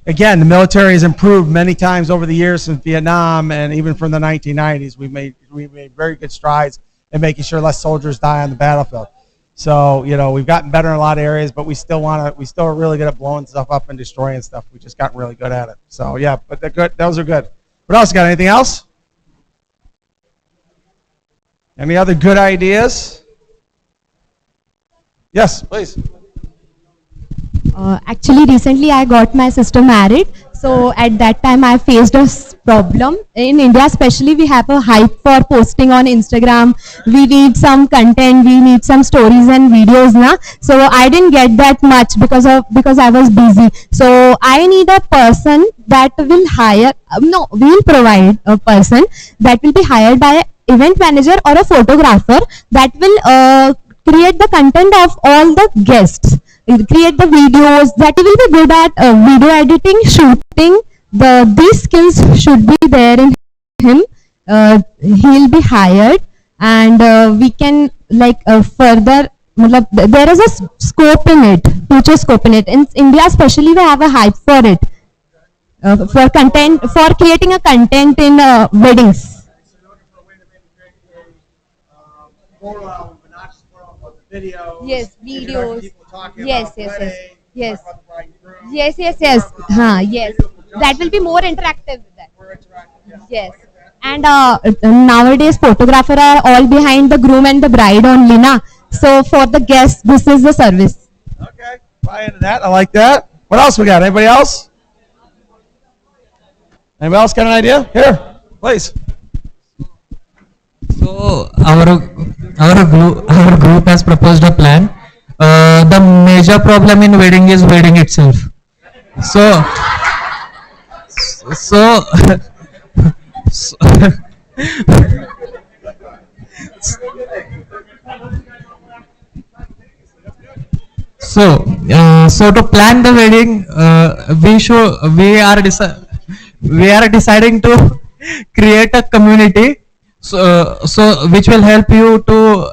again, the military has improved many times over the years since Vietnam, and even from the 1990s, we made very good strides in making sure less soldiers die on the battlefield. So, we've gotten better in a lot of areas, but we still are really good at blowing stuff up and destroying stuff. We just gotten really good at it. So, yeah, but they're good. Those are good. What else? Got anything else? Any other good ideas? Yes, please. Actually, recently I got my sister married. So at that time I faced a problem. In India especially, we have a hype for posting on Instagram. We need some content, we need some stories and videos na. So I didn't get that much because I was busy. So I need a person that will hire, no, we will provide a person that will be hired by an event manager or a photographer that will create the content of all the guests, create the videos, that he will be good at video editing, shooting. These skills should be there in him. He'll be hired, and we can like further. There is a scope in it, future scope in it. In India, especially, we have a hype for it, for content, for creating a content in weddings. Videos. Yes, videos. Yes, Yes. Yes. That will be more interactive with that. Yes. And nowadays, photographers are all behind the groom and the bride only, na. So for the guests, this is the service. Okay, buy into that. I like that. What else we got? Anybody else? Anybody else got an idea? Here, please. So our group has proposed a plan. The major problem in wedding is wedding itself. So so so to plan the wedding, we are deciding to create a community, so which will help you to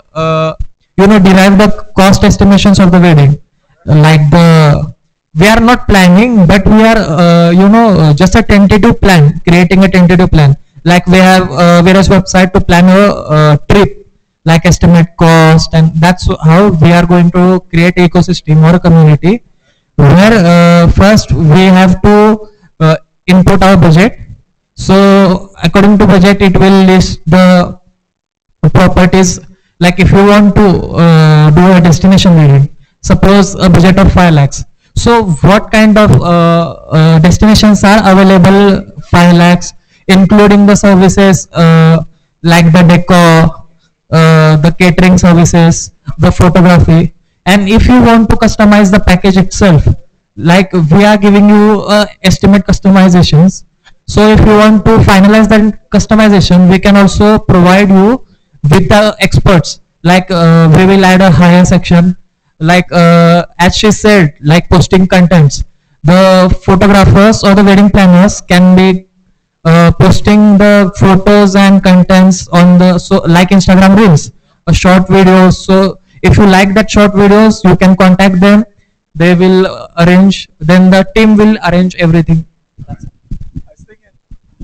derive the cost estimations of the wedding. Like we are not planning, but we are just a tentative plan, creating a tentative plan. Like we have various website to plan a trip, like estimate cost, and that's how we are going to create ecosystem or a community where first we have to input our budget. So according to budget, it will list the properties. Like if you want to do a destination wedding, suppose a budget of 5 lakhs. So what kind of destinations are available? 5 lakhs, including the services like the decor, the catering services, the photography. And if you want to customize the package itself, like we are giving you estimate customizations. So if you want to finalize that customization, we can also provide you with the experts. Like we will add a higher section, like as she said, like posting contents. The photographers or the wedding planners can be posting the photos and contents on the, so like Instagram reels, a short videos. So if you like that short videos, you can contact them. They will arrange. Then the team will arrange everything. I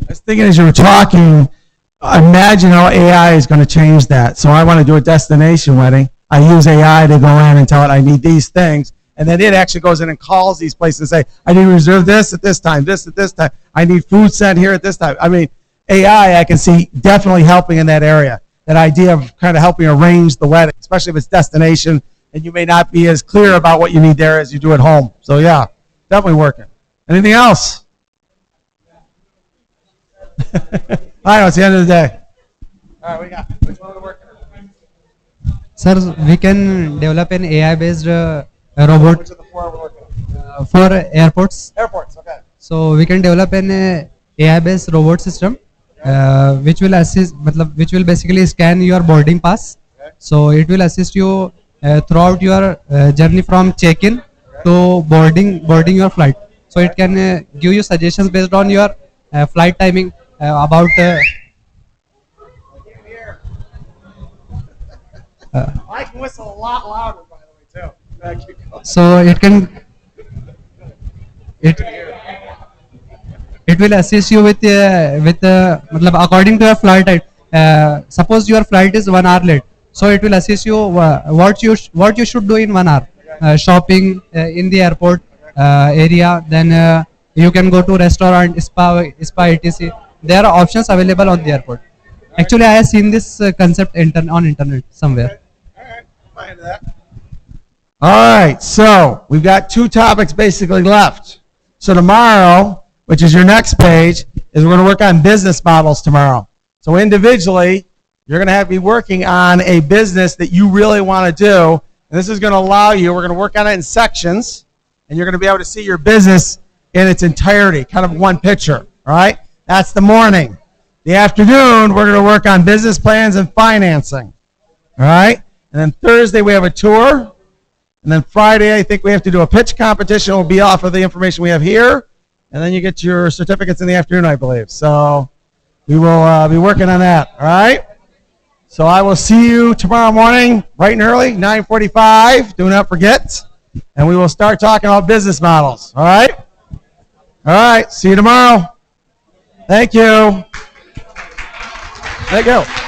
was thinking as you were talking, imagine how AI is going to change that. So I want to do a destination wedding. I use AI to go in and tell it I need these things. And then it actually goes in and calls these places and say, I need to reserve this at this time, this at this time. I need food sent here at this time. I mean, AI I can see definitely helping in that area. That idea of kind of helping arrange the wedding, especially if it's destination and you may not be as clear about what you need there as you do at home. So yeah, definitely working. Anything else? I know, it's the end of the day. All right, we got which one are we working on? Sir, we can develop an AI-based robot Which of the four are we working on? for airports. Airports, okay. So we can develop an AI-based robot system which will assist, which will basically scan your boarding pass. Okay. So it will assist you throughout your journey from check-in to boarding your flight. So it can give you suggestions based on your flight timing about. I can whistle a lot louder, by the way, too. Thank you. So it will assist you with according to your flight time. Suppose your flight is 1 hour late, so it will assist you what you should do in 1 hour. Shopping in the airport area, then you can go to restaurant, spa etc. There are options available on the airport. Actually, I have seen this concept on internet somewhere. All right, so we've got 2 topics basically left. So tomorrow which is your next page, is we're going to work on business models tomorrow. So individually, you're going to have to be working on a business that you really want to do. And this is going to allow you, we're going to work on it in sections, and you're going to be able to see your business in its entirety, kind of one picture, all right? That's the morning. The afternoon, we're going to work on business plans and financing, all right? And then Thursday, we have a tour. And then Friday, I think we have to do a pitch competition. We'll be off of the information we have here. And then you get your certificates in the afternoon, I believe. So we will be working on that, all right? So I will see you tomorrow morning, bright and early, 9:45. Do not forget. And we will start talking about business models, all right? All right, see you tomorrow. Thank you. There you go.